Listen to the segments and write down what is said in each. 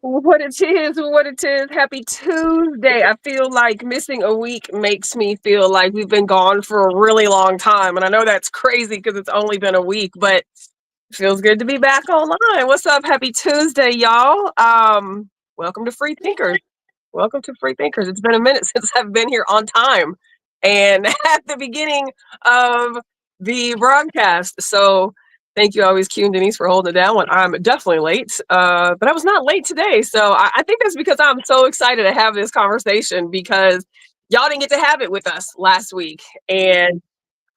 What it is, what it is. Happy Tuesday. I feel like missing a week makes me feel like we've been gone for a really long time. And I know that's crazy because it's only been a week, but it feels good to be back online. What's up? Happy Tuesday, y'all. Welcome to Free Thinkers. Welcome to Free Thinkers. It's been a minute since I've been here on time and at the beginning of the broadcast. So thank you always, Q and Denise, for holding it down when I'm definitely late. But I was not late today. So I think that's because I'm so excited to have this conversation because y'all didn't get to have it with us last week. And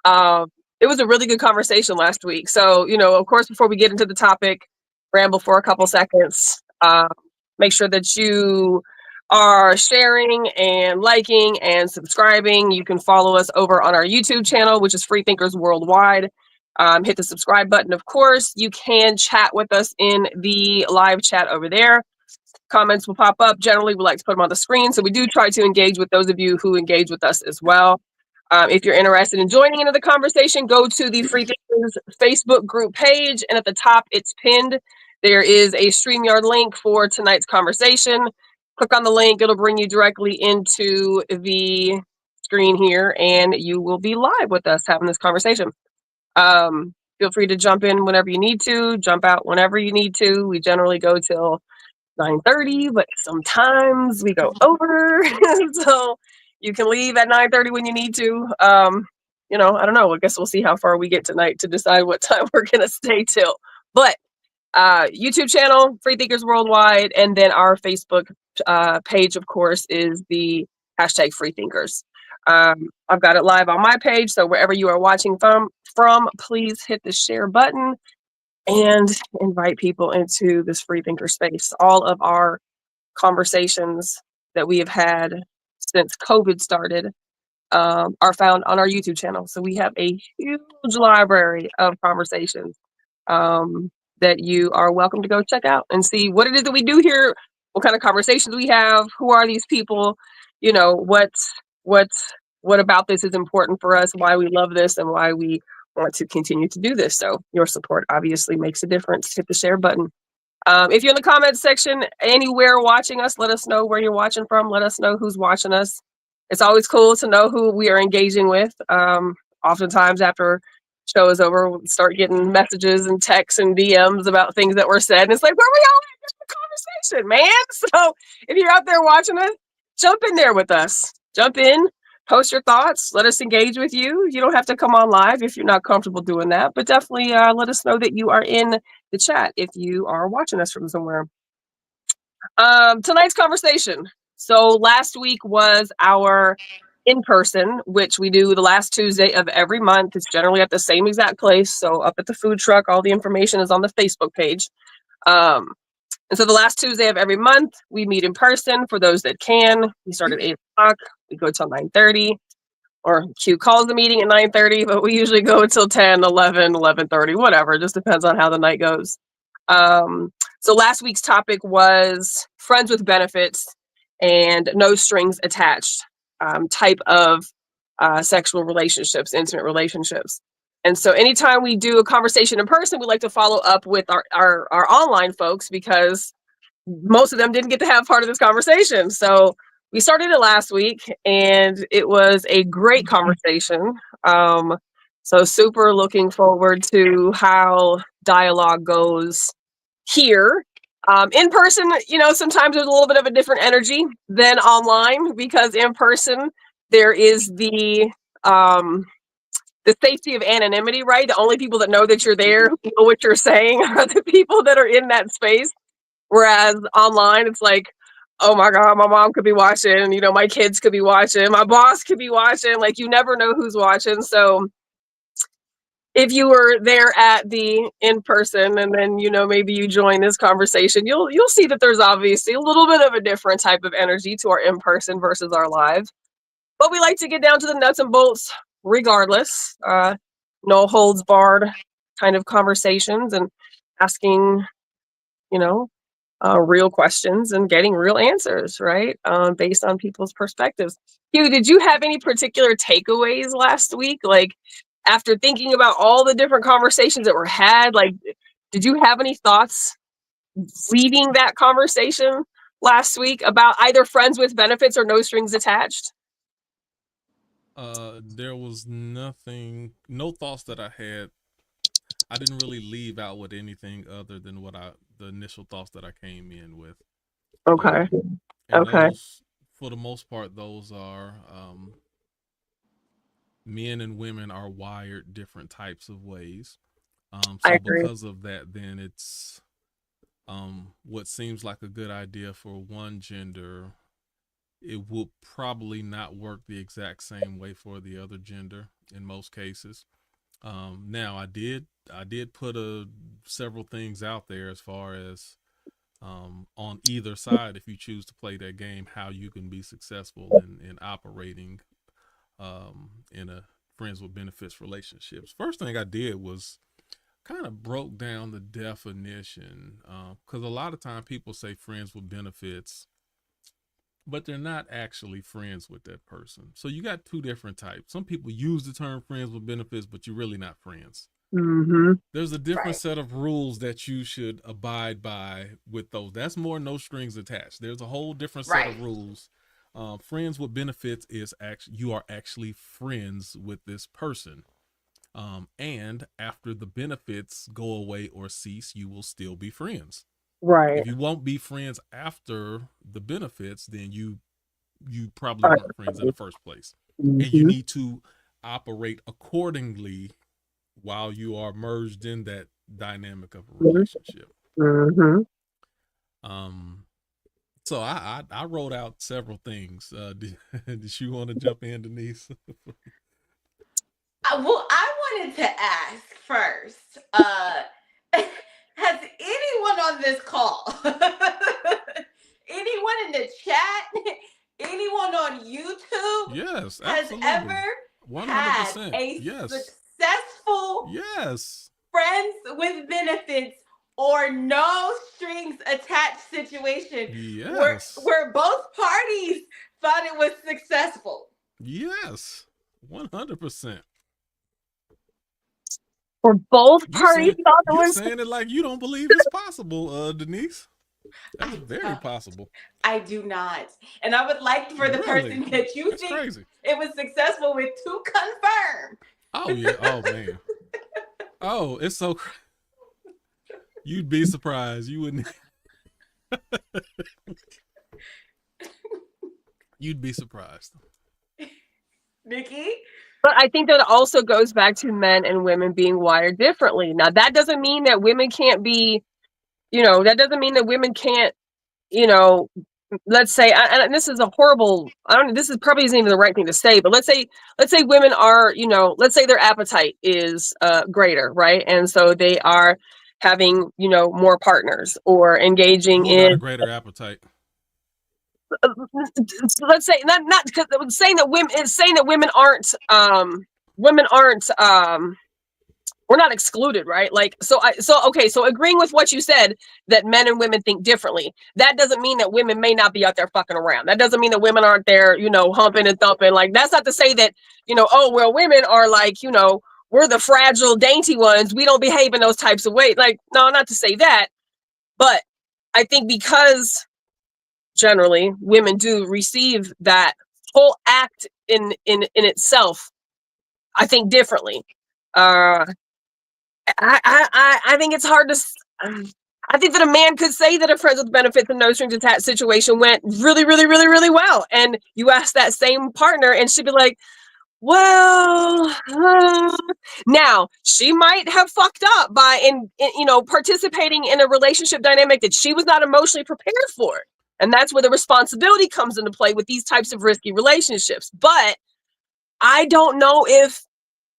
it was a really good conversation last week. So, of course, before we get into the topic, ramble for a couple seconds. Make sure that you are sharing and liking and subscribing. You can follow us over on our YouTube channel, which is Free Thinkers Worldwide. Hit the subscribe button, of course. You can chat with us in the live chat over there. Comments will pop up. Generally, we like to put them on the screen. So we do try to engage with those of you who engage with us as well. If you're interested in joining into the conversation, go to the Free Thinkers Facebook group page. And at the top, it's pinned. There is a StreamYard link for tonight's conversation. Click on the link. It'll bring you directly into the screen here, and you will be live with us having this conversation. Feel free to jump in whenever you need to, jump out whenever you need to. We generally go till 9:30, but sometimes we go over. So you can leave at 9:30 when you need to. I don't know. I guess we'll see how far we get tonight to decide what time we're going to stay till. But YouTube channel, Free Thinkers Worldwide, and then our Facebook page, of course, is the hashtag Free Thinkers. I've got it live on my page, so wherever you are watching from, please hit the share button and invite people into this free thinker space. All of our conversations that we have had since COVID started are found on our YouTube channel. So we have a huge library of conversations that you are welcome to go check out and see what it is that we do here, what kind of conversations we have, who are these people, what about this is important for us, why we love this, and why we want to continue to do this. So your support obviously makes a difference. Hit the share button. If you're in the comments section anywhere watching us, let us know where you're watching from. Let us know who's watching us. It's always cool to know who we are engaging with. Oftentimes after show is over, we'll start getting messages and texts and DMs about things that were said. And it's like, where we all at? Just the conversation, man. So if you're out there watching us, jump in there with us. Jump in. Post your thoughts. Let us engage with you. You don't have to come on live if you're not comfortable doing that, but definitely let us know that you are in the chat if you are watching us from somewhere. Tonight's conversation. So last week was our in-person, which we do the last Tuesday of every month. It's generally at the same exact place. So up at the food truck, all the information is on the Facebook page. And so the last Tuesday of every month, we meet in person for those that can. We start at 8 o'clock. We go till 9:30. Or Q calls the meeting at 9:30, but we usually go until 10, 11, 11:30, whatever. It just depends on how the night goes. So last week's topic was friends with benefits and no strings attached type of sexual relationships, intimate relationships. And so anytime we do a conversation in person, we like to follow up with our online folks because most of them didn't get to have part of this conversation. So we started it last week and it was a great conversation. So super looking forward to how dialogue goes here. In person, sometimes there's a little bit of a different energy than online because in person there is the safety of anonymity, right? The only people that know that you're there, who know what you're saying, are the people that are in that space. Whereas online, it's like, oh my God, my mom could be watching, my kids could be watching, my boss could be watching. Like, you never know who's watching. So if you were there at the in person, and then maybe you join this conversation, you'll see that there's obviously a little bit of a different type of energy to our in person versus our live. But we like to get down to the nuts and bolts, regardless. No holds barred kind of conversations, and asking, you know, real questions and getting real answers, right? Based on people's perspectives. Hugh, did you have any particular takeaways last week? Like, after thinking about all the different conversations that were had, like, did you have any thoughts leading that conversation last week about either friends with benefits or no strings attached? There was nothing, no thoughts that I had. I didn't really leave out with anything other than the initial thoughts that I came in with. Okay. Um, and Okay. those, for the most part, those are men and women are wired different types of ways. I So agree. because of that, then it's what seems like a good idea for one gender, it will probably not work the exact same way for the other gender in most cases. Now I did put several things out there as far as on either side, if you choose to play that game, how you can be successful in operating in a friends with benefits relationships. First thing I did was kind of broke down the definition, because a lot of time people say friends with benefits, but they're not actually friends with that person. So you got two different types. Some people use the term friends with benefits, but you're really not friends. Mm-hmm. There's a different Right. set of rules that you should abide by with those. That's more no strings attached. There's a whole different set of Right. rules. Friends with benefits is actually you are actually friends with this person. And after the benefits go away or cease, you will still be friends. Right. If you won't be friends after the benefits, then you probably Right. weren't friends in the first place. And you Mm-hmm. need to operate accordingly while you are merged in that dynamic of a relationship. Mm-hmm. Um, so I wrote out several things. Did you want to jump in, Denise? Well, I wanted to ask first, has anyone on this call, anyone in the chat, anyone on YouTube Yes, has absolutely. ever had 100%. a Yes. successful Yes. friends with benefits or no strings attached situation where Yes. both parties thought it was successful? Yes. 100%. For both You parties saying thought it you was. saying it like you don't believe it's possible, Denise. That's I very don't. possible. I do not. And I would like for the Really? person that you That's think crazy. it was successful with to confirm. Oh yeah. Oh man. Oh, it's so. You'd be surprised. You wouldn't. You'd be surprised. Nikki? But I think that also goes back to men and women being wired differently. Now, that doesn't mean that women can't be, that doesn't mean that women can't, you know, let's say, and this is a horrible, I don't, this is probably isn't even the right thing to say, but let's say women are, let's say their appetite is greater, right? And so they are having, more partners or engaging Who got a in, greater appetite? let's say, not because saying that women aren't, we're not excluded, right? Like, okay, so agreeing with what you said, that men and women think differently, that doesn't mean that women may not be out there fucking around. That doesn't mean that women aren't there, humping and thumping. Like, that's not to say that, oh well, women are like, we're the fragile dainty ones, we don't behave in those types of ways. Like, no, not to say that, but I think because generally women do receive that whole act in itself, I think differently. uh I think it's hard to. I think that a man could say that a friends with benefits and no strings attached situation went really, really, really, really well, and you ask that same partner, and she'd be like, "Well, now she might have fucked up by participating in a relationship dynamic that she was not emotionally prepared for, and that's where the responsibility comes into play with these types of risky relationships." But I don't know if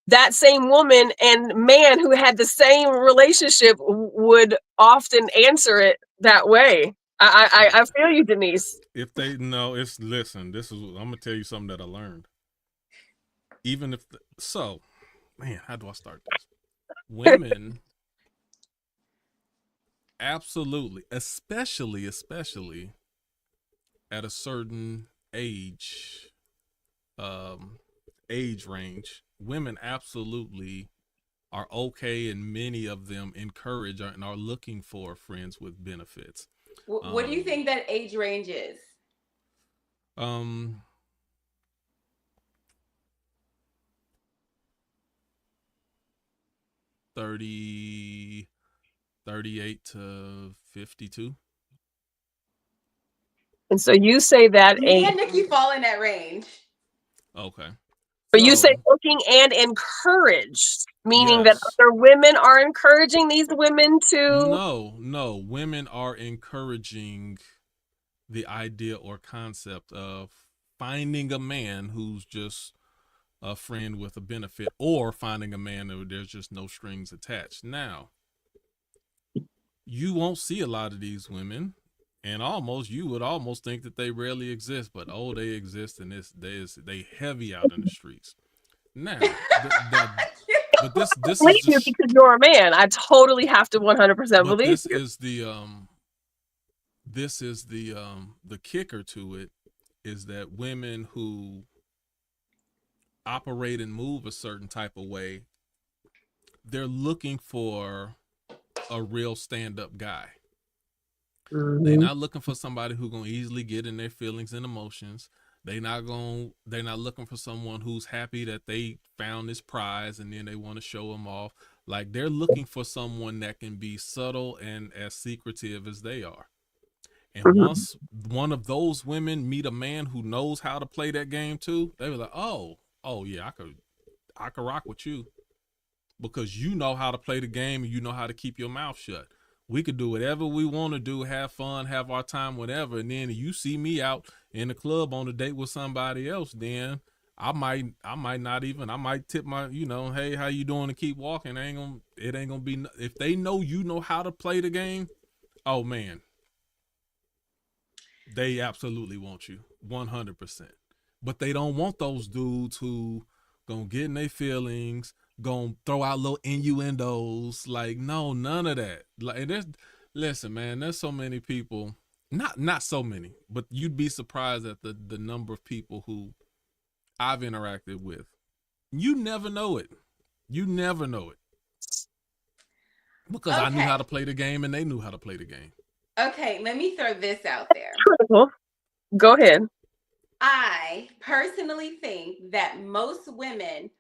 that same woman and man who had the same relationship would often answer it that way. I feel you, Denise. If they know, it's listen. This is I'm gonna tell you something that I learned. Even if man, how do I start this? Women, absolutely, especially at a certain age, age range, women absolutely are okay, and many of them encourage and are looking for friends with benefits. What do you think that age range is? 38 to 52. And so you say that Me and Nikki fall in that range. Okay. But you say looking and encouraged, meaning yes. that other women are encouraging these women to... No. Women are encouraging the idea or concept of finding a man who's just a friend with a benefit, or finding a man where there's just no strings attached. Now, you won't see a lot of these women, and you would almost think that they rarely exist, but they exist, and they heavy out in the streets. Now, but this is you because you're a man. I totally have to 100% believe this you. is the kicker to it, is that women who operate and move a certain type of way, they're looking for a real stand-up guy. Mm-hmm. They're not looking for somebody who's gonna easily get in their feelings and emotions. They're not looking for someone who's happy that they found this prize and then they want to show them off. Like, they're looking for someone that can be subtle and as secretive as they are. And once one of those women meet a man who knows how to play that game too, they were like, oh yeah, I could rock with you, because you know how to play the game and you know how to keep your mouth shut. We could do whatever we want to do, have fun, have our time, whatever. And then you see me out in the club on a date with somebody else, then I might tip my, hey, how you doing, and keep walking. It ain't gonna be, if they know you know how to play the game, oh man, they absolutely want you 100%. But they don't want those dudes who gonna get in their feelings, gonna throw out little innuendos. Like, no, none of that. Like, listen, man, there's so many people, not so many, but you'd be surprised at the number of people who I've interacted with. You never know it. Because I knew how to play the game and they knew how to play the game. Okay, let me throw this out there. Critical. Go ahead. I personally think that most women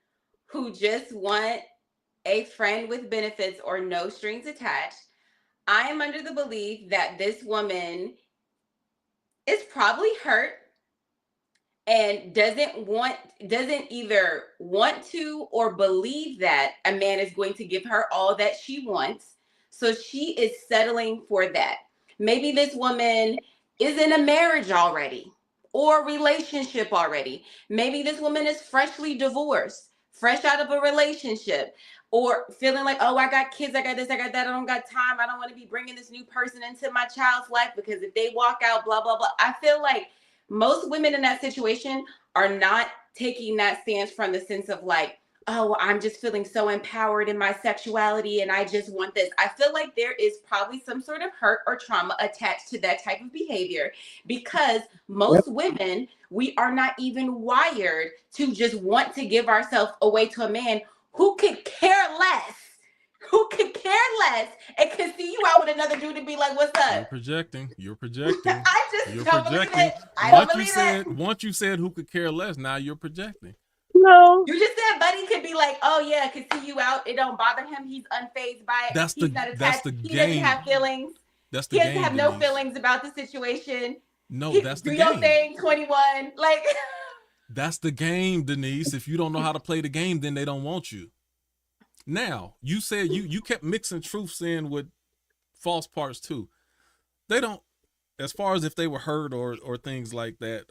who just want a friend with benefits or no strings attached, I am under the belief that this woman is probably hurt and doesn't either want to or believe that a man is going to give her all that she wants. So she is settling for that. Maybe this woman is in a marriage already or relationship already. Maybe this woman is freshly divorced, fresh out of a relationship, or feeling like, oh, I got kids, I got this, I got that, I don't got time, I don't want to be bringing this new person into my child's life because if they walk out, blah, blah, blah. I feel like most women in that situation are not taking that stance from the sense of like, oh, I'm just feeling so empowered in my sexuality and I just want this. I feel like there is probably some sort of hurt or trauma attached to that type of behavior, because most women, we are not even wired to just want to give ourselves away to a man who could care less. And can see you out with another dude and be like, what's up? You're projecting. I just don't believe it. I don't believe it. Once you said who could care less, now you're projecting. No. You just said buddy could be like, oh yeah, I could see you out. It don't bother him. He's unfazed by it. He's not attached. He doesn't have feelings. He doesn't have no feelings about the situation. No, that's the game. Do your thing, 21. Like, that's the game, Denise. If you don't know how to play the game, then they don't want you. Now, you said you kept mixing truths in with false parts too. They don't, as far as if they were hurt or things like that,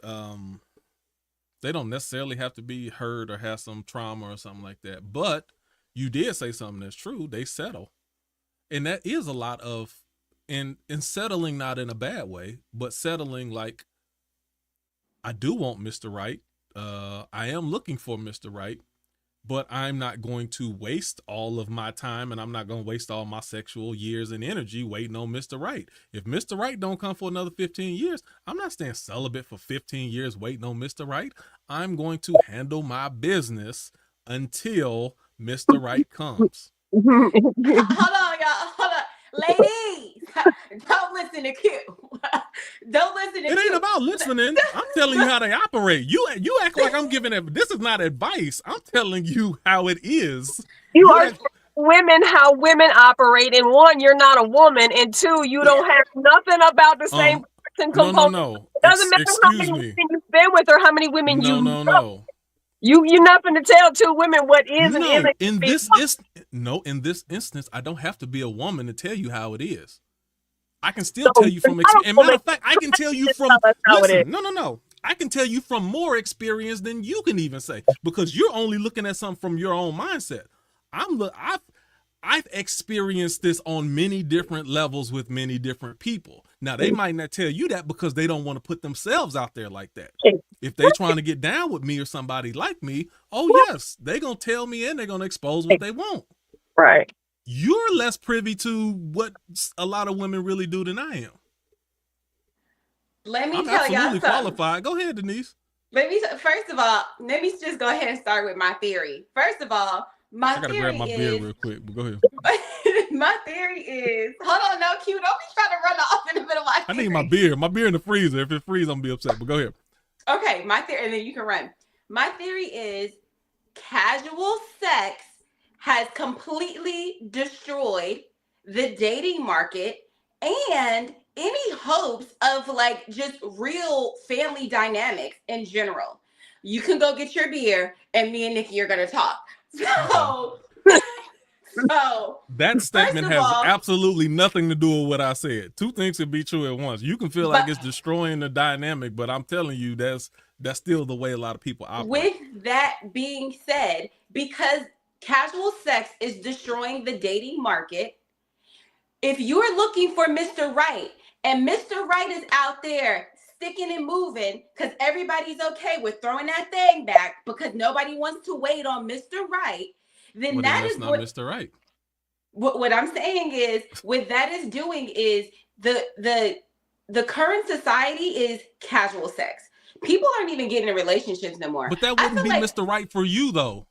They don't necessarily have to be hurt or have some trauma or something like that. But you did say something that's true. They settle. And that is a lot of, in settling, not in a bad way, but settling like, I do want Mr. Right. I am looking for Mr. Right, but I'm not going to waste all of my time, and I'm not going to waste all my sexual years and energy waiting on Mr. Right. If Mr. Right don't come for another 15 years, I'm not staying celibate for 15 years waiting on Mr. Right. I'm going to handle my business until Mr. Right comes. Hold on, y'all. Hold on. Ladies, don't listen to Q. Don't listen to Q. It ain't about listening. I'm telling you how they operate. You act like I'm giving it. This is not advice. I'm telling you how it is. You are women, how women operate. And one, you're not a woman. And two, you don't have nothing about the same person component. No. It doesn't matter how many women you've been with or how many women you know. No. You're not going to tell two women what is and isn't. In this instance, I don't have to be a woman to tell you how it is. I can still tell you from experience. And matter of fact, I can tell you from no. I can tell you from more experience than you can even say, because you're only looking at something from your own mindset. I've experienced this on many different levels with many different people. Now, they might not tell you that because they don't want to put themselves out there like that. If they're trying to get down with me or somebody like me, oh yes, they're going to tell me and they're going to expose what they want. Right. You're less privy to what a lot of women really do than I am. Let me I'm tell y'all absolutely something. qualified. Go ahead, Denise. First of all, let me just go ahead and start with my theory. First of all, I gotta grab my beer real quick, but go ahead. My theory is, hold on, no, Q, don't be trying to run off in the middle of my theory. I need my beer. My beer in the freezer. If it freezes, I'm gonna be upset, but go ahead. Okay, my theory, and then you can run. My theory is casual sex has completely destroyed the dating market and any hopes of like just real family dynamics in general. You can go get your beer and me and Nikki are gonna talk. So that statement has absolutely nothing to do with what I said. Two things can be true at once. You can feel like it's destroying the dynamic, but I'm telling you, that's still the way a lot of people operate. With that being said, because casual sex is destroying the dating market, if you're looking for Mr. Right and Mr. Right is out there sticking and moving because everybody's okay with throwing that thing back because nobody wants to wait on Mr. Right, then that is not Mr. Right. What I'm saying is, what that is doing is the current society is casual sex. People aren't even getting in relationships no more. But that wouldn't be like, Mr. Right for you though.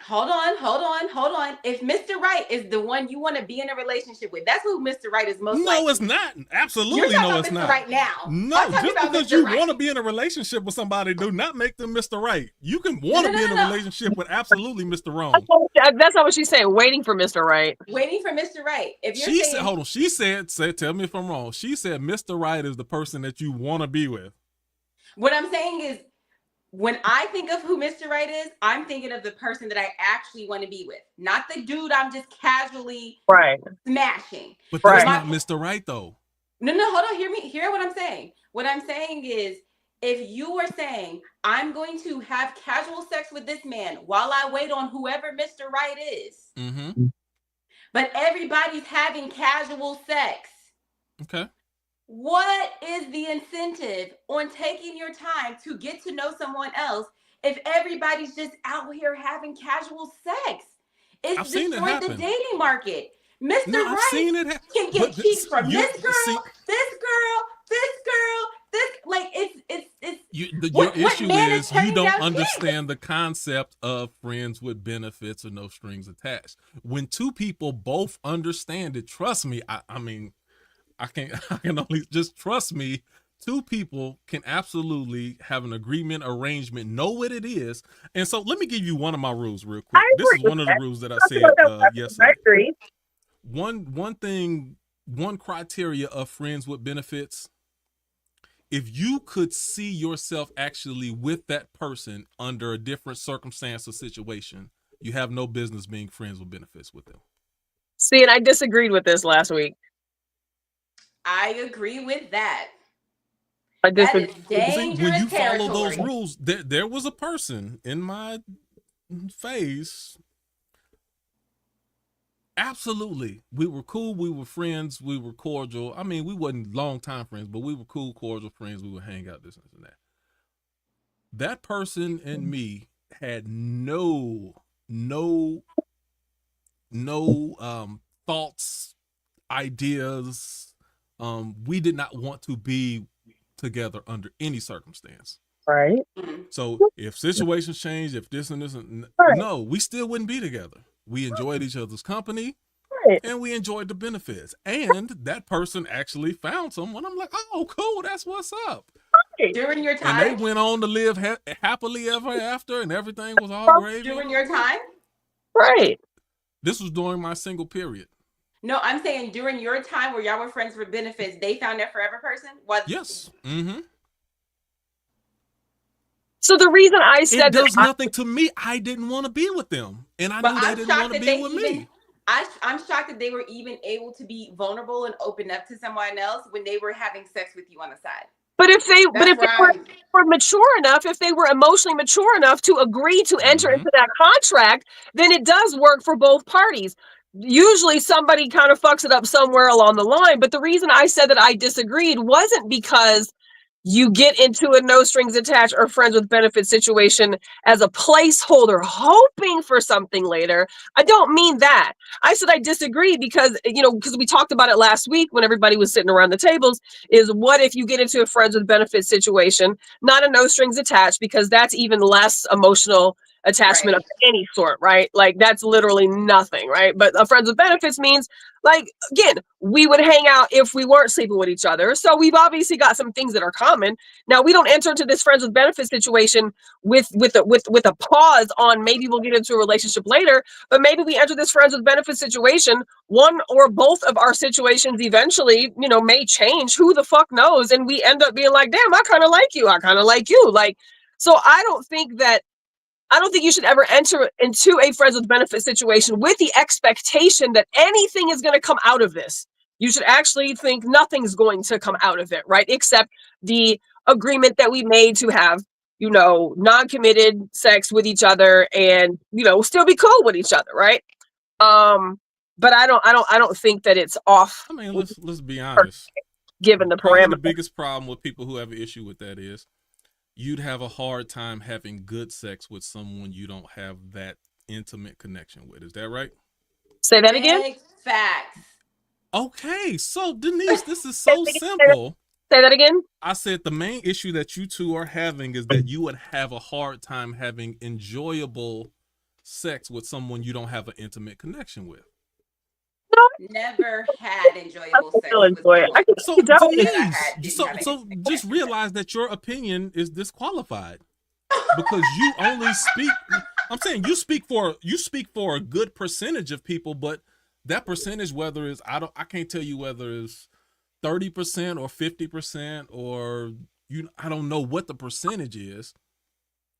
Hold on. If Mr. Right is the one you want to be in a relationship with, that's who Mr. Right is most likely. No, it's not. Absolutely no, it's not. Right now. No, just because you want to be in a relationship with somebody, do not make them Mr. Right. You can want to be in a relationship with absolutely Mr. Wrong. That's not what she's saying. Waiting for Mr. Right. Waiting for Mr. Right. If you're she said, hold on. She said, tell me if I'm wrong. She said Mr. Right is the person that you want to be with. What I'm saying is, when I think of who Mr. Right is, I'm thinking of the person that I actually want to be with, not the dude I'm just casually smashing. But that's not Mr. Right though. No, hold on. Hear what I'm saying. What I'm saying is, if you are saying I'm going to have casual sex with this man while I wait on whoever Mr. Right is, but everybody's having casual sex. Okay. What is the incentive on taking your time to get to know someone else if everybody's just out here having casual sex? It's destroyed the dating market. Mr. Right can get cheeks from this girl, this girl, this. Like it's. Your issue is you don't understand the concept of friends with benefits or no strings attached. When two people both understand it, trust me. I mean. I can only just trust me. Two people can absolutely have an agreement, arrangement, know what it is. And so let me give you one of my rules real quick. This is one of the rules that I said yesterday. One criteria of friends with benefits. If you could see yourself actually with that person under a different circumstance or situation, you have no business being friends with benefits with them. See, and I disagreed with this last week. I agree with that. I That disagree. is See, when you dangerous follow those territory. rules, there was a person in my phase. Absolutely, we were cool. We were friends. We were cordial. I mean, we wasn't long time friends, but we were cool, cordial friends. We would hang out, this and that. That person and me had no thoughts, ideas. We did not want to be together under any circumstance. Right. So if situations change, if this and this, Right. no, we still wouldn't be together. We enjoyed each other's company, Right. and we enjoyed the benefits. And that person actually found someone. I'm like, oh, cool, that's what's up. During your And time, they went on to live happily ever after, and everything was all gravy. during your time. Right. This was during my single period. No, I'm saying during your time where y'all were friends with benefits, they found their forever person. Was Yes. Mm-hmm. So the reason I said It does nothing to me. I didn't want to be with them, and I knew they didn't want to be with me. I'm shocked that they were even able to be vulnerable and open up to someone else when they were having sex with you on the side. But if they were mature enough, if they were emotionally mature enough to agree to enter into that contract, then it does work for both parties. Usually somebody kind of fucks it up somewhere along the line. But the reason I said that I disagreed wasn't because you get into a no strings attached or friends with benefits situation as a placeholder, hoping for something later. I don't mean that. I said I disagree because, because we talked about it last week when everybody was sitting around the tables, is what if you get into a friends with benefits situation, not a no strings attached, because that's even less emotional attachment of any sort, right? Like that's literally nothing, right? But a friends with benefits means, like, again, we would hang out if we weren't sleeping with each other. So we've obviously got some things that are common. Now we don't enter into this friends with benefits situation with a pause on maybe we'll get into a relationship later, but maybe we enter this friends with benefits situation. One or both of our situations eventually, may change. Who the fuck knows? And we end up being like, damn, I kind of like you. I kind of like you. Like, so I don't think you should ever enter into a friends with benefits situation with the expectation that anything is going to come out of this. You should actually think nothing's going to come out of it, right? Except the agreement that we made to have, non-committed sex with each other and, still be cool with each other, right? But I don't think that it's off. I mean, let's be honest. Given the Probably parameters. the biggest problem with people who have an issue with that is you'd have a hard time having good sex with someone you don't have that intimate connection with. Is that right? Say that again? Big facts. Okay, so Denise, this is so simple. Say that again? I said the main issue that you two are having is that you would have a hard time having enjoyable sex with someone you don't have an intimate connection with. Never had enjoyable sex with so Denise, so just realize that your opinion is disqualified because you only speak. I'm saying you speak for a good percentage of people, but that percentage, whether it's I can't tell you whether it's 30% or 50% or I don't know what the percentage is,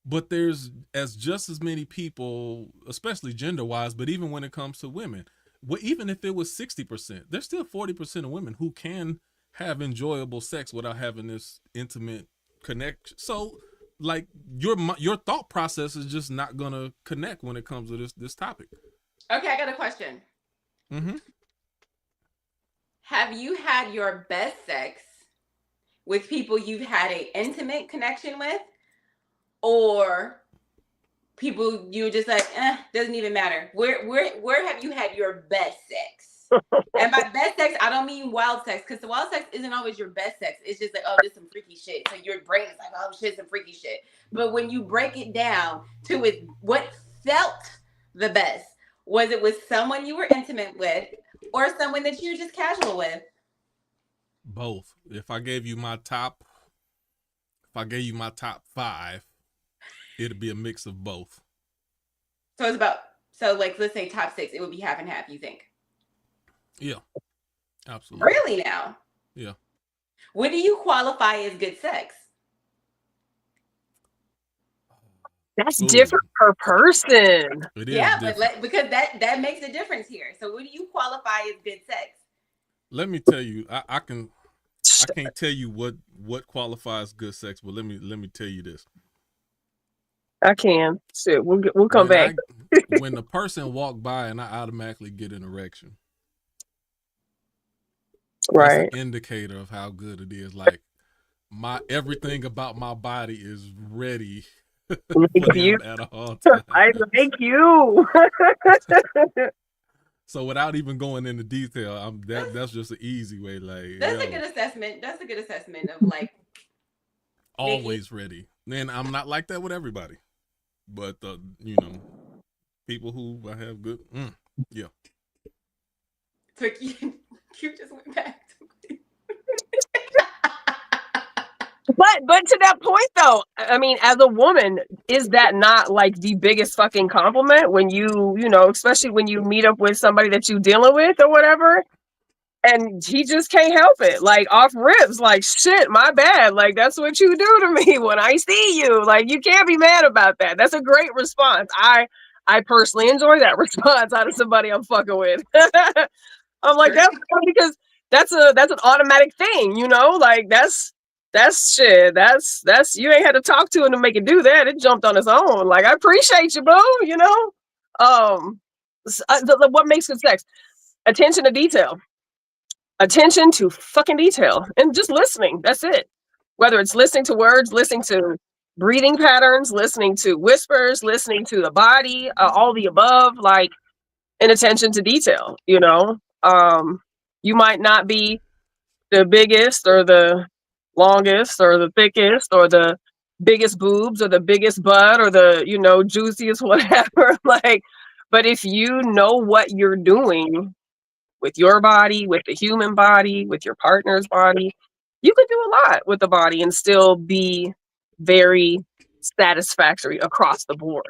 but there's just as many people, especially gender wise, but even when it comes to women. Well, even if it was 60%, there's still 40% of women who can have enjoyable sex without having this intimate connection. So, like, your thought process is just not gonna connect when it comes to this topic. Okay, I got a question. Mm-hmm. Have you had your best sex with people you've had an intimate connection with, or people you just like, doesn't even matter? Where have you had your best sex? And by best sex, I don't mean wild sex, because the wild sex isn't always your best sex. It's just like, oh, this is some freaky shit. So your brain is like, oh shit, some freaky shit. But when you break it down to what felt the best, was it with someone you were intimate with or someone that you're just casual with? Both. If I gave you my top 5, it'd be a mix of both. So let's say top 6, it would be half and half, you think? Yeah, absolutely. Really now? Yeah. What do you qualify as good sex? That's different per person. It is different. But because that makes a difference here. So what do you qualify as good sex? Let me tell you, I can. I can't tell you what qualifies good sex, but let me tell you this. I can. Shit, we'll come back. When the person walk by and I automatically get an erection, that's an Right. indicator of how good it is. Like everything about my body is ready for You. them at all times. I like you. So without even going into detail, that's just an easy way. Like that's a good assessment. That's a good assessment of like always ready. And I'm not like that with everybody, but you know, people who I have good, yeah. So you just went back to But to that point though, I mean, as a woman, is that not like the biggest fucking compliment when you know, especially when you meet up with somebody that you dealing with or whatever, and he just can't help it, like off rips, like shit, my bad, like that's what you do to me when I see you, like you can't be mad about that. That's a great response. I personally enjoy that response out of somebody I'm fucking with. I'm like, that's because that's an automatic thing, you know, like that's shit. That's you ain't had to talk to him to make it do that. It jumped on its own. Like, I appreciate you, boo. You know, what makes good sex? Attention to detail. Attention to fucking detail, and just listening. That's it. Whether it's listening to words, listening to breathing patterns, listening to whispers, listening to the body, all the above, like, and attention to detail. You know, you might not be the biggest or the longest or the thickest or the biggest boobs or the biggest butt or the, you know, juiciest whatever, like, but if you know what you're doing with your body, with the human body, with your partner's body, you could do a lot with the body and still be very satisfactory across the board.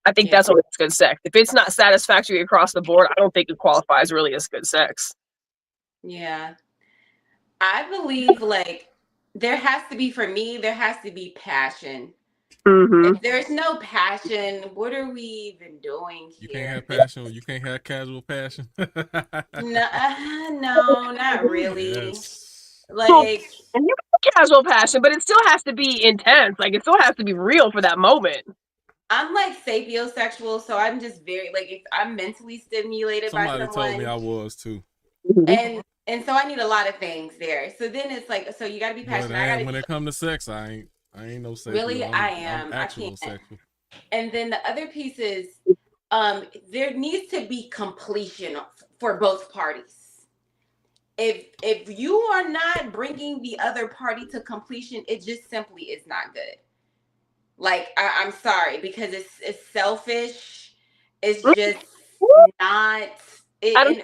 I think that's what makes good sex. If it's not satisfactory across the board, I don't think it qualifies really as good sex. Yeah. I believe like there has to be, for me, there has to be passion. Mm-hmm. If there's no passion, what are we even doing here? You can't have passion. You can't have casual passion. No, not really. Yes. Like, and you have casual passion, but it still has to be intense. Like, it still has to be real for that moment. I'm like sapiosexual, so I'm just very like, if I'm mentally stimulated by someone. Somebody told me I was too. And so I need a lot of things there. So then it's like, so you got to be passionate. When it comes to sex, I ain't no sexual. Really, I'm actual sexual. And then the other piece is, there needs to be completion for both parties. If you are not bringing the other party to completion, it just simply is not good. Like, I'm sorry, because it's selfish. It's just not. I done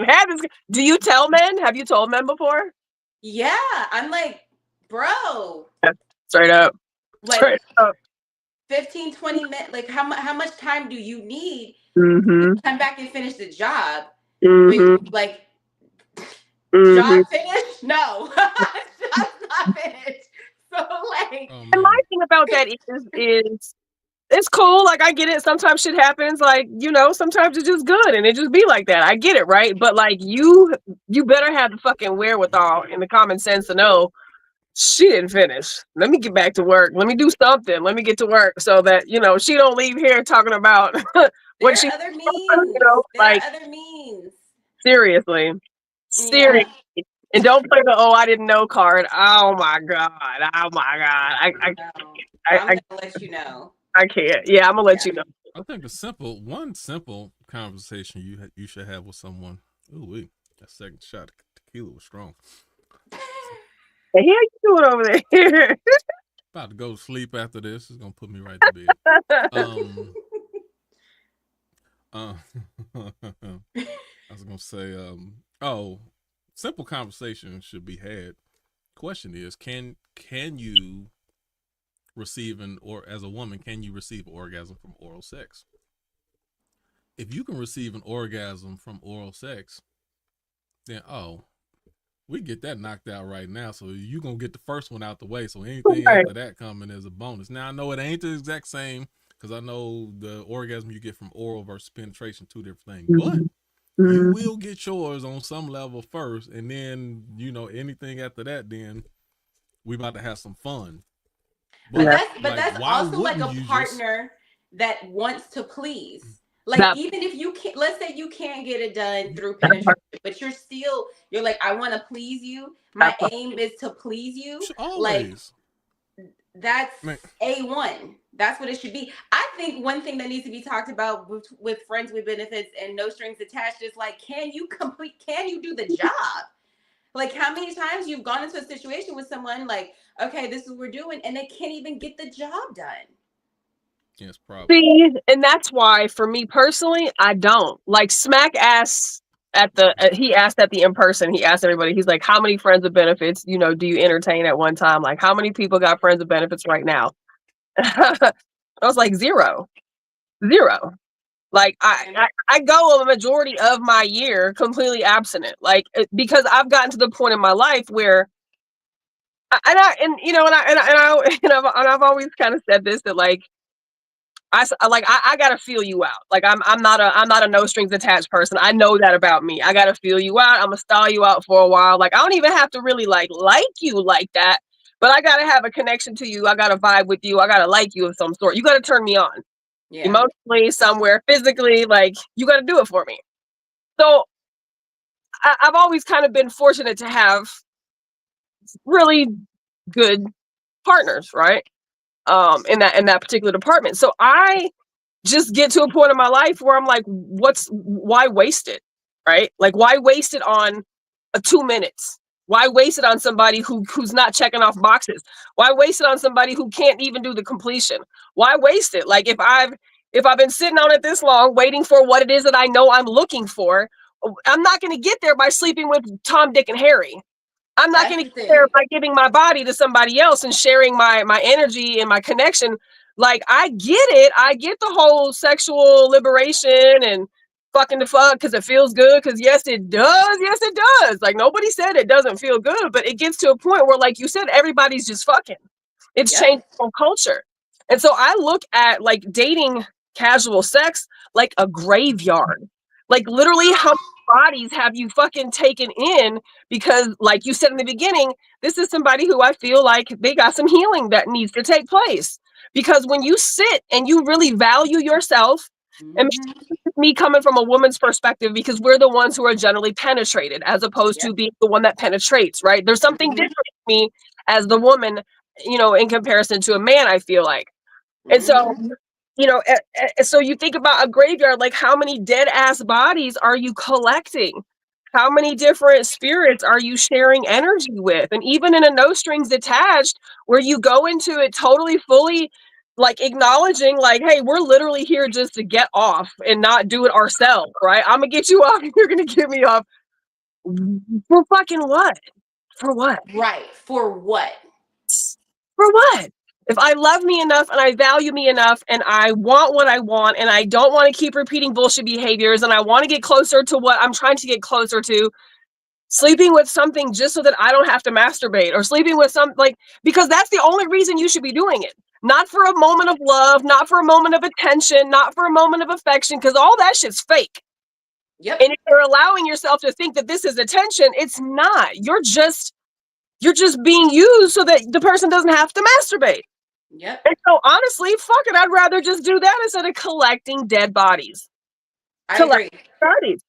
had this. Do you tell men? Have you told men before? Yeah, I'm like, bro. Straight up. Like, straight up. 15, 20 minutes. Like, how much time do you need to come back and finish the job? Mm-hmm. Like, Mm-hmm. job finished? No, job's not finished. So, like, and my thing about that is it's cool. Like, I get it. Sometimes shit happens. Like, you know, sometimes it's just good and it just be like that. I get it, right? But like, you better have the fucking wherewithal and the common sense to know she didn't finish. Let me get back to work. Let me do something. Let me get to work so that, you know, she don't leave here talking about what she. There are other means. You know, there are other means. Seriously. Yeah. And don't play the I didn't know card. Oh my god. I'm gonna let you know. I can't. Yeah, I'm gonna let you know. I think one simple conversation you should have with someone. Ooh, that second shot of tequila was strong. The hell you doing over there? About to go to sleep after this. It's gonna put me right to bed. I was gonna say, simple conversation should be had. Question is, can you receive as a woman, can you receive orgasm from oral sex? If you can receive an orgasm from oral sex, then we get that knocked out right now. So you're gonna get the first one out the way. So anything after that coming is a bonus. Now I know it ain't the exact same, because I know the orgasm you get from oral versus penetration, two different things. But You Mm. will get yours on some level first, and then anything after that, then we about to have some fun. But Yeah. that's why also like wouldn't a you just? partner that wants to please. Like That, even if you can't, let's say you can't get it done through that penetration, part, but you're like, I want to please you. My that part. aim is to please you. Like Always. that's Man, A1. That's what it should be. I think one thing that needs to be talked about with friends with benefits and no strings attached is like, can you do the job? Like how many times you've gone into a situation with someone like, okay, this is what we're doing, and they can't even get the job done. yes, probably. See, and that's why for me personally, I don't like Smack asked he asked at the in person, he asked everybody, he's like, how many friends with benefits, do you entertain at one time? Like, how many people got friends with benefits right now? I was like, zero. Like I go a majority of my year completely abstinent, like because I've gotten to the point in my life where I've always kind of said this, that like I gotta feel you out. Like I'm not a no strings attached person. I know that about me. I gotta feel you out. I'm gonna stall you out for a while. Like I don't even have to really like you like that, but I gotta have a connection to you. I gotta vibe with you. I gotta like you of some sort. You gotta turn me on emotionally, somewhere, physically. Like you gotta do it for me. So I've always kind of been fortunate to have really good partners, right? In that particular department. So I just get to a point in my life where I'm like, why waste it? Right? Like, why waste it on 2 minutes? Why waste it on somebody who's not checking off boxes? Why waste it on somebody who can't even do the completion? Why waste it? Like if I've been sitting on it this long, waiting for what it is that I know I'm looking for, I'm not going to get there by sleeping with Tom, Dick, and Harry. I'm not That's going to the get there thing. by giving my body to somebody else and sharing my energy and my connection. Like I get it. I get the whole sexual liberation and fucking the fuck because it feels good. Because yes, it does. Yes, it does. Like nobody said it doesn't feel good, but it gets to a point where, like you said, everybody's just fucking. It's Yep. changed from culture. And so I look at like dating casual sex like a graveyard. Like literally, how many bodies have you fucking taken in? Because like you said in the beginning, this is somebody who I feel like they got some healing that needs to take place. Because when you sit and you really value yourself, and me coming from a woman's perspective, because we're the ones who are generally penetrated as opposed to being the one that penetrates, right? There's something different in me as the woman, in comparison to a man, I feel like. And so, so you think about a graveyard, like how many dead ass bodies are you collecting? How many different spirits are you sharing energy with? And even in a no strings attached, where you go into it totally fully, like acknowledging, like, hey, we're literally here just to get off and not do it ourselves, right? I'm gonna get you off and you're gonna get me off. For fucking what? For what? Right. For what? For what? If I love me enough and I value me enough and I want what I want and I don't want to keep repeating bullshit behaviors and I want to get closer to what I'm trying to get closer to, sleeping with something just so that I don't have to masturbate, or sleeping with because that's the only reason you should be doing it. Not for a moment of love, not for a moment of attention, not for a moment of affection, because all that shit's fake. Yep. And if you're allowing yourself to think that this is attention, it's not. You're just being used so that the person doesn't have to masturbate. Yep. And so honestly, fuck it, I'd rather just do that instead of collecting dead bodies. I agree. Bodies.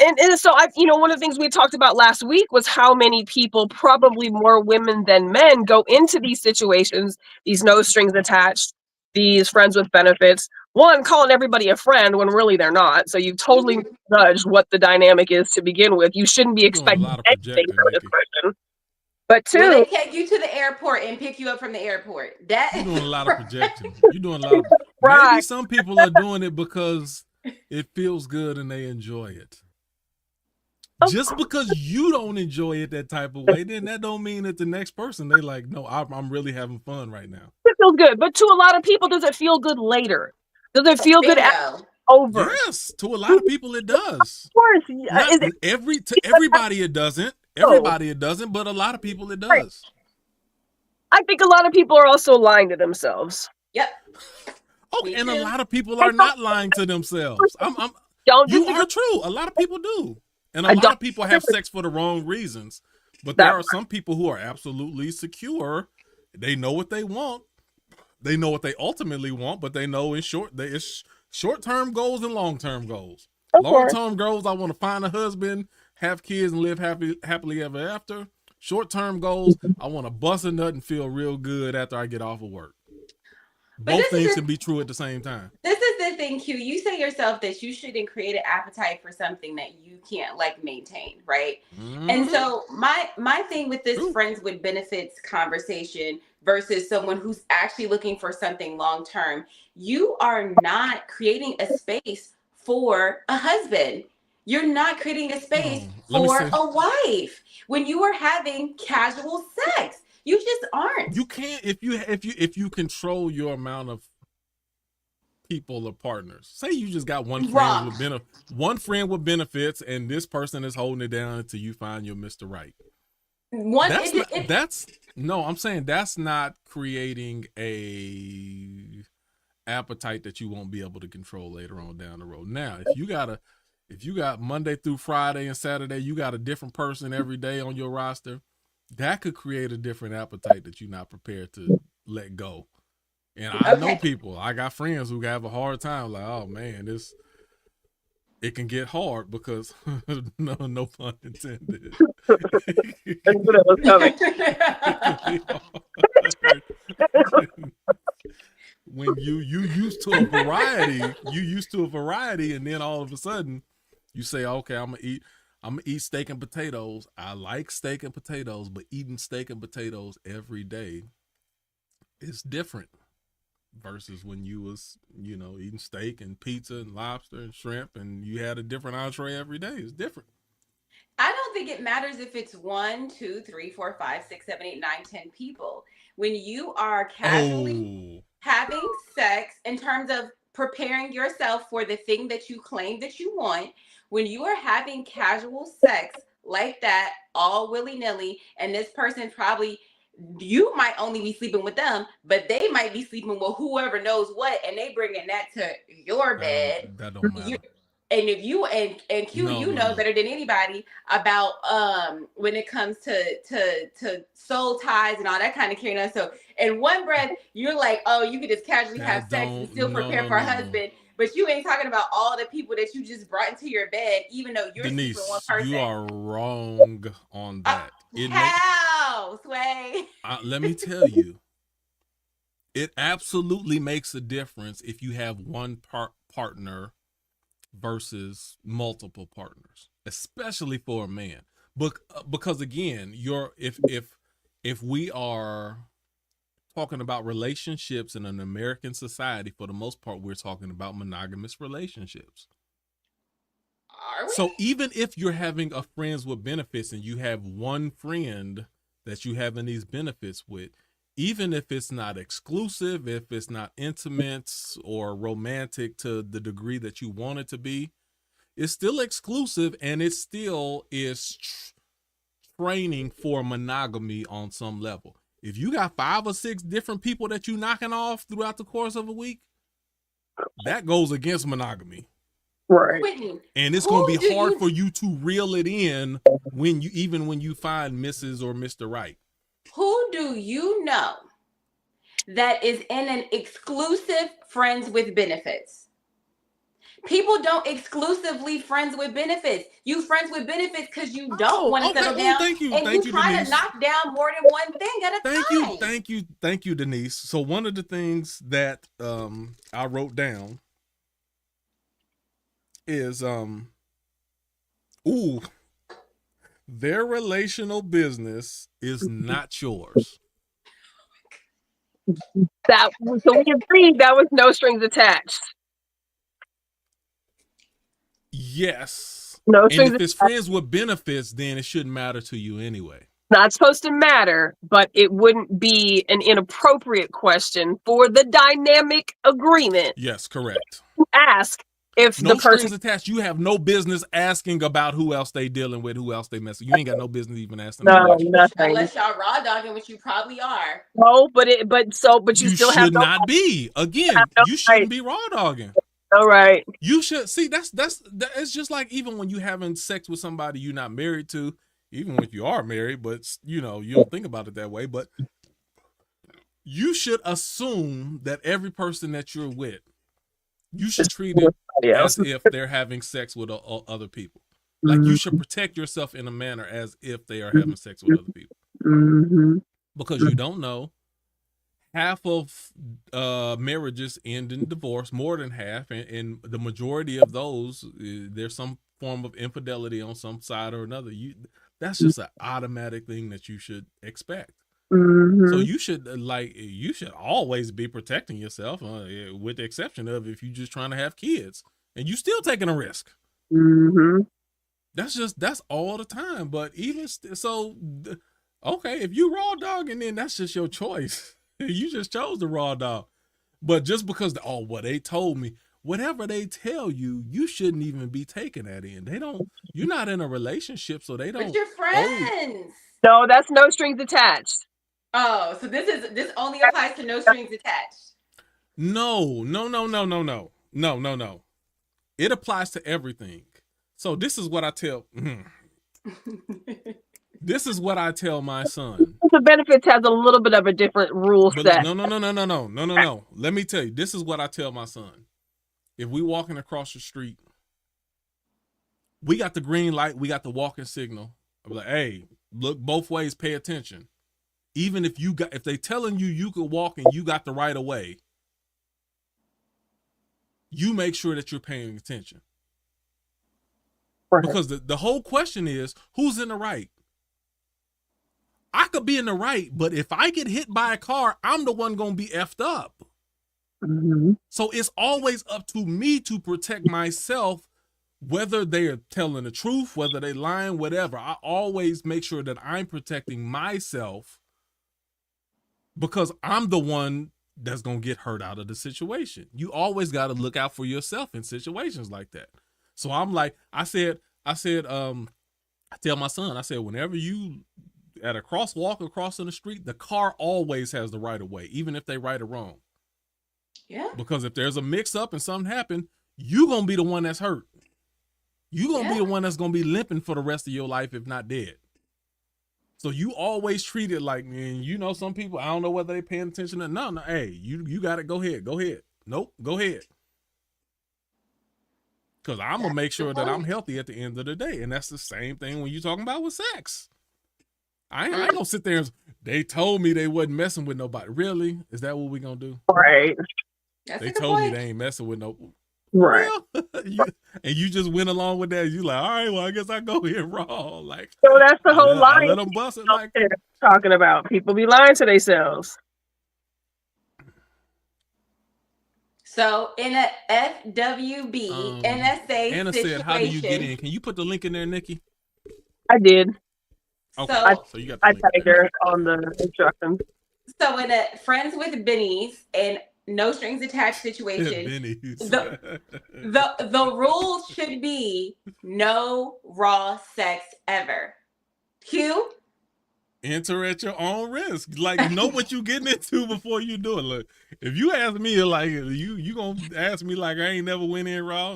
And so one of the things we talked about last week was how many people, probably more women than men, go into these situations, these no strings attached, these friends with benefits, one, calling everybody a friend when really they're not. So you totally judged what the dynamic is to begin with. You shouldn't be You're doing a expecting lot of anything projecting, from this Nikki. person. But Will they two, take you to the airport and pick you up from the airport? You're doing a lot of projecting. You're doing a lot of Right. Maybe some people are doing it because it feels good and they enjoy it. Just because you don't enjoy it that type of way, then that don't mean that the next person, they like, no, I'm really having fun right now. it feels good. But to a lot of people, does it feel good later? Does it feel good after over? Yes, to a lot of people it does. Of course. Not everybody it doesn't. Everybody it doesn't, but a lot of people it does. I think a lot of people are also lying to themselves. Yep. Okay, and a lot of people are not lying to themselves. don't You disagree. are true. A lot of people do. And a I lot don't of people have sex for the wrong reasons. But that there are some people who are absolutely secure. They know what they want. They know what they ultimately want, but they know it's short-term goals and long-term goals. of course. Long-term goals, I want to find a husband, have kids, and live happily ever after. Short-term goals, I want to bust a nut and feel real good after I get off of work. Both things can be true at the same time. This is the thing, Q. You say yourself that you shouldn't create an appetite for something that you can't like maintain, right? Mm-hmm. And so my thing with this friends with benefits conversation versus someone who's actually looking for something long term, you are not creating a space for a husband. You're not creating a space for a wife when you are having casual sex. You just aren't. You can't if you control your amount of people or partners. Say you just got one friend with benefits, and this person is holding it down until you find your Mr. Right. I'm saying that's not creating a appetite that you won't be able to control later on down the road. Now, if you got Monday through Friday and Saturday, you got a different person every day on your roster. That could create a different appetite that you're not prepared to let go. And I know people, I got friends who have a hard time, like, oh man, it can get hard because no pun intended. When you used to a variety, and then all of a sudden you say, okay, I'm gonna eat steak and potatoes. I like steak and potatoes, but eating steak and potatoes every day is different versus when you was, eating steak and pizza and lobster and shrimp and you had a different entree every day. It's different. I don't think it matters if it's 1, 2, 3, 4, 5, 6, 7, 8, 9, 10 people. When you are casually having sex in terms of preparing yourself for the thing that you claim that you want, when you are having casual sex like that, all willy-nilly, and this person probably, you might only be sleeping with them, but they might be sleeping with whoever knows what, and they bringing that to your bed. That don't matter. And if you and Q, know better than anybody about when it comes to soul ties and all that kind of carrying on. So in one breath, you're like, oh, you could just casually have sex and still prepare for a husband. But you ain't talking about all the people that you just brought into your bed, even though you're Denise, sleeping with one person. You are wrong on that. How, Sway? Let me tell you, it absolutely makes a difference if you have one partner versus multiple partners, especially for a man. Because again, if we are talking about relationships in an American society, for the most part, we're talking about monogamous relationships. Are we? So even if you're having a friends with benefits and you have one friend that you having these benefits with, even if it's not exclusive, if it's not intimate or romantic to the degree that you want it to be, it's still exclusive and it still is training for monogamy on some level. If you got 5 or 6 different people that you knocking off throughout the course of a week, that goes against monogamy. Right. And it's going to be hard for you to reel it in when you find Mrs. or Mr. Right. Who do you know that is in an exclusive friends with benefits? People don't exclusively friends with benefits. You friends with benefits because you don't want to settle down. Thank you, and you trying to knock down more than one thing at a time. Thank you, Denise. So one of the things that I wrote down is their relational business is not yours. So we agreed that was no strings attached. Yes. No and strings if it's friends with benefits, then it shouldn't matter to you anyway. Not supposed to matter, but it wouldn't be an inappropriate question for the dynamic agreement. Yes, correct. Ask if no the person strings attached. You have no business asking about who else they dealing with, who else they messing. You ain't got no business even asking. No, nothing. Unless y'all raw dogging, which you probably are. No, but you still should have not be. Again, you shouldn't be raw dogging. All right. You should see it's just like even when you having sex with somebody you're not married to, even if you are married, but you don't think about it that way, but you should assume that every person that you're with, you should treat it as if they're having sex with other people. Like you should protect yourself in a manner as if they are having sex with other people. Because you don't know. Half of marriages end in divorce, more than half, and the majority of those, there's some form of infidelity on some side or another. That's just an automatic thing that you should expect. So you should always be protecting yourself, with the exception of if you're just trying to have kids and you still taking a risk. That's all the time. But even so, okay, if you raw dog, and then that's just your choice. You just chose the raw dog. But just because they told me, whatever they tell you, you shouldn't even be taking that in. You're not in a relationship, so they don't. But you're friends. No, that's no strings attached. Oh, so this only applies to no strings attached. No. It applies to everything. So this is what I tell. This is what I tell my son. The benefits has a little bit of a different rule set. No. Let me tell you. This is what I tell my son. If we walking across the street, we got the green light, we got the walking signal. I'm like, hey, look both ways, pay attention. Even if they telling you could walk and you got the right of way, you make sure that you're paying attention. Right. Because the whole question is, who's in the right? I could be in the right, but if I get hit by a car, I'm the one going to be effed up. So it's always up to me to protect myself, whether they're telling the truth, whether they lying, whatever. I always make sure that I'm protecting myself because I'm the one that's going to get hurt out of the situation. You always got to look out for yourself in situations like that. So I'm like, I tell my son, I said, whenever you at a crosswalk or crossing the street, the car always has the right of way, even if they right or wrong. Yeah. Because if there's a mix up and something happened, you going to be the one that's hurt. You going to be the one that's going to be limping for the rest of your life, if not dead. So you always treat it like, man, some people, I don't know whether they paying attention or no, hey, you got it. Go ahead. Nope, go ahead. Because I'm going to make sure that I'm healthy at the end of the day. And that's the same thing when you're talking about with sex. I ain't going to sit there and they told me they wasn't messing with nobody. Really? Is that what we going to do? Right. That's they told me they ain't messing with no. Right. And you just went along with that. You like, all right, well, I guess I go here raw. Like, so that's the whole line. I let them bust it like talking about. People be lying to themselves. So in a FWB NSA Anna situation, said, how do you get in? Can you put the link in there, Nikki? I did. Okay. So you got the I tagged her on the instructions. So in a friends with bennies and no strings attached situation, the rules should be no raw sex ever. Q? Enter at your own risk. Like, know what you getting into before you do it. Look, if you ask me, like, you gonna ask me like I ain't never went in raw.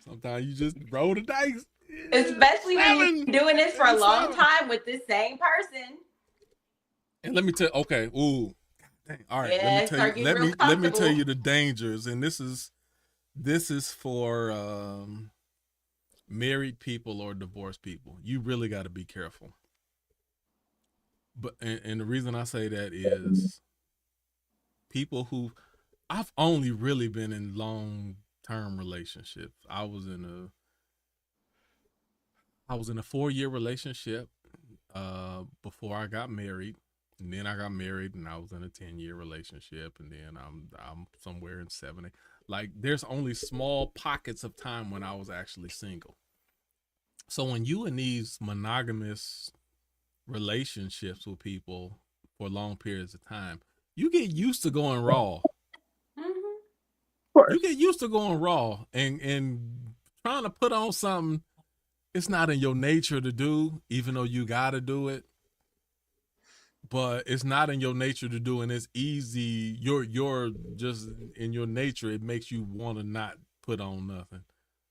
Sometimes you just roll the dice. Especially when you're doing this for a long time with the same person. And let me tell okay, ooh. Dang. All right, let me tell you the dangers. And this is for married people or divorced people. You really got to be careful. But and the reason I say that is people who I've only really been in long-term relationships. I was in a 4-year relationship before I got married. And then I got married and I was in a 10-year relationship. And then I'm somewhere in 7. Like, there's only small pockets of time when I was actually single. So when you in these monogamous relationships with people for long periods of time, you get used to going raw. You get used to going raw and trying to put on something it's not in your nature to do, even though you got to do it. but it's not in your nature to do, and it's easy. You're just in your nature. It makes you want to not put on nothing,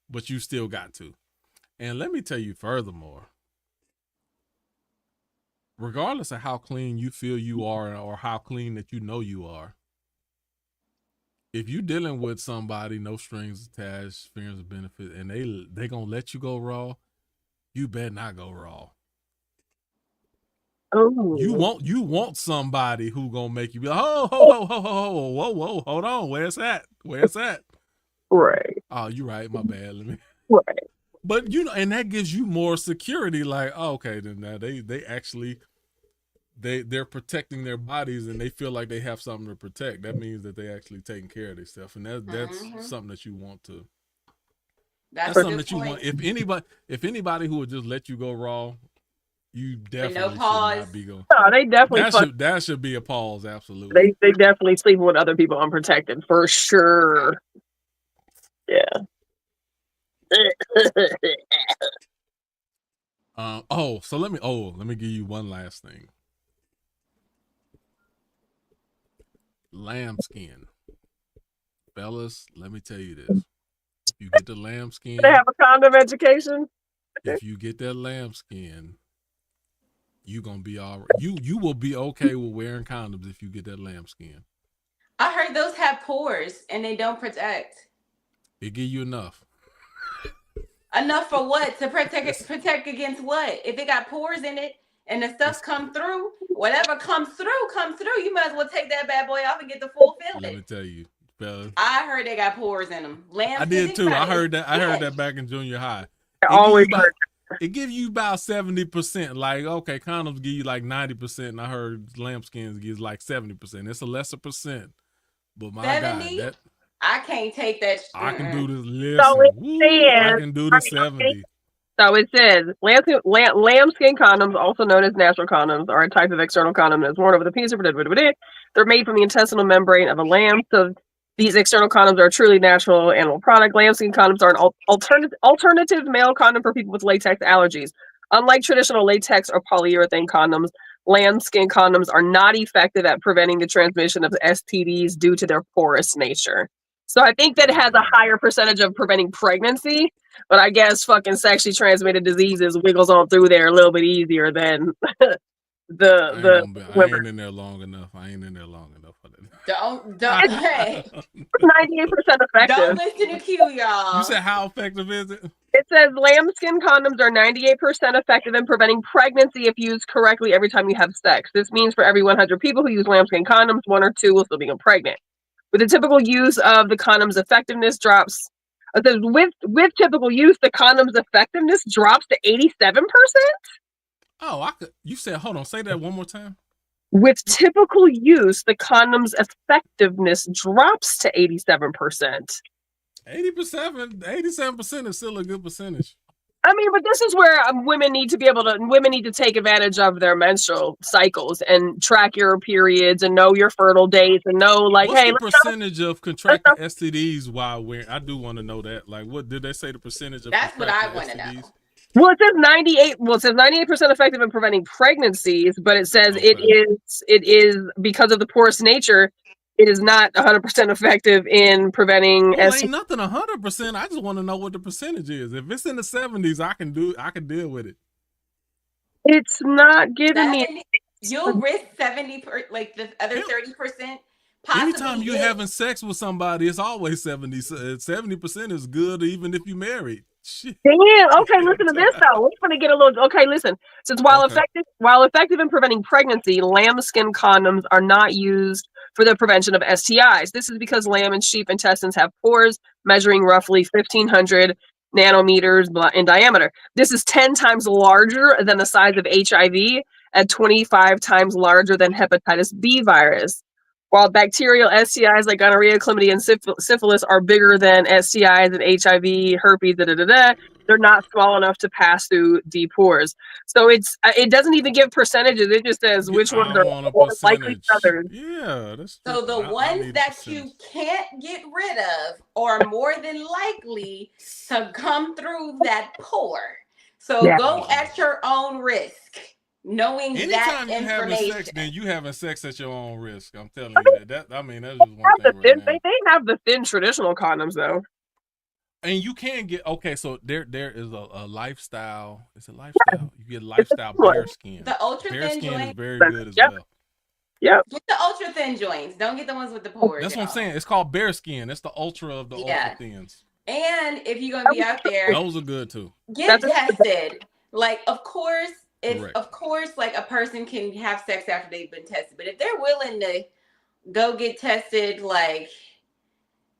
but you still got to. And let me tell you furthermore, regardless of how clean you feel you are or how clean that you know you are, if you're dealing with somebody, no strings attached, friends of benefit, and they gonna let you go raw, you better not go raw. Oh. You want somebody who gonna make you be like, whoa, hold on, where's that? Right. Oh, you right, my bad. Let me. Right. But and that gives you more security. Like, oh, okay, then now they actually they're protecting their bodies and they feel like they have something to protect. That means that they actually taking care of themselves, and that's something that you want to. That's something that you want. If anybody who would just let you go raw, you definitely should not be going. No, they definitely that should be a pause. Absolutely. They definitely sleep with other people unprotected for sure. Yeah. So let me give you one last thing. Lambskin, fellas. Let me tell you this: if you get the lambskin, they have a condom education. If you get that lambskin, you gonna be all right. You will be okay with wearing condoms if you get that lambskin. I heard those have pores and they don't protect. It give you enough. Enough for what? To protect against what? If it got pores in it and the stuff come through, whatever comes through. You might as well take that bad boy off and get the full feeling. Let me tell you, fellas. I heard they got pores in them. I did too. I heard that back in junior high. It gives you about 70%. Like, okay, condoms give you like 90%, and I heard lambskins gives like 70%. It's a lesser percent. But my 70? God, I can't take that. I can do this. Listen, I can do the 70. So it says, lambskin condoms, also known as natural condoms, are a type of external condom that's worn over the penis. They're made from the intestinal membrane of a lamb. So these external condoms are a truly natural animal product. Lambskin condoms are an alternative male condom for people with latex allergies. Unlike traditional latex or polyurethane condoms, lambskin condoms are not effective at preventing the transmission of STDs due to their porous nature. So I think that it has a higher percentage of preventing pregnancy, but I guess fucking sexually transmitted diseases wiggles on through there a little bit easier than I ain't in there long enough. For that. Don't hey. 98% effective. Don't listen to Q, y'all. You said how effective is it? It says lambskin condoms are 98% effective in preventing pregnancy if used correctly every time you have sex. This means for every 100 people who use lambskin condoms, 1 or 2 will still become pregnant. With the typical use of the condom's effectiveness drops. It says with typical use, the condom's effectiveness drops to 87%. Oh, you said, hold on, say that one more time. With typical use, the condom's effectiveness drops to 87%. 87% is still a good percentage. I mean, but this is where women need to take advantage of their menstrual cycles and track your periods and know your fertile dates and know, like, what's hey, the percentage of contracting STDs while wearing? I do want to know that. Like, what did they say the percentage of? That's what I want to know. Well, it says 98. Well, it says 98% effective in preventing pregnancies, but it says it is because of the porous nature. It is not 100% effective in preventing. Well, ain't nothing 100%. I just want to know what the percentage is. If it's in the 70s, I can deal with it. It's not giving me. You'll risk 70, like the other 30%. Anytime you're having sex with somebody, it's always 70. 70% is good, even if you're married. Shit. Damn. Okay, listen to this though. We're gonna get a little. Okay, listen. Since while effective in preventing pregnancy, lambskin condoms are not used for the prevention of STIs. This is because lamb and sheep intestines have pores measuring roughly 1,500 nanometers in diameter. This is 10 times larger than the size of HIV and 25 times larger than hepatitis B virus. While bacterial STIs like gonorrhea, chlamydia, and syphilis are bigger than STIs and HIV, herpes, they're not small enough to pass through the pores. So it doesn't even give percentages. It just says which ones are more likely than others. Yeah, that's so the ones that you can't get rid of are more than likely to come through that pore. So go at your own risk. knowing that Anytime you having information. sex, then you having sex at your own risk. I'm telling you that. I mean, that's just one thing right now. They have the thin traditional condoms though. And you can get so there is a lifestyle. It's a lifestyle. You get lifestyle bear skin. The ultra bear thin skin joint is very good as well. Yep. Get the ultra thin joints. Don't get the ones with the pores. That's what I'm saying. It's called bear skin. It's the ultra of the ultra thins. And if you're gonna be out there, those are good too. Get tested. Like, of course, like a person can have sex after they've been tested, but if they're willing to go get tested, like,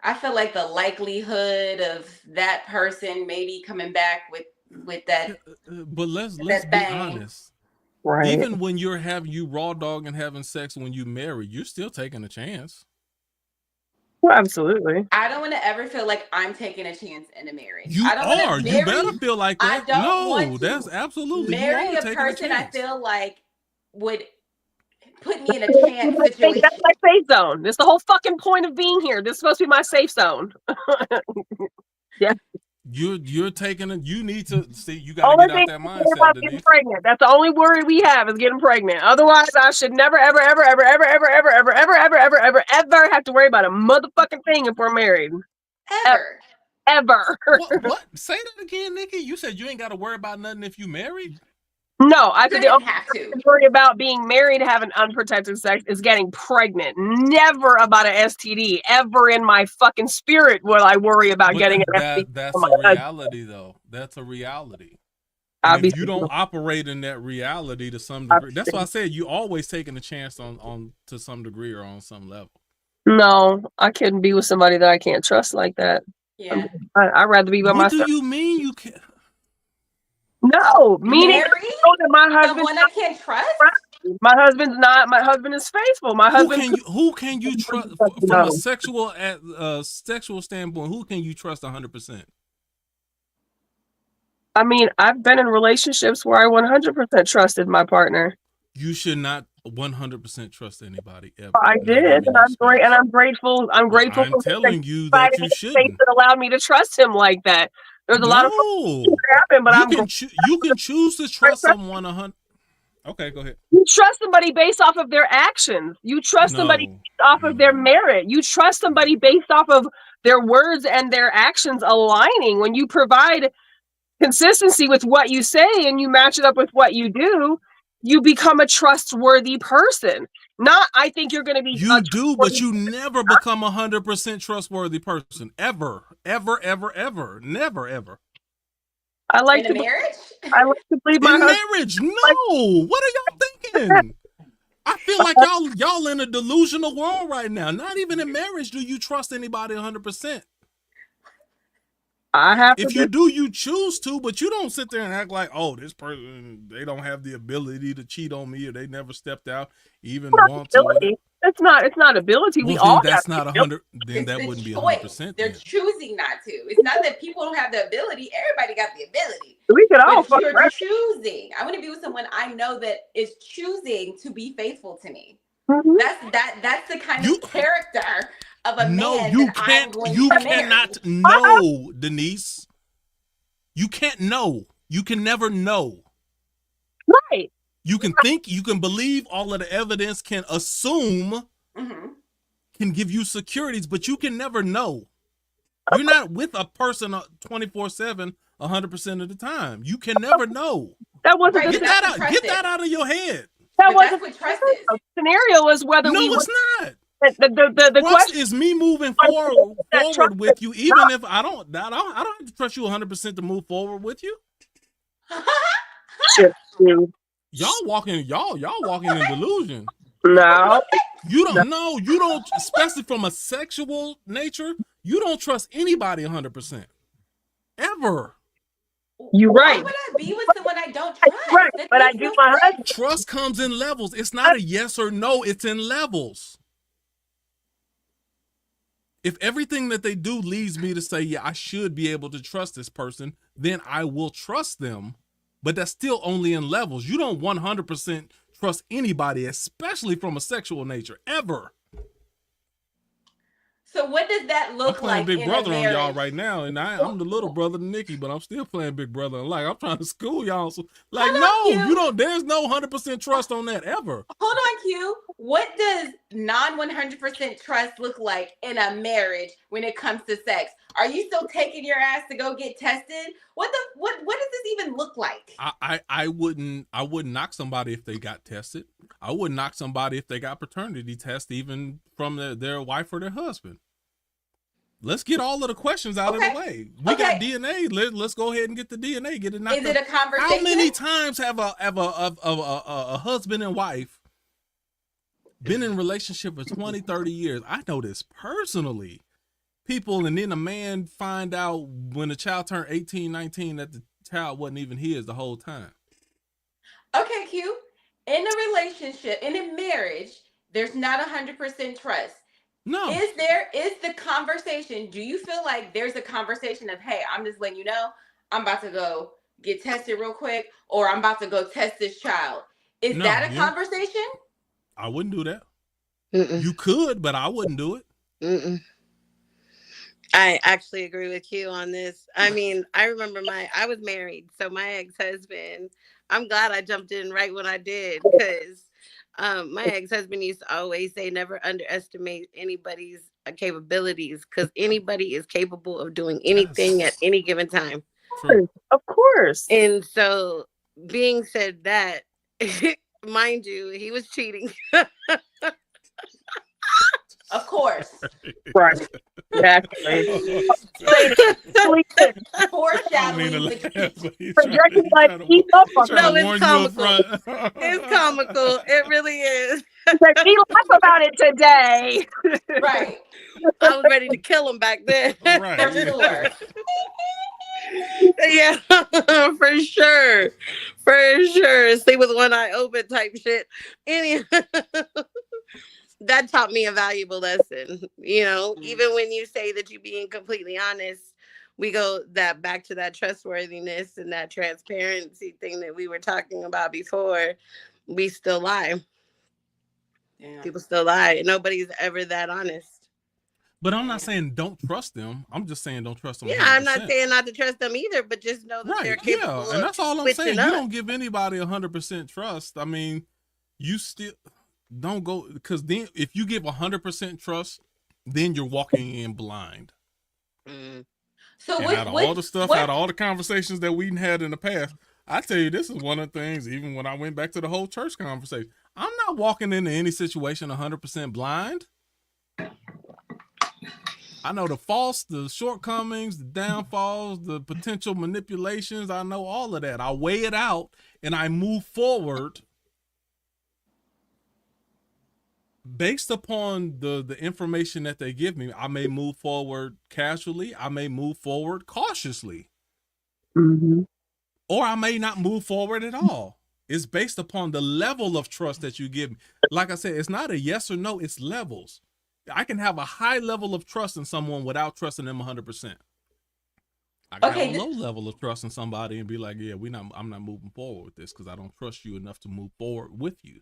I feel like the likelihood of that person maybe coming back with that. But let's be honest. Right. Even when you raw dog and having sex when you marry, you're still taking a chance. Well, absolutely. I don't want to ever feel like I'm taking a chance in a marriage. You better feel like that. That's absolutely. Marry a person I feel like would put me in a chance situation. That's my safe zone. That's the whole fucking point of being here. This is supposed to be my safe zone. Yeah. You're taking it. You need to see. You got to get out that mindset. Getting pregnant. That's the only worry we have is getting pregnant. Otherwise, I should never, ever, ever, ever, ever, ever, ever, ever, ever, ever, ever, ever, ever have to worry about a motherfucking thing if we're married. Ever. What? Say that again, Nikki. You said you ain't got to worry about nothing if you married. No, I could have to worry about being married, having unprotected sex, is getting pregnant. Never about an STD. Ever in my fucking spirit will I worry about getting an STD. That's a reality, though. That's a reality. If you don't operate in that reality to some degree, that's why I said you always taking a chance on to some degree or on some level. No, I couldn't be with somebody that I can't trust like that. Yeah, I'd rather be by myself. What do you mean you can't? No, meaning that my husband, the one I can't trust. My husband's not. My husband is faithful. My husband. Who can you trust from a sexual standpoint? Who can you trust 100%? I mean, I've been in relationships where I 100% trusted my partner. You should not 100% trust anybody ever. I did, and I'm grateful. I'm grateful. I'm telling you that you shouldn't. That allowed me to trust him like that. There's a lot of things that happen, but you can choose to trust someone 100. Okay, go ahead. You trust somebody based off of their actions. You trust somebody based off of their merit. You trust somebody based off of their words and their actions aligning. When you provide consistency with what you say and you match it up with what you do, you become a trustworthy person. Not, I think you're going to be. You do, but you never become 100% trustworthy person. Ever, ever, ever, ever. Never, ever. I like in a marriage. I like to believe my marriage. No, what are y'all thinking? I feel like y'all in a delusional world right now. Not even in marriage do you trust anybody 100%. If you do, you choose to, but you don't sit there and act like, oh, this person, they don't have the ability to cheat on me, or they never stepped out even once. It's not ability. Well, we all. That's not 100. Then that wouldn't be 100%. They're choosing not to. It's not that people don't have the ability. Everybody got the ability. We could all. But you're choosing. I want to be with someone I know that is choosing to be faithful to me. Mm-hmm. That's the kind of character of a man. You can't. You cannot know, Denise. You can't know. You can never know. Right. You can think. You can believe. All of the evidence can assume. Mm-hmm. Can give you securities, but you can never know. You're not with a person 24/7, 100% of the time. You can never know. That wasn't get that out. Get that out of your head. That wasn't what trust is. The scenario was whether it's not. The question is me moving forward with you, even if I don't have to trust you 100% to move forward with you. Y'all walking in delusion. No, you don't know. You don't, especially from a sexual nature. You don't trust anybody 100%, ever. You're right. Why would I be with someone I don't trust? Right, but I do my husband. Trust comes in levels. It's not a yes or no. It's in levels. If everything that they do leads me to say, yeah, I should be able to trust this person, then I will trust them. But that's still only in levels. You don't 100% trust anybody, especially from a sexual nature, ever. So what does that I'm look playing like Big in a Brother on y'all marriage? right now, and I'm the little brother to Nikki, but I'm still playing Big Brother. Like, I'm trying to school y'all. So, like, Hold on, no, you Q. don't. There's no 100% trust on that ever. Hold on, Q. What does non 100% trust look like in a marriage when it comes to sex? Are you still taking your ass to go get tested? What does this even look like? I wouldn't knock somebody if they got tested. I wouldn't knock somebody if they got paternity test, even from their wife or their husband. Let's get all of the questions out of the way. We got DNA. Let's go ahead and get the DNA. Get it knocked Is it a conversation? How many times have a husband and wife been in a relationship for 20, 30 years? I know this personally. People, and then a man find out when the child turned 18, 19 that the child wasn't even his the whole time. Okay, Q. In a relationship, in a marriage, there's not 100% trust. No. Is the conversation, do you feel like there's a conversation of, hey, I'm just letting you know, I'm about to go get tested real quick, or I'm about to go test this child? Is that a conversation? I wouldn't do that. You could, but I wouldn't do it. I actually agree with you on this. I mean, I remember I was married, so my ex-husband, I'm glad I jumped in right when I did, because my ex-husband used to always say, never underestimate anybody's capabilities, because anybody is capable of doing anything at any given time. True. Of course. And so, being said that, mind you, he was cheating. Of course. Right. Exactly. Foreshadowing. Projecting like keep up on No, it's comical. It's comical. It really is. We laugh about it today. Right. I was ready to kill him back then. Right. For sure. Yeah, for sure. For sure. Stay with one eye open type shit. Anyway. That taught me a valuable lesson. You know, even when you say that you're being completely honest, we go back to that trustworthiness and that transparency thing that we were talking about before. We still lie. Yeah. People still lie. Nobody's ever that honest. But I'm not saying don't trust them. I'm just saying don't trust them. Yeah, 100%. I'm not saying not to trust them either, but just know that they're capable. Yeah, and that's all I'm saying. You don't give anybody 100% trust. I mean, you still don't go, because then if you give 100% trust, then you're walking in blind. So out of all the stuff, out of all the conversations that we had in the past, I tell you, this is one of the things, even when I went back to the whole church conversation, I'm not walking into any situation 100% blind. I know the faults, the shortcomings, the downfalls, the potential manipulations. I know all of that. I weigh it out and I move forward based upon the information that they give me. I may move forward casually. I may move forward cautiously. Or I may not move forward at all. It's based upon the level of trust that you give me. Like I said, it's not a yes or no, it's levels. I can have a high level of trust in someone without trusting them 100%. I can have a low level of trust in somebody and be like, yeah, I'm not moving forward with this because I don't trust you enough to move forward with you.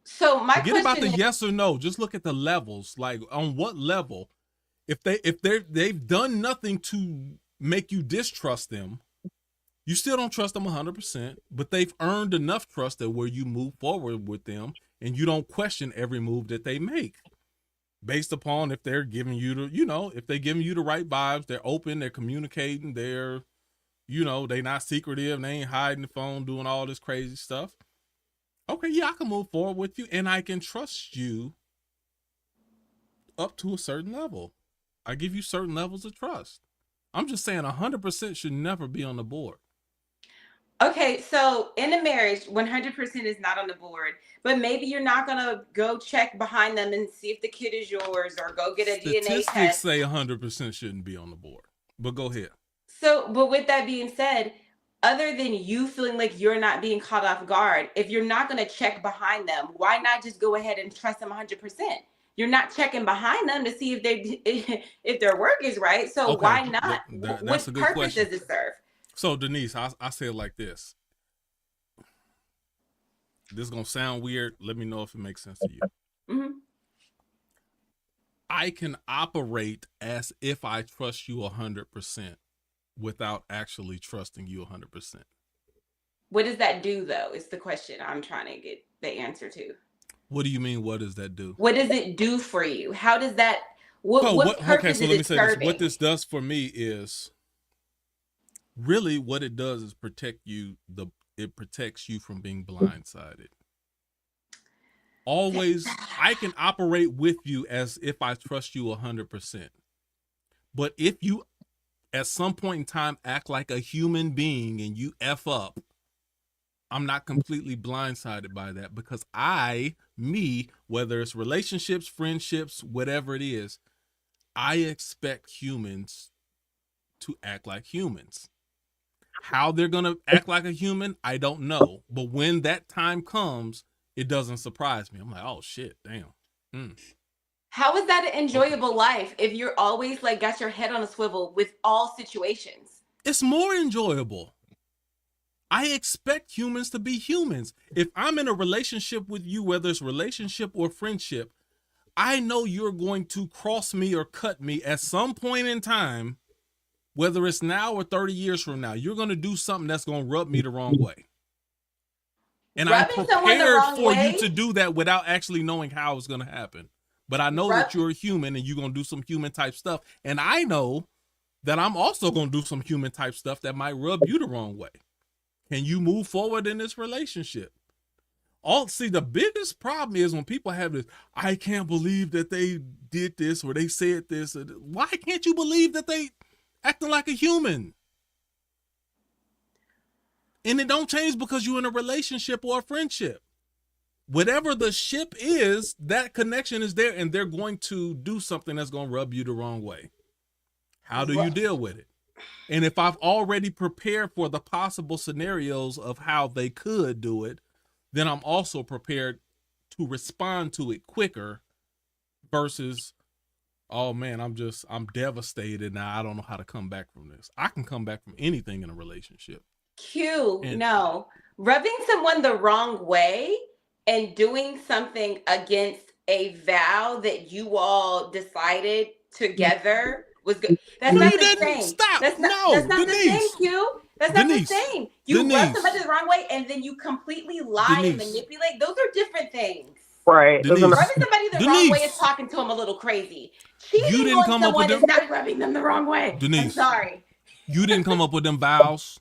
So my Forget about the yes or no. Just look at the levels. Like, on what level, if they've done nothing to make you distrust them, you still don't trust them 100%, but they've earned enough trust that where you move forward with them and you don't question every move that they make, based upon if they're giving you if they're giving you the right vibes, they're open, they're communicating, they're not secretive, they ain't hiding the phone, doing all this crazy stuff. Okay, yeah, I can move forward with you and I can trust you up to a certain level. I give you certain levels of trust. I'm just saying 100% should never be on the board. Okay, so in a marriage, 100% is not on the board, but maybe you're not going to go check behind them and see if the kid is yours or go get a DNA test. Statistics say 100% shouldn't be on the board, but go ahead. So, but with that being said, other than you feeling like you're not being caught off guard, if you're not going to check behind them, why not just go ahead and trust them 100%? You're not checking behind them to see if their work is right. So why not? That's a good question. What purpose does it serve? So Denise, I say it like this. This is going to sound weird. Let me know if it makes sense to you. I can operate as if I trust you 100% without actually trusting you 100%. What does that do, though, is the question I'm trying to get the answer to. What do you mean, what does that do? What does it do for you? How does that, what purpose is it serving? What this does for me is, really what it does is it protects you from being blindsided. Always, I can operate with you as if I trust you 100%. But if you, at some point in time, act like a human being and you F up, I'm not completely blindsided by that, because whether it's relationships, friendships, whatever it is, I expect humans to act like humans. How they're going to act like a human, I don't know. But when that time comes, it doesn't surprise me. I'm like, oh shit, damn. How is that an enjoyable life if you're always like got your head on a swivel with all situations? It's more enjoyable. I expect humans to be humans. If I'm in a relationship with you, whether it's relationship or friendship, I know you're going to cross me or cut me at some point in time, whether it's now or 30 years from now. You're going to do something that's going to rub me the wrong way. And I'm prepared for you to do that without actually knowing how it's going to happen. But I know that you're a human and you're going to do some human type stuff. And I know that I'm also going to do some human type stuff that might rub you the wrong way. Can you move forward in this relationship? See, the biggest problem is when people have this, I can't believe that they did this or they said this. Why can't you believe that they acting like a human? And it don't change because you're in a relationship or a friendship. Whatever the ship is, that connection is there, and they're going to do something that's going to rub you the wrong way. How do you deal with it? And if I've already prepared for the possible scenarios of how they could do it, then I'm also prepared to respond to it quicker versus, oh man, I'm devastated now. I don't know how to come back from this. I can come back from anything in a relationship. No. Rubbing someone the wrong way and doing something against a vow that you all decided together was good. That's not the same. Stop. That's not the same, Q. That's not the same. You rub somebody the wrong way and then you completely lie and manipulate. Those are different things. Right. Rubbing somebody the wrong way is talking to them a little crazy. You didn't come up with them. Not rubbing them the wrong way. Denise, I'm sorry. You didn't come up with them vows.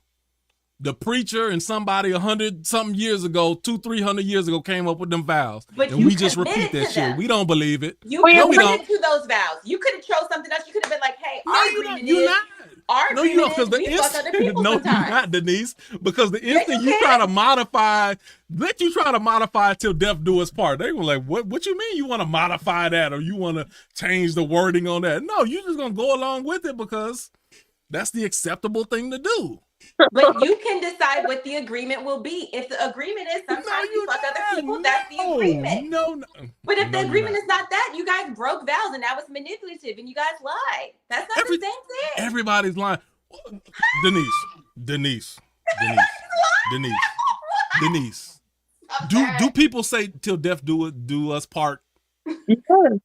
The preacher and somebody 100-something years ago, 200-300 years ago, came up with them vows, but and we just repeat that shit. We don't believe it. You committed to those vows. You could have chose something else. You could have been like, "Hey, our agreement is." Our agreement is we fuck other people sometimes. No, you're not, Denise. Because the instant you try to modify, till death do us part. They were like, "What you mean? You want to modify that, or you want to change the wording on that?" No, you're just gonna go along with it because that's the acceptable thing to do. But you can decide what the agreement will be. If the agreement is sometimes you fuck other people, that's the agreement. No. But if the agreement is not that, you guys broke vows and that was manipulative and you guys lied. That's not the same thing. Everybody's lying. Denise. Do people say till death do us part? Yeah.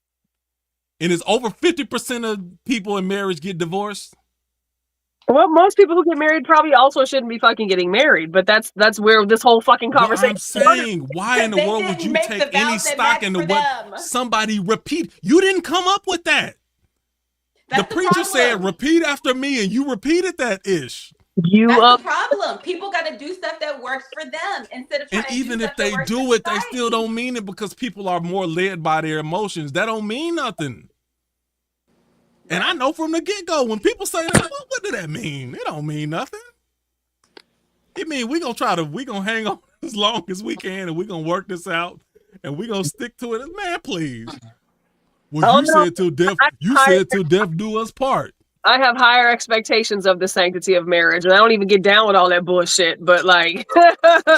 And it's over 50% of people in marriage get divorced. Well, most people who get married probably also shouldn't be fucking getting married, but that's where this whole fucking conversation. I'm saying, why in the world would you take any stock into what somebody repeat? You didn't come up with that. The preacher said, "Repeat after me," and you repeated that ish. That's the problem. People got to do stuff that works for them instead of trying to even do if they do it, they still don't mean it because people are more led by their emotions. That don't mean nothing. And I know from the get-go, when people say that, what does that mean? It don't mean nothing. It mean we gonna hang on as long as we can, and we gonna work this out, and we gonna stick to it. Man, please. Well, said till death. You said till death do us part. I have higher expectations of the sanctity of marriage, and I don't even get down with all that bullshit. But like,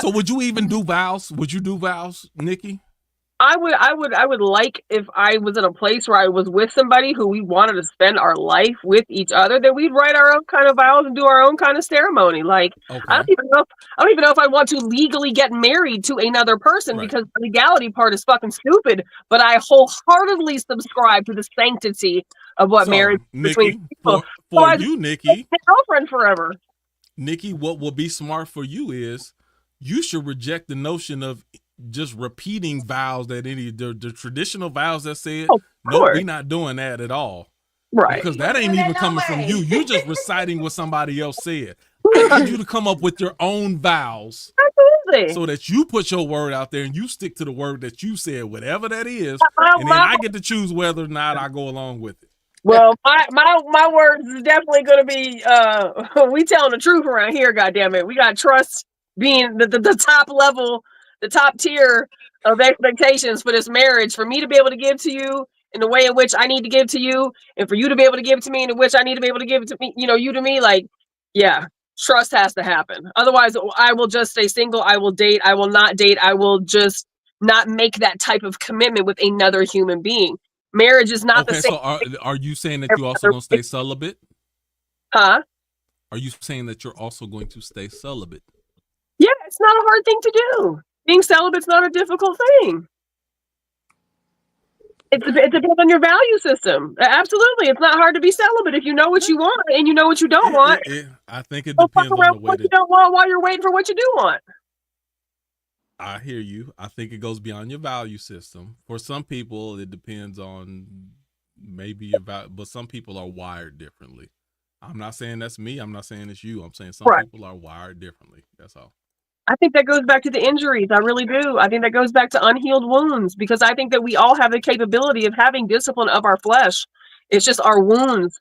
so would you even do vows? Would you do vows, Nikki? I would like if I was in a place where I was with somebody who we wanted to spend our life with each other, that we'd write our own kind of vows and do our own kind of ceremony. Like I Okay. don't even know if I want to legally get married to another person, Right. because the legality part is fucking stupid. But I wholeheartedly subscribe to the sanctity of what marriage So, is between Nikki, people. for Otherwise, you, Nikki, girlfriend forever. Nikki, what will be smart for you is you should reject the notion of just repeating vows that the traditional vows that said, Oh, of nope, course. we not doing that at all. Right. Because that ain't Doing that even no coming from way. you. You just reciting what somebody else said. I need you to come up with your own vows Absolutely. so that you put your word out there and you stick to the word that you said, whatever that is, and then I get to choose whether or not I go along with it. Well, my words is definitely going to be we telling the truth around here. Goddamn it, we got trust being the top level, the top tier of expectations for this marriage. For me to be able to give to you in the way in which I need to give to you, and for you to be able to give to me in which I need to be able to give to me, you to me. Like, yeah, trust has to happen. Otherwise, I will just stay single. I will date. I will not date. I will just not make that type of commitment with another human being. Marriage is not the Okay, same. so are you saying that every you also other going to stay celibate? Huh? Are you saying that you're also going to stay celibate? Yeah, it's not a hard thing to do. Being celibate's not a difficult thing. It depends on your value system. Absolutely, it's not hard to be celibate if you know what you want and you know what you don't want. I think it Don't fuck depends on around the with way what you that don't want while you're waiting for what you do want. I hear you. I think it goes beyond your value system. For some people, it depends on maybe your value, but some people are wired differently. I'm not saying that's me. I'm not saying it's you. I'm saying some Right. people are wired differently. That's all. I think that goes back to the injuries. I really do. I think that goes back to unhealed wounds, because I think that we all have the capability of having discipline of our flesh. It's just our wounds,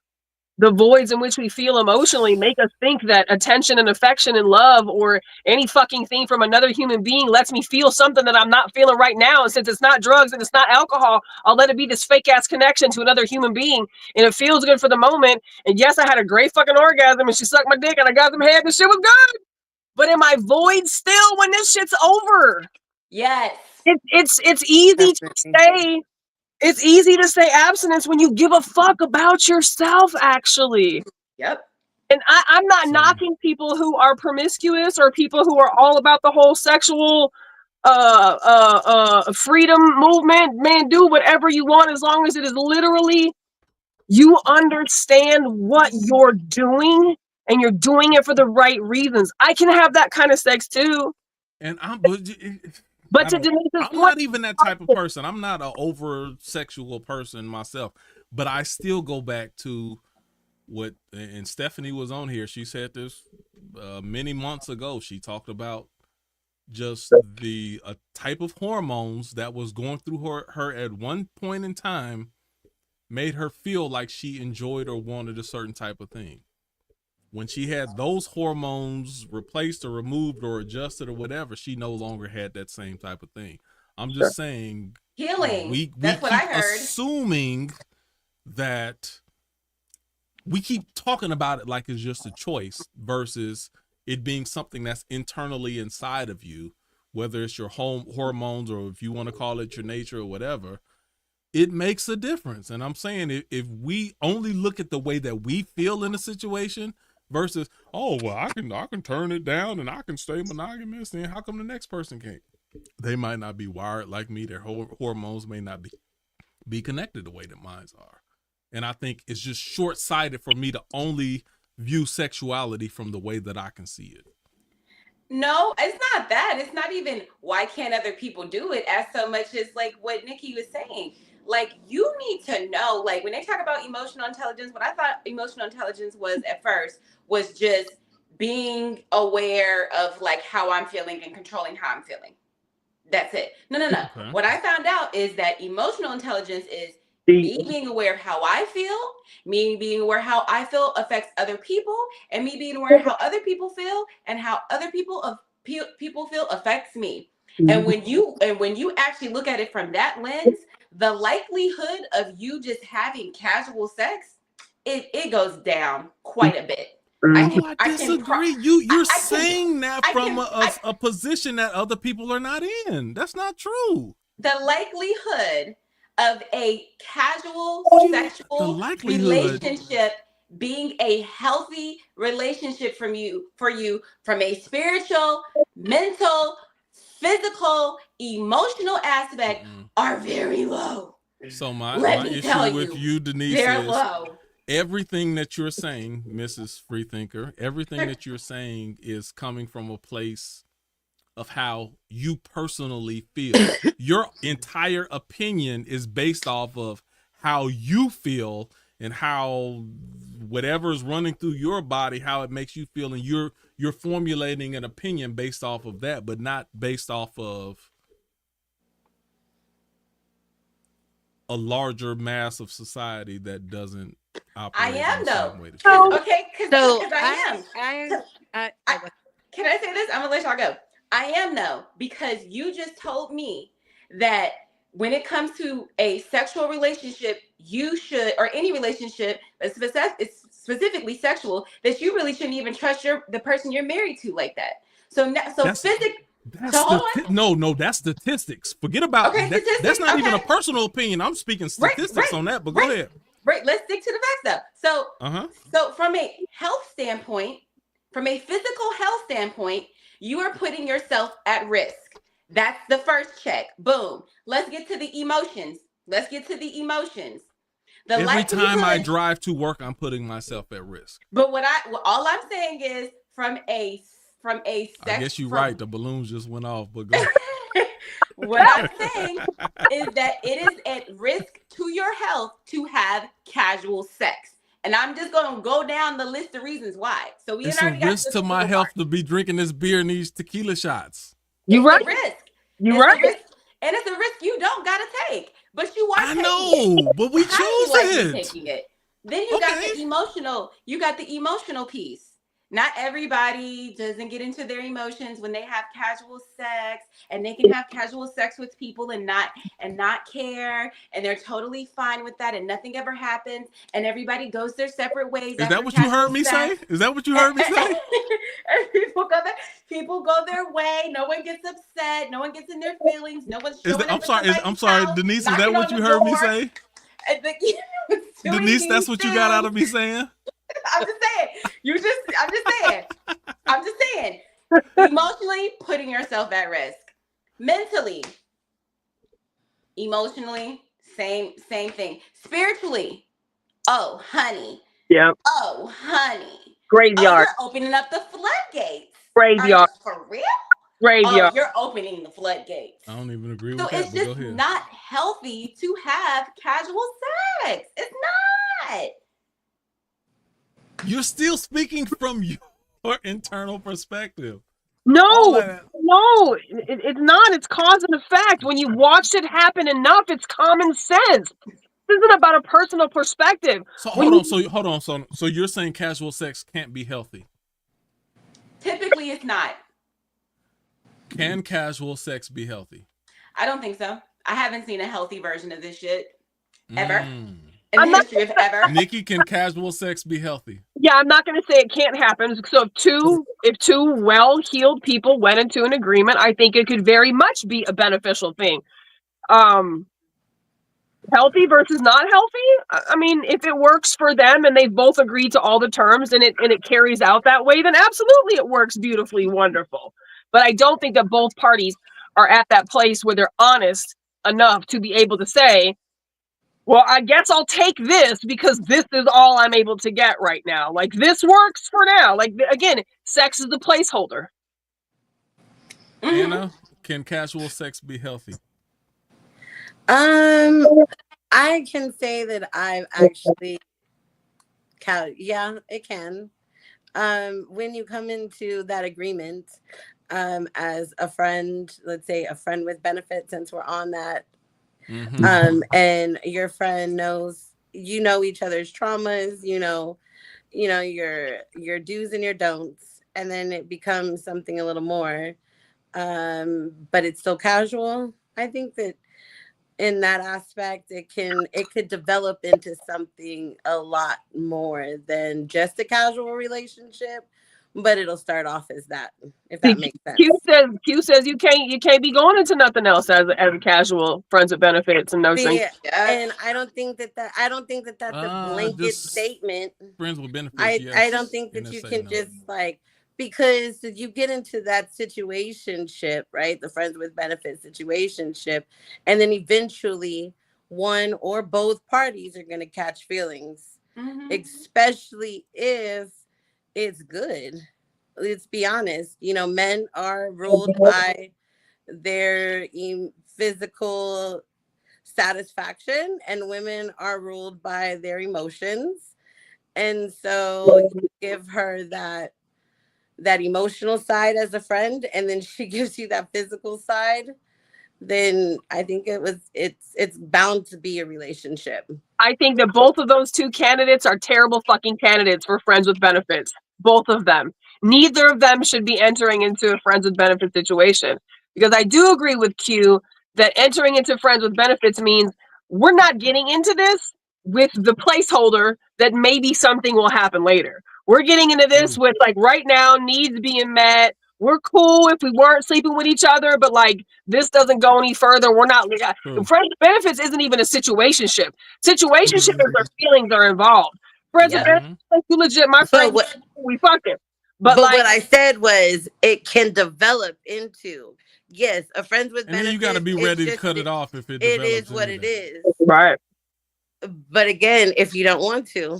the voids in which we feel emotionally, make us think that attention and affection and love or any fucking thing from another human being lets me feel something that I'm not feeling right now. And since it's not drugs and it's not alcohol, I'll let it be this fake ass connection to another human being. And it feels good for the moment. And yes, I had a great fucking orgasm and she sucked my dick and I got some head and the shit was good. But am I void still when this shit's over? Yes. It's easy to say. It's easy to say abstinence when you give a fuck about yourself, actually. Yep. And I'm not So- knocking people who are promiscuous or people who are all about the whole sexual freedom movement. Man, do whatever you want as long as it is literally you understand what you're doing and you're doing it for the right reasons. I can have that kind of sex too. And But to Denise's I'm point, not even that type of person. I'm not an over sexual person myself, but I still go back to what, and Stephanie was on here. She said this many months ago. She talked about just the type of hormones that was going through her at one point in time made her feel like she enjoyed or wanted a certain type of thing. When she had those hormones replaced or removed or adjusted or whatever, she no longer had that same type of thing. I'm just saying, Healing. We That's what keep I heard. assuming that we keep talking about it like it's just a choice versus it being something that's internally inside of you, whether it's your hormones or if you want to call it your nature or whatever. It makes a difference. And I'm saying if we only look at the way that we feel in a situation versus, oh, well, I can turn it down and I can stay monogamous, then how come the next person can't? They might not be wired like me. Their hormones may not be connected the way that mine are. And I think it's just short-sighted for me to only view sexuality from the way that I can see it. No, it's not that. It's not even why can't other people do it as so much as like what Nikki was saying. Like, you need to know, like, when they talk about emotional intelligence, what I thought emotional intelligence was at first was just being aware of like how I'm feeling and controlling how I'm feeling. That's it. No. Okay. What I found out is that emotional intelligence is me being aware of how I feel, me being aware how I feel affects other people, and me being aware how other people feel and how other people feel affects me. And when you actually look at it from that lens, the likelihood of you just having casual sex, it goes down quite a bit. I disagree. You're saying that from a position that other people are not in. That's not true. the likelihood of a casual What do you mean, the sexual likelihood? relationship being a healthy relationship from you from a spiritual, mental, physical, emotional aspect are very low. So my Let me tell issue with you, Denise, they're is low. everything that you're saying, Mrs. Freethinker, everything that you're saying is coming from a place of how you personally feel. Your entire opinion is based off of how you feel and how whatever is running through your body, how it makes you feel, and you're formulating an opinion based off of that, but not based off of a larger mass of society that doesn't operate in the same way that you. Okay, So because can I say this? I'm gonna let y'all go. I am though, because you just told me that when it comes to a sexual relationship, you should, or any relationship, specifically sexual, that you really shouldn't even trust the person you're married to like that. So no, that's statistics. Forget about that. That's not even a personal opinion. I'm speaking statistics on that, but go ahead. Right, let's stick to the facts though. So from a health standpoint, from a physical health standpoint, you are putting yourself at risk. That's the first check. Boom. Let's get to the emotions. Every time I drive to work, I'm putting myself at risk. But all I'm saying is from a I guess you're right. The balloons just went off, but go. What I'm saying is that it is at risk to your health to have casual sex. And I'm just going to go down the list of reasons why. So it's a risk to my health to be drinking this beer and these tequila shots. You're right. You're right. And it's a risk you don't got to take. But you are taking it. I know, but we chose it. Taking it. Then you got the emotional. You got the emotional piece. Not everybody doesn't get into their emotions when they have casual sex, and they can have casual sex with people and not care, and they're totally fine with that, and nothing ever happens, and everybody goes their separate ways. Is that what you heard me say? Is that what you heard me say? People go their way. No one gets upset. No one gets in their feelings. No one's showing up. I'm sorry, Denise. Is that what you heard me say? Denise, that's what you got out of me saying? I'm just saying. Emotionally putting yourself at risk. Mentally, emotionally, same thing. Spiritually, oh honey. Yep. Oh honey. Graveyard. Oh, you're opening up the floodgates. Graveyard. For real? Graveyard. Oh, you're opening the floodgates. I don't even agree with that. So it's just not healthy to have casual sex. It's not. You're still speaking from your internal perspective. No, it's not. It's cause and effect. When you watch it happen enough, it's common sense. This isn't about a personal perspective. So hold on. So you're saying casual sex can't be healthy? Typically, it's not. Can casual sex be healthy? I don't think so. I haven't seen a healthy version of this shit ever. In the history of ever. Nikki, can casual sex be healthy? Yeah, I'm not going to say it can't happen. So if two well-heeled people went into an agreement, I think it could very much be a beneficial thing. Healthy versus not healthy. I mean, if it works for them and they've both agreed to all the terms and it carries out that way, then absolutely it works beautifully, wonderful. But I don't think that both parties are at that place where they're honest enough to be able to say, well, I guess I'll take this because this is all I'm able to get right now. Like, this works for now. Like, again, sex is the placeholder. Anna, can casual sex be healthy? I can say that I've actually, yeah, it can. When you come into that agreement, as a friend, let's say a friend with benefits, since we're on that, and your friend knows, you know, each other's traumas, you know, your do's and your don'ts, and then it becomes something a little more, but it's still casual. I think that in that aspect, it could develop into something a lot more than just a casual relationship, but it'll start off as that, if that makes sense. Q says you can't be going into nothing else as a casual friends with benefits and no strings. Yeah, and I don't think that that's a blanket statement. Friends with benefits. I don't think that you can just like, because you get into that situationship, right? The friends with benefits situationship, and then eventually one or both parties are going to catch feelings, especially if it's good. Let's be honest. You know, men are ruled by their physical satisfaction, and women are ruled by their emotions. And so you give her that emotional side as a friend, and then she gives you that physical side, then I think it's bound to be a relationship. I think that both of those two candidates are terrible fucking candidates for friends with benefits. Both of them. Neither of them should be entering into a friends with benefits situation. Because I do agree with Q that entering into friends with benefits means we're not getting into this with the placeholder that maybe something will happen later. We're getting into this with like right now needs being met. We're cool if we weren't sleeping with each other, but like this doesn't go any further. We're not. Friends with benefits isn't even a situationship. Situationship is their feelings are involved. Friends with benefits, you legit my friend. We fucking. But like, what I said was it can develop into a friends with benefits. And then you got to be ready to cut it off if it is what it is. Right. But again, if you don't want to,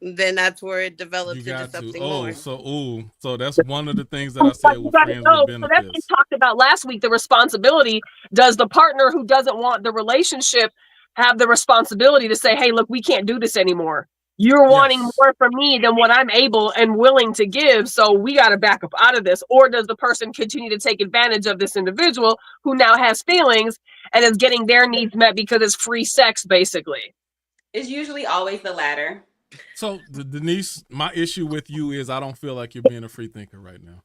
then that's where it develops into something more. So that's one of the things that I said with friends with benefits. So that's what we talked about last week, the responsibility. Does the partner who doesn't want the relationship have the responsibility to say, hey, look, we can't do this anymore. You're wanting more from me than what I'm able and willing to give, so we got to back up out of this. Or does the person continue to take advantage of this individual who now has feelings and is getting their needs met because it's free sex, basically? It's usually always the latter. So, Denise, my issue with you is I don't feel like you're being a free thinker right now.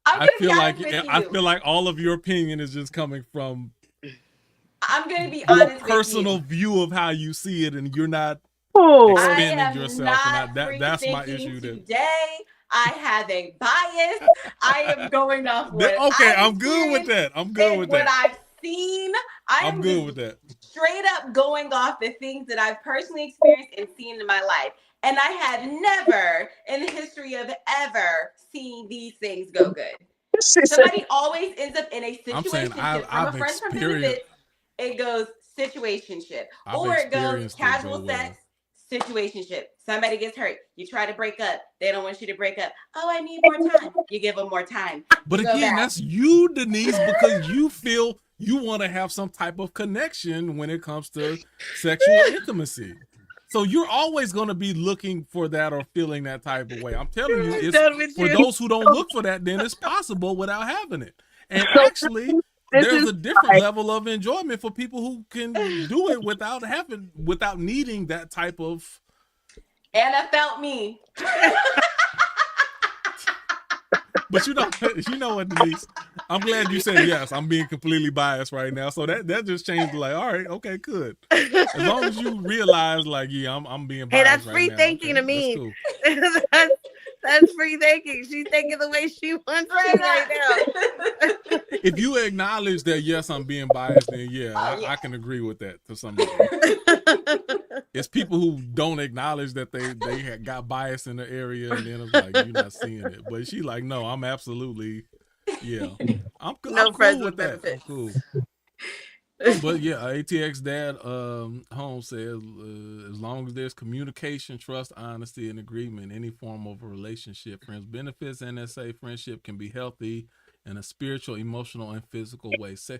I feel like all of your opinion is just coming from I'm going to be honest personal view of how you see it, and you're not expanding yourself. And that's my issue. Today, I have a bias. I am going off what I'm good with that. I'm good with that. What I've seen. I'm good with that. Straight up going off the things that I've personally experienced and seen in my life. And I have never in the history of ever seen these things go good. Somebody always ends up in a situation. I'm a friend from benefits. It goes situationship, or it goes casual sex, situationship. Somebody gets hurt. You try to break up. They don't want you to break up. Oh, I need more time. You give them more time. But again, that's you, Denise, because you feel you want to have some type of connection when it comes to sexual intimacy. So you're always going to be looking for that or feeling that type of way. I'm telling you, it's for those who don't look for that, then it's possible without having it. And actually, there's a different level of enjoyment for people who can do it without needing that type of. Anna felt me. But you know what, Denise? I'm glad you said yes. I'm being completely biased right now, so that just changed. Like, all right, okay, good. As long as you realize, like, I'm being biased. Hey, that's free thinking to me. That's cool. That's free thinking. She's thinking the way she wants right now. If you acknowledge that, yes, I'm being biased, then I can agree with that to some degree. It's people who don't acknowledge that they had got bias in the area, and then it's like, you're not seeing it. But she like, no, I'm absolutely, I'm cool with that. I'm cool. But yeah, ATX dad Holmes says, as long as there's communication, trust, honesty, and agreement, any form of a relationship, friends benefits, NSA friendship can be healthy in a spiritual, emotional, and physical way. See,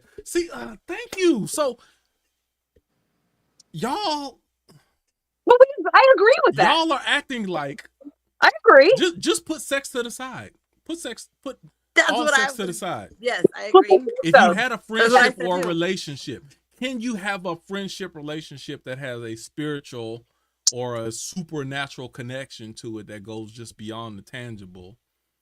thank you. So y'all, I agree with that. Y'all are acting like I agree. Just put sex to the side. Put all sex to the side. Yes, I agree. If you had a friendship or a relationship, can you have a friendship relationship that has a spiritual or a supernatural connection to it that goes just beyond the tangible?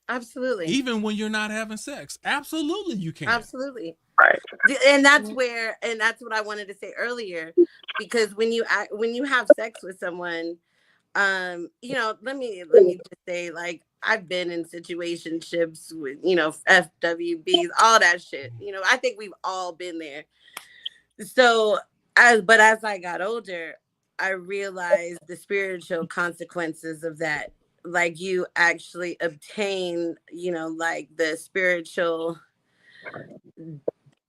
Absolutely. Even when you're not having sex. Absolutely you can. Absolutely. Right. And that's what I wanted to say earlier, because when you have sex with someone, let me just say, like, I've been in situationships with, FWBs, all that shit. I think we've all been there. So as I got older, I realized the spiritual consequences of that. Like, you actually obtain, like the spiritual,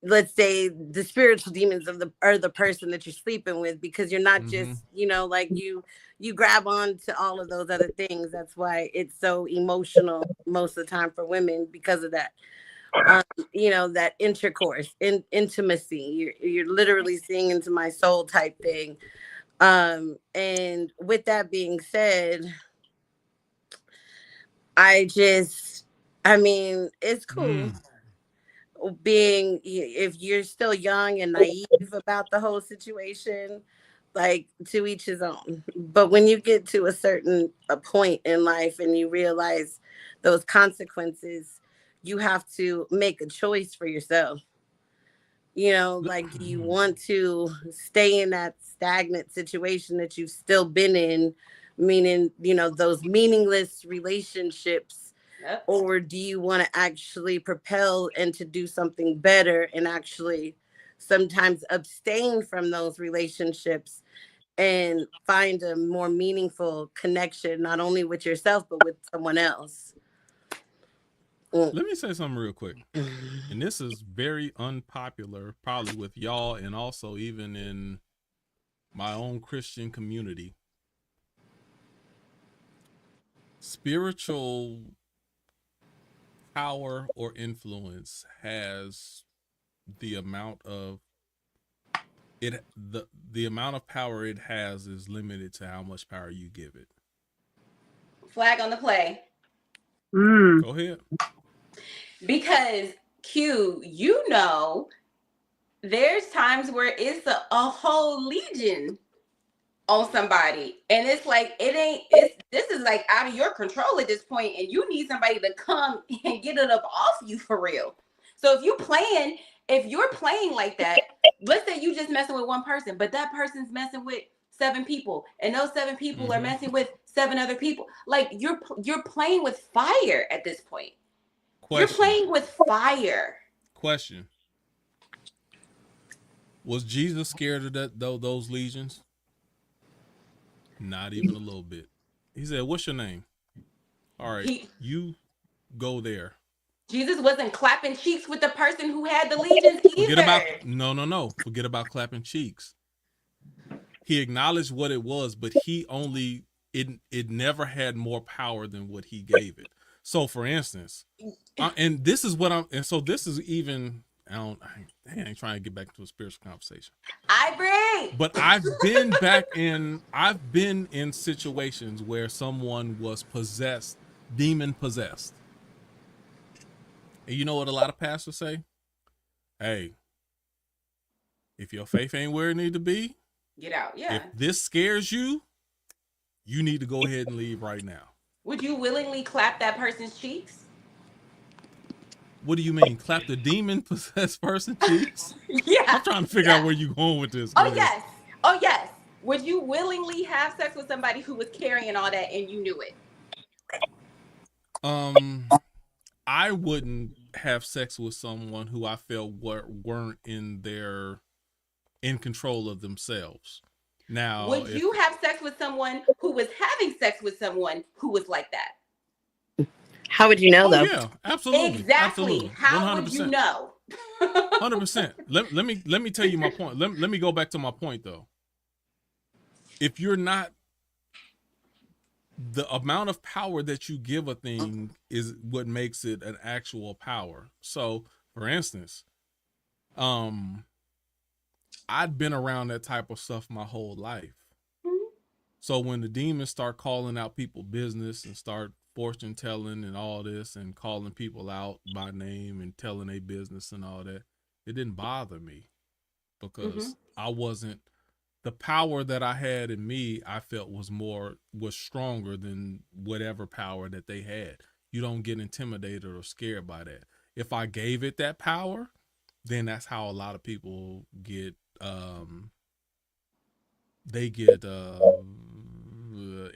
let's say, the spiritual demons of the person that you're sleeping with, because you're not just, like, you grab on to all of those other things. That's why it's so emotional most of the time for women, because of that. That intercourse, intimacy. You're literally seeing into my soul type thing. And with that being said, it's cool being, if you're still young and naive about the whole situation, like, to each his own. But when you get to a point in life and you realize those consequences, you have to make a choice for yourself. Like, do you want to stay in that stagnant situation that you've still been in, meaning, those meaningless relationships? Yep. Or do you want to actually propel and to do something better, and actually sometimes abstain from those relationships and find a more meaningful connection, not only with yourself, but with someone else? Let me say something real quick. And this is very unpopular, probably with y'all, and also even in my own Christian community. Spiritual power or influence has the amount of the amount of power it has is limited to how much power you give it. Flag on the play. Go ahead. Because Q, there's times where it's a whole legion on somebody, and it's like, this is like out of your control at this point, and you need somebody to come and get it up off you for real. So if you're playing like that, let's say you just messing with one person, but that person's messing with 7 people, and those 7 people are messing with 7 other people. Like, you're playing with fire at this point. You're playing with fire. Question. Was Jesus scared of those legions? Not even a little bit. He said, "What's your name?" All right, you go there. Jesus wasn't clapping cheeks with the person who had the legions either. Forget about clapping cheeks. He acknowledged what it was, but it never had more power than what he gave it. So, for instance, and this is even, I ain't trying to get back into a spiritual conversation. But I've been in situations where someone was possessed, demon possessed. And you know what a lot of pastors say? Hey, if your faith ain't where it need to be, get out. Yeah. If this scares you, you need to go ahead and leave right now. Would you willingly clap that person's cheeks? What do you mean? Clap the demon possessed person's cheeks? Yeah. I'm trying to figure out where you're going with this. Oh, yes. Would you willingly have sex with somebody who was carrying all that and you knew it? I wouldn't have sex with someone who I felt weren't in control of themselves. Now, would you have sex with someone who was having sex with someone who was like that? How would you know, though? Yeah, absolutely. Exactly. Absolutely. How 100%. would you know? 100%. Let me tell you my point. Let me go back to my point, though. If you're not, the amount of power that you give a thing is what makes it an actual power. So, for instance, I'd been around that type of stuff my whole life. So when the demons start calling out people's business and start fortune telling and all this and calling people out by name and telling their business and all that, it didn't bother me, because I wasn't, the power that I had in me, I felt was stronger than whatever power that they had. You don't get intimidated or scared by that. If I gave it that power, then that's how a lot of people get,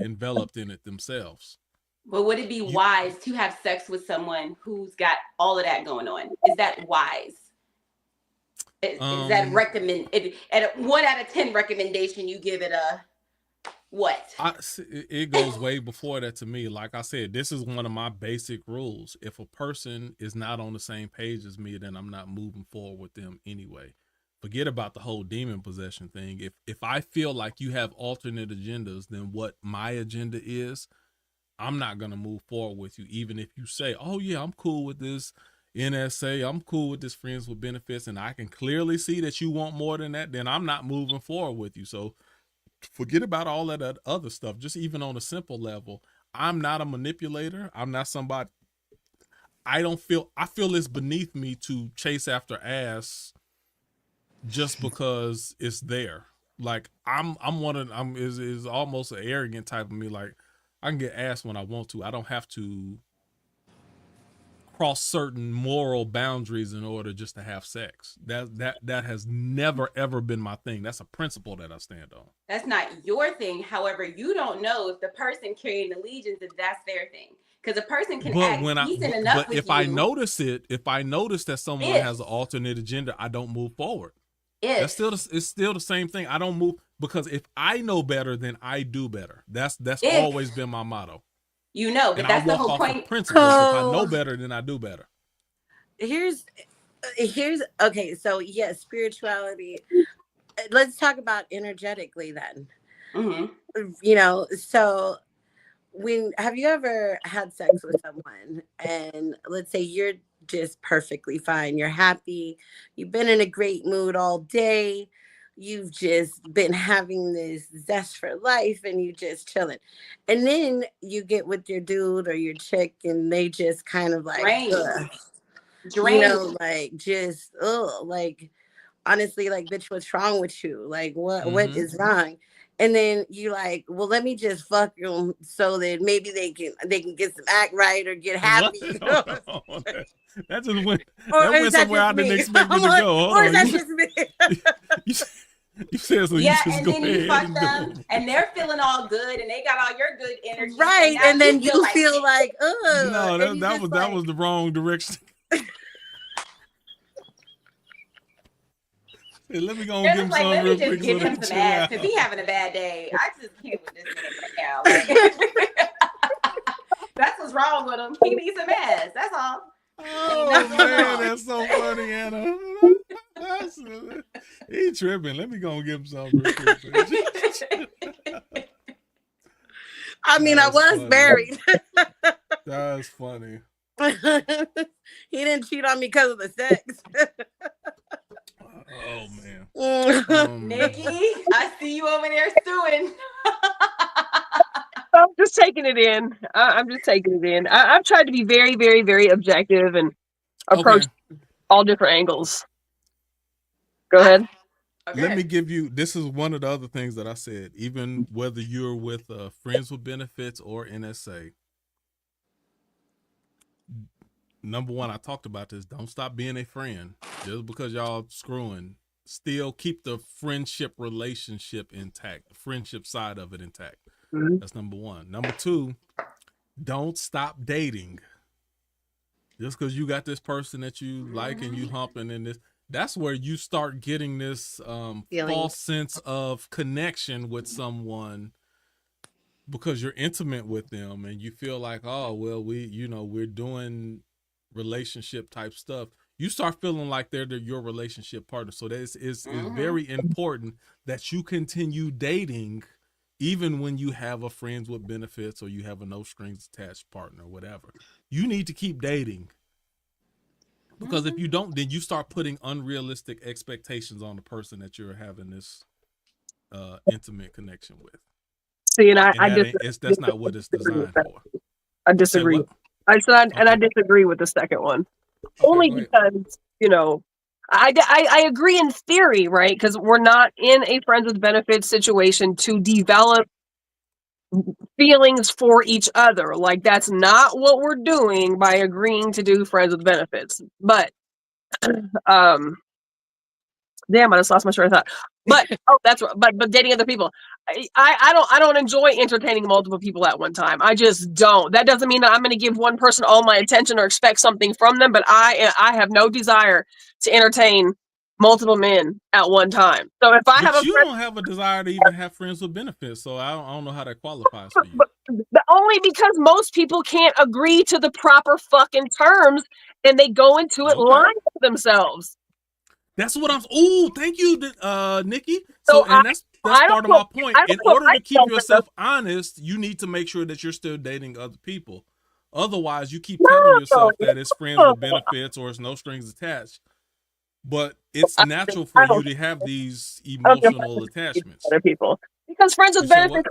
enveloped in it themselves. But would it be wise to have sex with someone who's got all of that going on? Is that wise? Is that recommend? At a 1 out of 10 recommendation, you give it a what? It goes way before that to me. Like I said, this is one of my basic rules. If a person is not on the same page as me, then I'm not moving forward with them anyway. Forget about the whole demon possession thing. If I feel like you have alternate agendas than what my agenda is, I'm not going to move forward with you. Even if you say, oh yeah, I'm cool with this NSA, I'm cool with this friends with benefits, and I can clearly see that you want more than that, then I'm not moving forward with you. So forget about all of that other stuff. Just even on a simple level, I'm not a manipulator. I'm not somebody, I feel it's beneath me to chase after ass just because it's there. Like I'm is almost an arrogant type of me. Like I can get ass when I want to. I don't have to cross certain moral boundaries in order just to have sex. That has never ever been my thing. That's a principle that I stand on. That's not your thing. However, you don't know if the person carrying allegiance, if that's their thing. Because a person can act decent enough with you. But if I notice that someone has an alternate agenda, I don't move forward. It's still the same thing. I don't move because if I know better, then I do better. That's always been my motto. You know, but that's the whole point. Principles. If I know better, then I do better. Here's okay. So yes, spirituality. Let's talk about energetically then. Mm-hmm. You know, so have you ever had sex with someone and let's say you're just perfectly fine, you're happy, you've been in a great mood all day, you've just been having this zest for life and you just chilling, and then you get with your dude or your chick and they just kind of like drain. You know, like just like honestly, like bitch, what's wrong with you? Like what is wrong? And then you like, well, let me just fuck them so that maybe they can get some act right or get happy. You know? That just went somewhere I didn't expect it to go. Or is that just me? You said so. Yeah, and then you fuck them, and they're feeling all good, and they got all your good energy, right? And then you feel like, oh, no, that was the wrong direction. Hey, let me go and give him some real quick. Just give him some ass because he's having a bad day. I just can't with this nigga right now. That's what's wrong with him. He needs some ass. That's all. Oh man, that's so funny, Anna. He tripping. Let me go and give him some real quick. I mean, I was funny. Married. That's funny. He didn't cheat on me because of the sex. Oh man. Nikki, I see you over there stewing. I'm just taking it in. I'm just taking it in. I've tried to be very, very, very objective and approach all different angles. Go ahead. Okay. Let me give you, this is one of the other things that I said, even whether you're with Friends with Benefits or NSA. Number one, I talked about this. Don't stop being a friend just because y'all screwing. Still keep the friendship relationship intact, the friendship side of it intact. Mm-hmm. That's number one. Number two, don't stop dating. Just because you got this person that you like and you humping in this, that's where you start getting this false sense of connection with someone because you're intimate with them and you feel like, oh, well, we're doing relationship type stuff. You start feeling like they're your relationship partner. So that is very important that you continue dating even when you have a Friends with Benefits or you have a no strings attached partner or whatever. You need to keep dating. Because if you don't, then you start putting unrealistic expectations on the person that you're having this intimate connection with. See, that's not what it's designed for. I disagree. I disagree with the second one. Only because, I agree in theory, right? Because we're not in a Friends with Benefits situation to develop feelings for each other. Like, that's not what we're doing by agreeing to do Friends with Benefits. But Damn, I just lost my train of thought. But that's right. But dating other people, I don't enjoy entertaining multiple people at one time. I just don't. That doesn't mean that I'm going to give one person all my attention or expect something from them. But I have no desire to entertain multiple men at one time. So if I have a you friend, don't have a desire to even have friends with benefits, so I don't know how that qualifies for you. but only because most people can't agree to the proper fucking terms, and they go into it lying to themselves. That's what I'm. Oh, thank you, Nikki. So that's part of my point. In order to keep yourself honest, you need to make sure that you're still dating other people. Otherwise, you keep telling yourself that it's friends with benefits or it's no strings attached. But it's natural for you to have these emotional attachments. Other people. Because friends with benefits,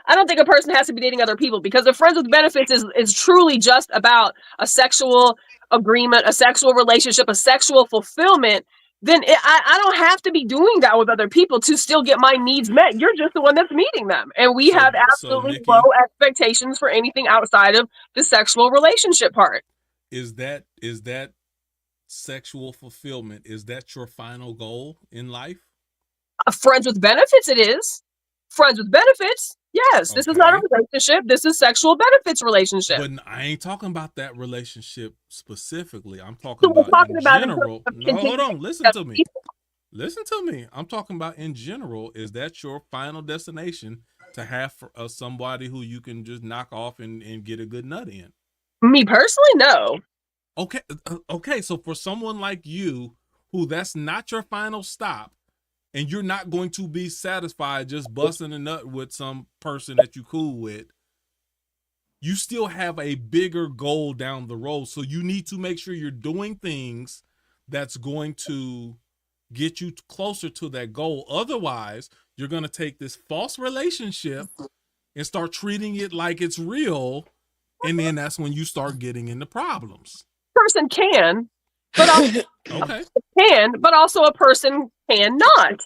I don't think a person has to be dating other people, because if friends with benefits is truly just about a sexual agreement, a sexual relationship, a sexual fulfillment, then I don't have to be doing that with other people to still get my needs met. You're just the one that's meeting them. And we have absolutely Nikki, low expectations for anything outside of the sexual relationship part. Is that sexual fulfillment, is that your final goal in life? Friends with benefits, it is. Friends with benefits, yes. This is not a relationship. This is sexual benefits relationship. But I ain't talking about that relationship specifically. I'm talking about in general. No, hold on. Listen to me. Listen to me. I'm talking about in general. Is that your final destination, to have somebody who you can just knock off and get a good nut in? Me personally, no. Okay. So for someone like you, who that's not your final stop, and you're not going to be satisfied just busting a nut with some person that you cool with, you still have a bigger goal down the road. So you need to make sure you're doing things that's going to get you closer to that goal. Otherwise, you're going to take this false relationship and start treating it like it's real. And then that's when you start getting into problems. Person can, but also but also a person cannot.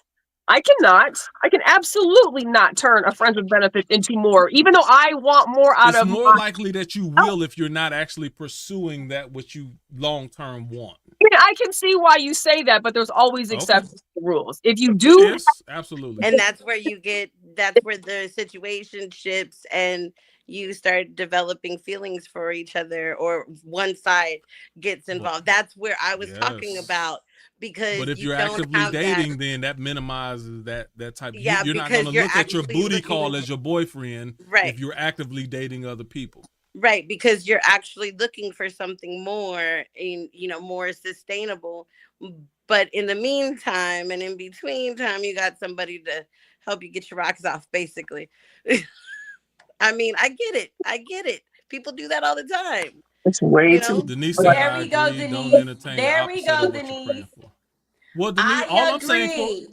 I can absolutely not turn a friends with benefits into more, even though I want more out of it. It's more likely that you will if you're not actually pursuing that what you long-term want. I can see why you say that, but there's always exceptions to rules. If you do, absolutely. And that's where that's where the situationships and you start developing feelings for each other, or one side gets involved. That's where I was talking about. Because but if you're actively dating, then that minimizes that type. Yeah, you're not going to look at your booty call as your boyfriend, right? If you're actively dating other people, right? Because you're actually looking for something more, more sustainable. But in the meantime, and in between time, you got somebody to help you get your rocks off, basically. I mean, I get it. People do that all the time. It's way too. Denise, there we go, Denise. There we go, Denise. Well, Denise, all I'm saying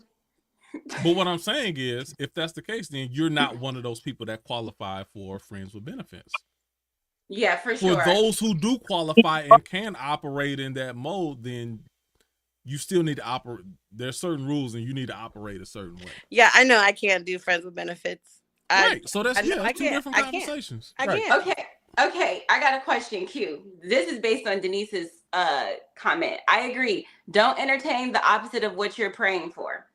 but what I'm saying is, if that's the case, then you're not one of those people that qualify for friends with benefits. Yeah, for sure. For those who do qualify and can operate in that mode, then you still need to operate. There's certain rules, and you need to operate a certain way. Yeah, I know I can't do friends with benefits. Right. So that's two different conversations. I can't. Okay, I got a question, Q. This is based on Denise's comment. I agree. Don't entertain the opposite of what you're praying for.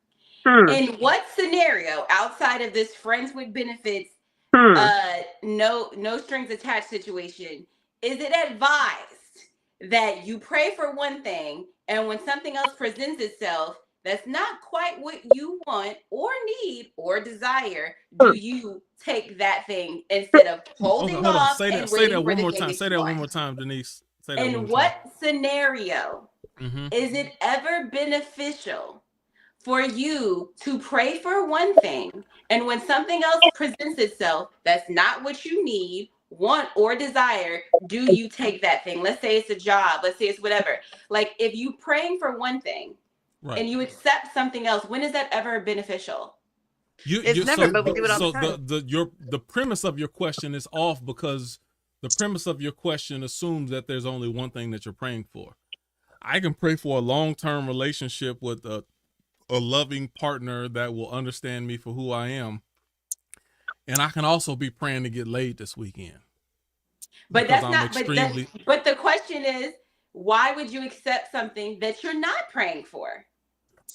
In what scenario outside of this friends with benefits, no strings attached situation, is it advised that you pray for one thing, and when something else presents itself that's not quite what you want or need or desire, do you take that thing instead of holding off? Say that one more time. Say that one more time, Denise. In what scenario is it ever beneficial for you to pray for one thing, and when something else presents itself that's not what you need, want, or desire, do you take that thing? Let's say it's a job. Let's say it's whatever. Like, if you praying for one thing, right, and you accept something else, when is that ever beneficial? It's never, but we do it all the time. The premise of your question is off, because the premise of your question assumes that there's only one thing that you're praying for. I can pray for a long-term relationship with a loving partner that will understand me for who I am, and I can also be praying to get laid this weekend. But that's not. But the question is, why would you accept something that you're not praying for?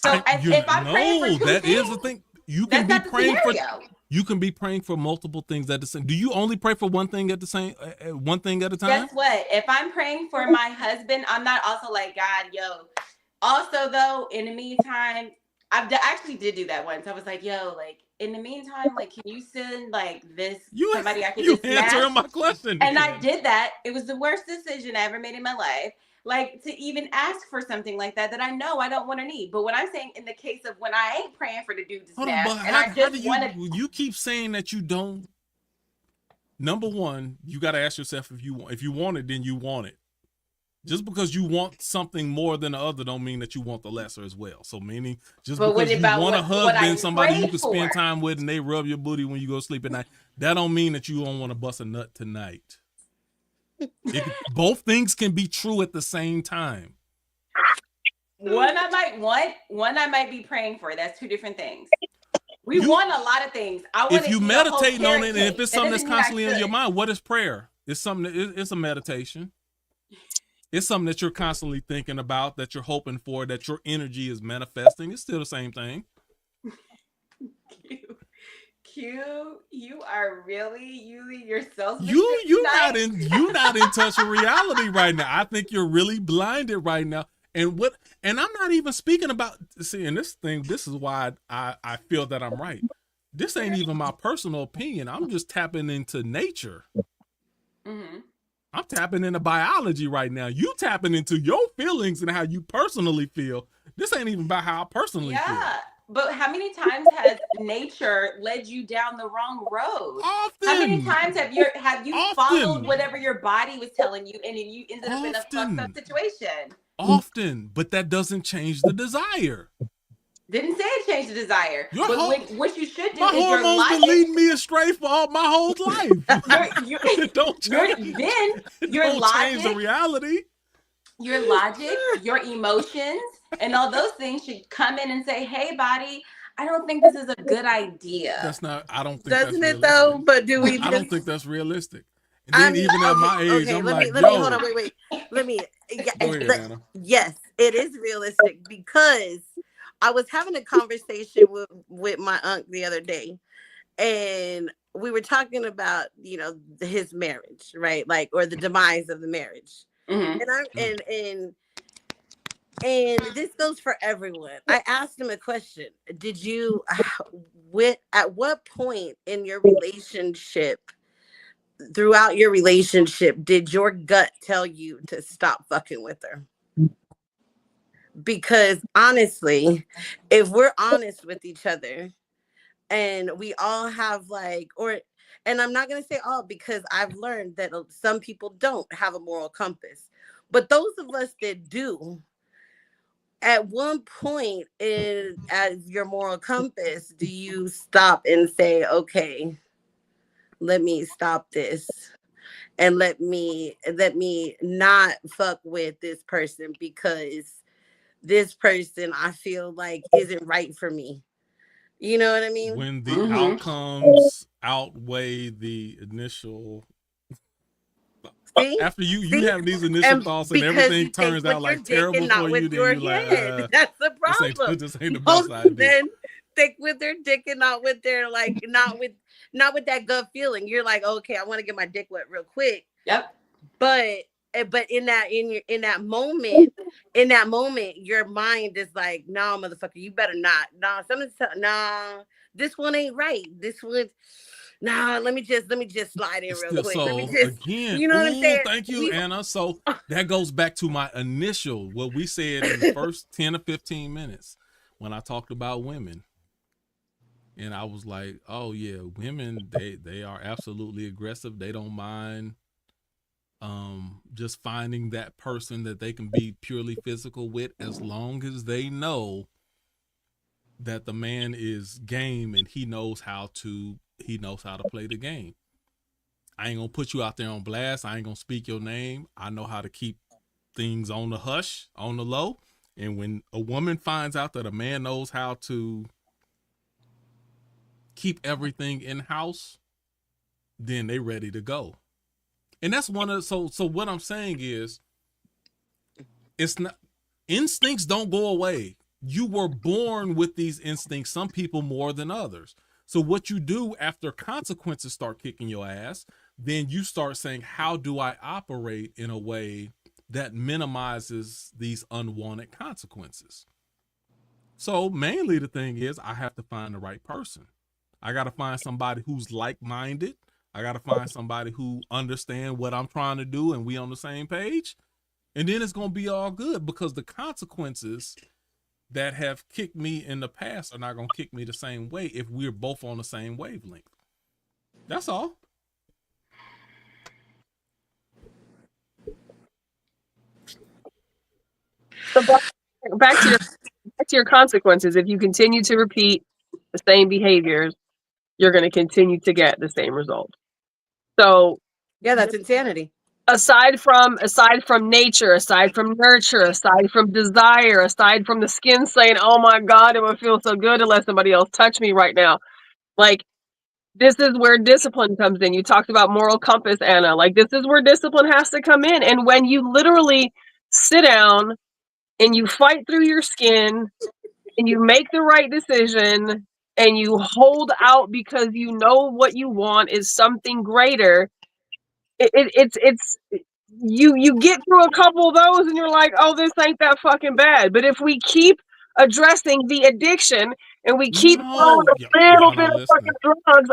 So if I'm praying for two that things, is the thing. You that's can be not the praying for. scenario. You can be praying for multiple things at the same. Do you only pray for one thing at the same, one thing at a time? Guess what? If I'm praying for my husband, I'm not also like, God, yo. Also, though, in the meantime, actually did do that once. I was like, yo, like, in the meantime, like, can you send like this somebody I could just answering smash? my question. And I did that. It was the worst decision I ever made in my life. Like, to even ask for something like that I know I don't want to need. But what I'm saying in the case of when I ain't praying for the dude to smash, and I just want to. You keep saying that you don't. Number one, you got to ask yourself if you want it, then you want it. Just because you want something more than the other don't mean that you want the lesser as well. So meaning just because you want a husband, somebody you can spend time with, and they rub your booty when you go to sleep at night, that don't mean that you don't want to bust a nut tonight. Both things can be true at the same time. One I might want, one I might be praying for. That's two different things. We want a lot of things. If you meditating on it, and if it's something that's constantly in your mind, what is prayer? It's something. It's a meditation. It's something that you're constantly thinking about, that you're hoping for, that your energy is manifesting. It's still the same thing. Q, you are really using yourself. You're not in touch with reality right now. I think you're really blinded right now. And I'm not even speaking about seeing this thing. This is why I feel that I'm right. This ain't even my personal opinion. I'm just tapping into nature. Mm-hmm. I'm tapping into biology right now. You tapping into your feelings and how you personally feel. This ain't even about how I personally feel. Yeah, but how many times has nature led you down the wrong road? Often. How many times have you followed whatever your body was telling you, and then you ended up in a fucked up situation? Often, but that doesn't change the desire. Didn't say it changed the desire. What you should do my is your hormones logic. Been leading me astray for my whole life. It don't change. Your logic, change the reality. Your logic, your emotions, and all those things should come in and say, "Hey, body, I don't think this is a good idea." That's not. I don't think. Doesn't that's it though? But do we? I don't think that's realistic. And then even at my age, I'm like, let me hold on. Wait. Let me. Go ahead, Anna. Yes, it is realistic because I was having a conversation with my aunt the other day, and we were talking about, his marriage, right? Like, or the demise of the marriage. Mm-hmm. And this goes for everyone. I asked him a question. Did you, at what point in your relationship, throughout your relationship, did your gut tell you to stop fucking with her? Because honestly, if we're honest with each other and we all have and I'm not going to say all, because I've learned that some people don't have a moral compass, but those of us that do, at one point as your moral compass, do you stop and say, okay, let me stop this and let me not fuck with this person because this person I feel like isn't right for me. You know what I mean? When the outcomes outweigh the initial. See? After you have these initial thoughts and everything turns out like terrible for you, then you're like, that's the problem. This ain't the best idea. Then think with their dick and not with their not with that gut feeling. You're like, okay, I want to get my dick wet real quick. Yep. But in that moment, your mind is like, no, motherfucker, you better not. No, this one ain't right. This one, no, let me just slide in real quick. So again, you know what I'm saying? Thank you, Anna. So that goes back to my initial, what we said in the first 10 or 15 minutes when I talked about women. And I was like, oh yeah, women, they are absolutely aggressive. They don't mind just finding that person that they can be purely physical with, as long as they know that the man is game and he knows how to play the game. I ain't gonna put you out there on blast. I ain't gonna speak your name. I know how to keep things on the hush, on the low. And when a woman finds out that a man knows how to keep everything in house, then they ready to go. And that's so what I'm saying is, it's not, instincts don't go away. You were born with these instincts, some people more than others. So what you do after consequences start kicking your ass, then you start saying, how do I operate in a way that minimizes these unwanted consequences? So mainly the thing is, I have to find the right person. I got to find somebody who's like-minded. I got to find somebody who understands what I'm trying to do and we on the same page. And then it's going to be all good, because the consequences that have kicked me in the past are not going to kick me the same way if we're both on the same wavelength. That's all. So back to your consequences. If you continue to repeat the same behaviors, you're going to continue to get the same result. So Yeah, that's insanity. aside from nature, aside from nurture, aside from desire, aside from the skin saying, "Oh my God, it would feel so good to let somebody else touch me right now," like, this is where discipline comes in. You talked about moral compass, Anna. Like, this is where discipline has to come in. And when you literally sit down and you fight through your skin and you make the right decision and you hold out because you know what you want is something greater, it's you get through a couple of those and you're like, oh, this ain't that fucking bad. But if we keep addressing the addiction and we keep throwing a little bit of fucking drugs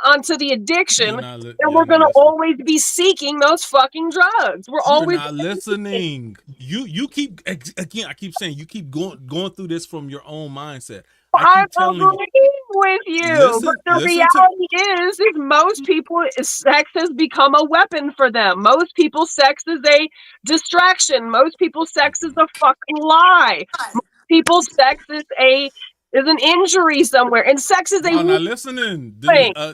onto the addiction, then we're gonna always be seeking those fucking drugs. You're not listening. You keep, again, I keep saying, you keep going through this from your own mindset. I'm agreeing with you, but the reality is most people, sex has become a weapon for them. Most people, sex is a distraction. Most people, sex is a fucking lie. Most people, sex is an injury somewhere, and sex is I'm not listening.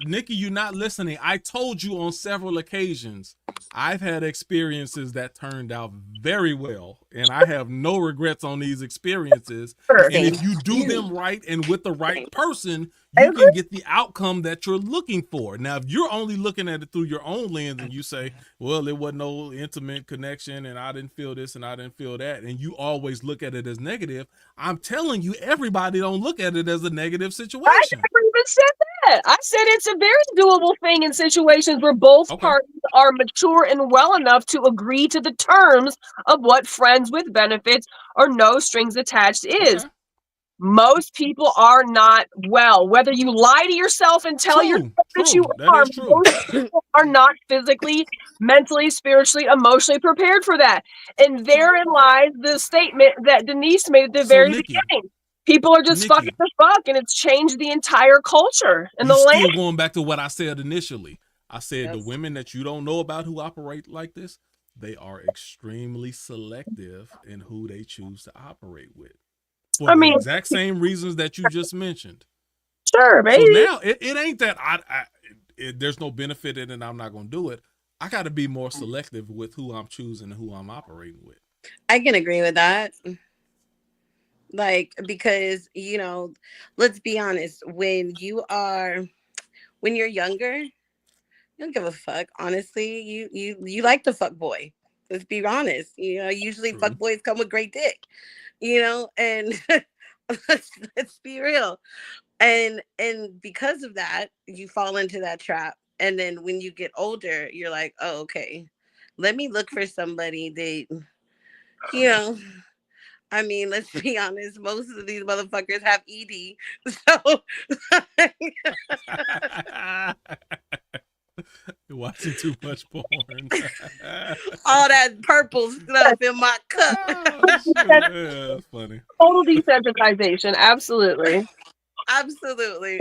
Nikki, you're not listening. I told you on several occasions, I've had experiences that turned out very well, and I have no regrets on these experiences. And if you do them right and with the right person, you can get the outcome that you're looking for. Now, if you're only looking at it through your own lens and you say, well, there wasn't no intimate connection and I didn't feel this and I didn't feel that, and you always look at it as negative, I'm telling you, everybody don't look at it as a negative situation. I never even said that. I said it's a very doable thing in situations where both parties are mature and well enough to agree to the terms of what friends with benefits or no strings attached is. Most people are not well. Whether you lie to yourself and tell yourself that you are, most people are not physically, mentally, spiritually, emotionally prepared for that. And therein lies the statement that Denise made at the very beginning. People are just fucking the fuck, and it's changed the entire culture and the land. Still going back to what I said initially. I said the women that you don't know about who operate like this, they are extremely selective in who they choose to operate with. For the exact same reasons that you just mentioned. Sure, baby. So now it ain't that there's no benefit in it and I'm not going to do it. I got to be more selective with who I'm choosing and who I'm operating with. I can agree with that. Like, because, you know, let's be honest, when you're younger, you don't give a fuck. Honestly, you like the fuck boy. Let's be honest. You know, usually fuck boys come with great dick. You know, and let's be real. And because of that, you fall into that trap. And then when you get older, you're like, oh, okay, let me look for somebody that, you know, I mean, let's be honest, most of these motherfuckers have ED. So you're watching too much porn. All that purple stuff in my cup. Yeah, that's funny. Total desensitization, absolutely. Absolutely.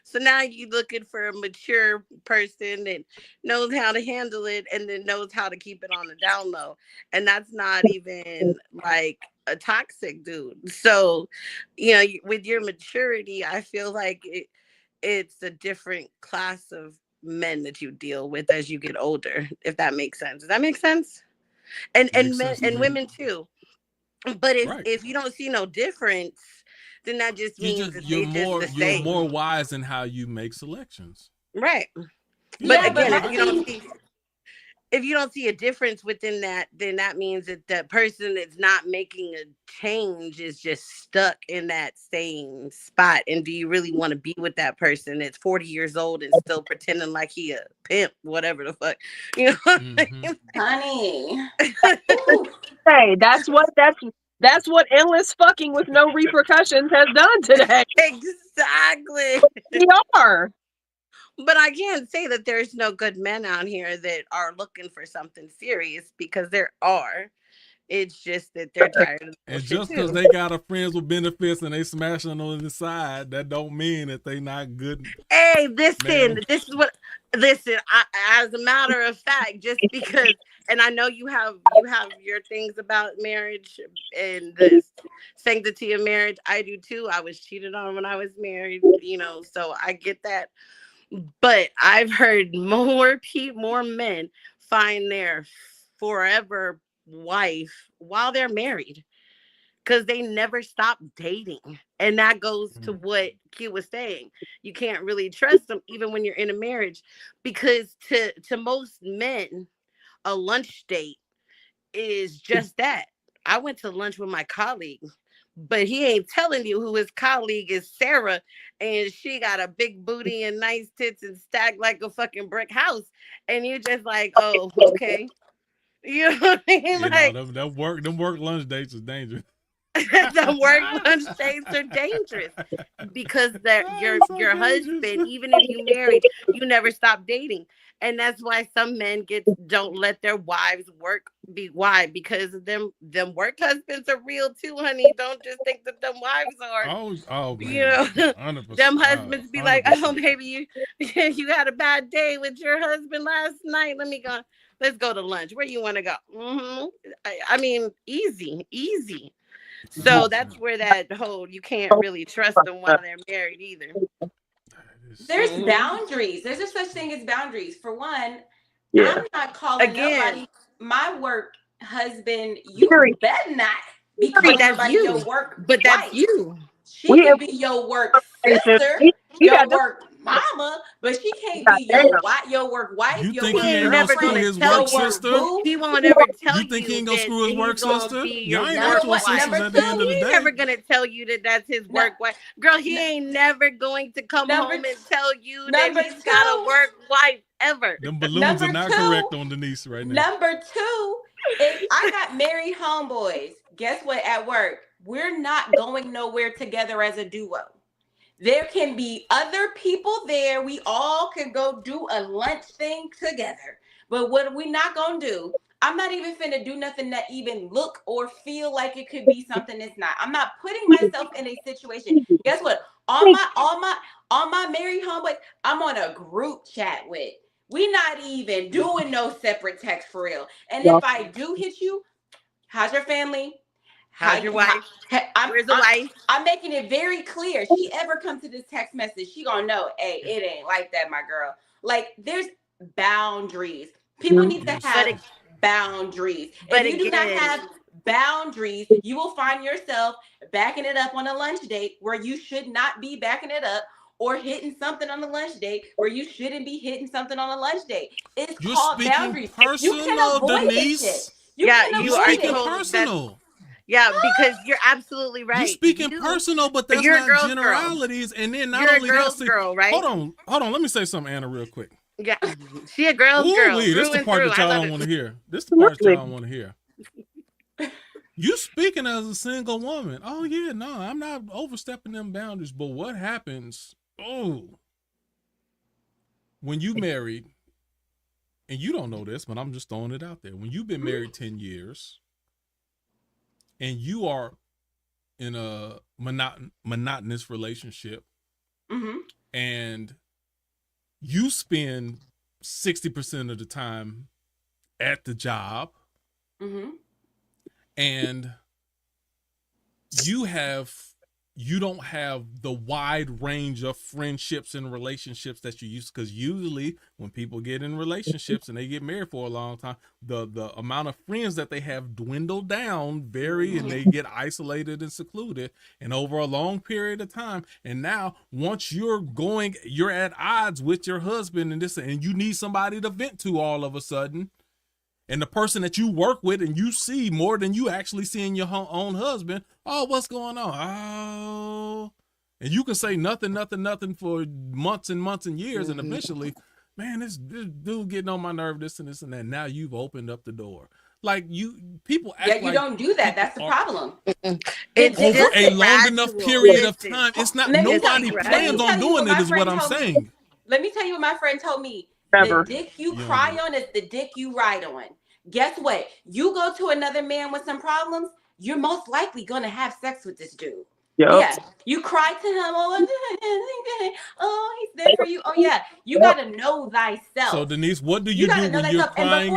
So now you're looking for a mature person that knows how to handle it and then knows how to keep it on the down low. And that's not even like a toxic dude. So, you know, with your maturity, I feel like it's a different class of men that you deal with as you get older, if that makes sense. Does that make sense? And men and women too. But if you don't see no difference, then that just means you're more wise in how you make selections. Right. Yeah, but again, if you don't see if you don't see a difference within that, then that means that the person that's not making a change is just stuck in that same spot. And do you really want to be with that person that's 40 years old and still pretending like he a pimp, whatever the fuck, you know what I mean? Honey. Hey, that's what endless fucking with no repercussions has done today. Exactly. We are. But I can't say that there's no good men out here that are looking for something serious, because there are. It's just that they're tired of the And bullshit just because too. they got a friends with benefits and they smashing on the side, that don't mean that they not good. Hey, listen, Man. this is what. Listen, as a matter of fact, just because, and I know you have your things about marriage and the sanctity of marriage. I do too. I was cheated on when I was married, so I get that. But I've heard more men find their forever wife while they're married, because they never stop dating. And that goes to what Q was saying. You can't really trust them even when you're in a marriage, because to most men, a lunch date is just that. I went to lunch with my colleague, but he ain't telling you who his colleague is, Sarah, and she got a big booty and nice tits and stacked like a fucking brick house. And you just like, oh, okay. You know what I mean? Like, Them work lunch dates is dangerous. the work lunch dates are dangerous, because your husband, even if you married, you never stop dating. And that's why some men don't let their wives work. Why? Because them work husbands are real too, honey. Don't just think that them wives are. Oh man. You know, 100%, them husbands be like, 100%. oh, baby, you had a bad day with your husband last night. Let's go to lunch. Where you want to go? I mean, easy. So that's where that whole, you can't really trust them while they're married either. There's boundaries. There's a such thing as boundaries. For one, Yeah. I'm not calling Again, nobody my work husband. You better not be but calling that's nobody you. your work But that's wife. you. She can be your work sister, your work mama, but she can't be your work wife, You your think work he ain't gonna screw girlfriend, his your work work sister? boo. He won't ever tell You think he ain't gonna that screw his work he's gonna sister? be your Y'all ain't work virtual wife. sisters at the end of the He day. never gonna tell you that that's his work wife. Girl, he ain't never going to come home and tell you that he's got a work wife ever. Them balloons are not correct on Denise right now. Number two, if I got married homeboys, guess what? At work, we're not going nowhere together as a duo. There can be other people there. We all can go do a lunch thing together. But what are we not going to do? I'm not even finna do nothing that even look or feel like it could be something that's not. I'm not putting myself in a situation. Guess what? All my married homeboys, I'm on a group chat with. We not even doing no separate text for real. And if I do hit you, how's your family? How's your wife? Where's the wife? I'm making it very clear. She ever comes to this text message, she gonna know, hey, it ain't like that, my girl. Like, there's boundaries. People need to have boundaries. But if you do not have boundaries, you will find yourself backing it up on a lunch date where you should not be backing it up, or hitting something on the lunch date where you shouldn't be hitting something on a lunch date. It's called boundaries. You can avoid Denise. this shit. You are speaking personal. Yeah, because you're absolutely right. You're speaking personal, but that's not generalities. Girl. And then not you're only a girl's that, girl, right? Hold on. Let me say something, Anna, real quick. Yeah, she a girl's girl. This is the part that y'all don't want to hear. This is the part y'all don't want to hear. You speaking as a single woman. Oh yeah, no, I'm not overstepping them boundaries. But what happens? When you married, and you don't know this, but I'm just throwing it out there. When you've been married 10 years, and you are in a monotonous relationship, and you spend 60% of the time at the job, and you don't have the wide range of friendships and relationships that you used to, because usually when people get in relationships and they get married for a long time, the amount of friends that they have dwindled down and they get isolated and secluded, and over a long period of time. And now once you're at odds with your husband and you need somebody to vent to all of a sudden, And the person that you work with and you see more than you actually see in your own husband, oh, what's going on? Oh, and you can say nothing for months and months and years, and eventually, man, this dude getting on my nerve, this and that. Now you've opened up the door. Like people act like you don't do that. That's the problem. It's over just a long enough period of Listen, time. It's not, Let me nobody tell you- plans on doing it, is what I'm saying. Let me tell you what my friend told me. Never. The dick you cry on is the dick you ride on. Guess what? You go to another man with some problems, you're most likely going to have sex with this dude. Yep. Yeah. You cry to him. Oh, he's there for you. Oh, yeah. You got to know thyself. So, Denise, what do you do when you're crying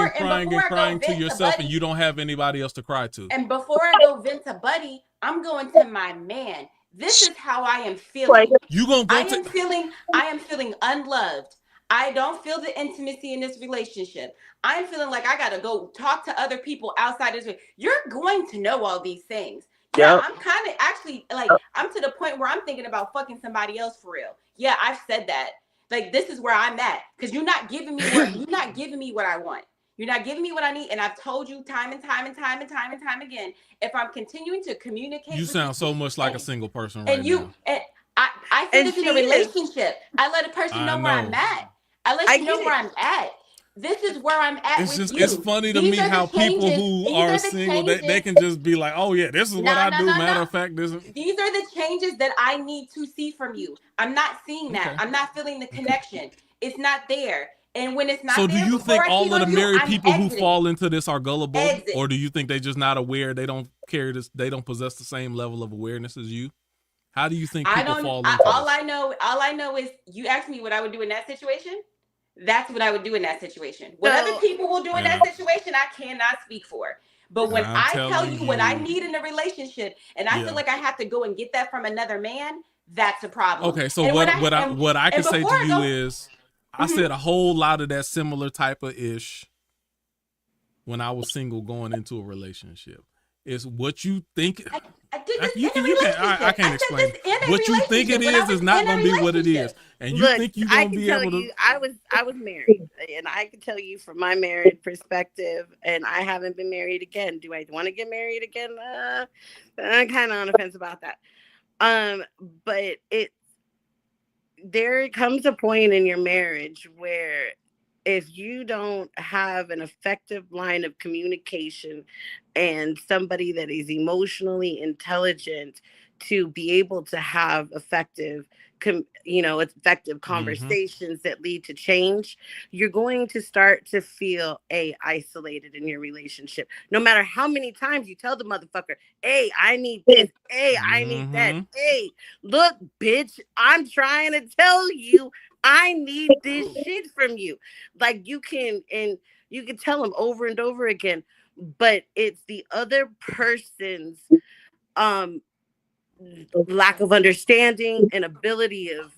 and crying to yourself and you don't have anybody else to cry to? And before I go vent to Buddy, I'm going to my man. This is how I am feeling. You gonna go I am feeling unloved. I don't feel the intimacy in this relationship. I'm feeling like I gotta go talk to other people outside this. You're going to know all these things. Yeah, I'm kind of actually like I'm to the point where I'm thinking about fucking somebody else for real. Yeah, I've said that. Like this is where I'm at because you're not giving me what I want. You're not giving me what I need, and I've told you time and time again. If I'm continuing to communicate, you sound so much like a single person right now. And I say this in a relationship. I let a person know where I'm at. I let you know where I'm at. This is where I'm at. It's funny to me how people who are single, they can just be like, oh yeah, this is what I do. Matter of fact, these are the changes that I need to see from you. I'm not seeing that. I'm not feeling the connection. It's not there. And when it's not so there, do you think all of the married people who fall into this are gullible? Or do you think they just not aware? They don't carry this, they don't possess the same level of awareness as you? How do you think people fall into this? All I know is you asked me what I would do in that situation. That's what I would do in that situation. What other people will do in that situation, I cannot speak for. But when I tell you what I need in a relationship, and I feel like I have to go and get that from another man, that's a problem. Okay, so what I can say to you is, I said a whole lot of that similar type of ish when I was single going into a relationship. It's what you think. I can't explain. What you think it is not going to be what it is. And you think you're going to be able to. I was married, and I can tell you from my married perspective, and I haven't been married again. Do I want to get married again? I'm kind of on the fence about that. But there comes a point in your marriage where if you don't have an effective line of communication and somebody that is emotionally intelligent to be able to have effective conversations that lead to change, you're going to start to feel isolated in your relationship. No matter how many times you tell the motherfucker, hey, I need this, hey, I need that, hey, look, bitch, I'm trying to tell you, I need this shit from you. Like you can tell them over and over again, but it's the other person's lack of understanding and ability of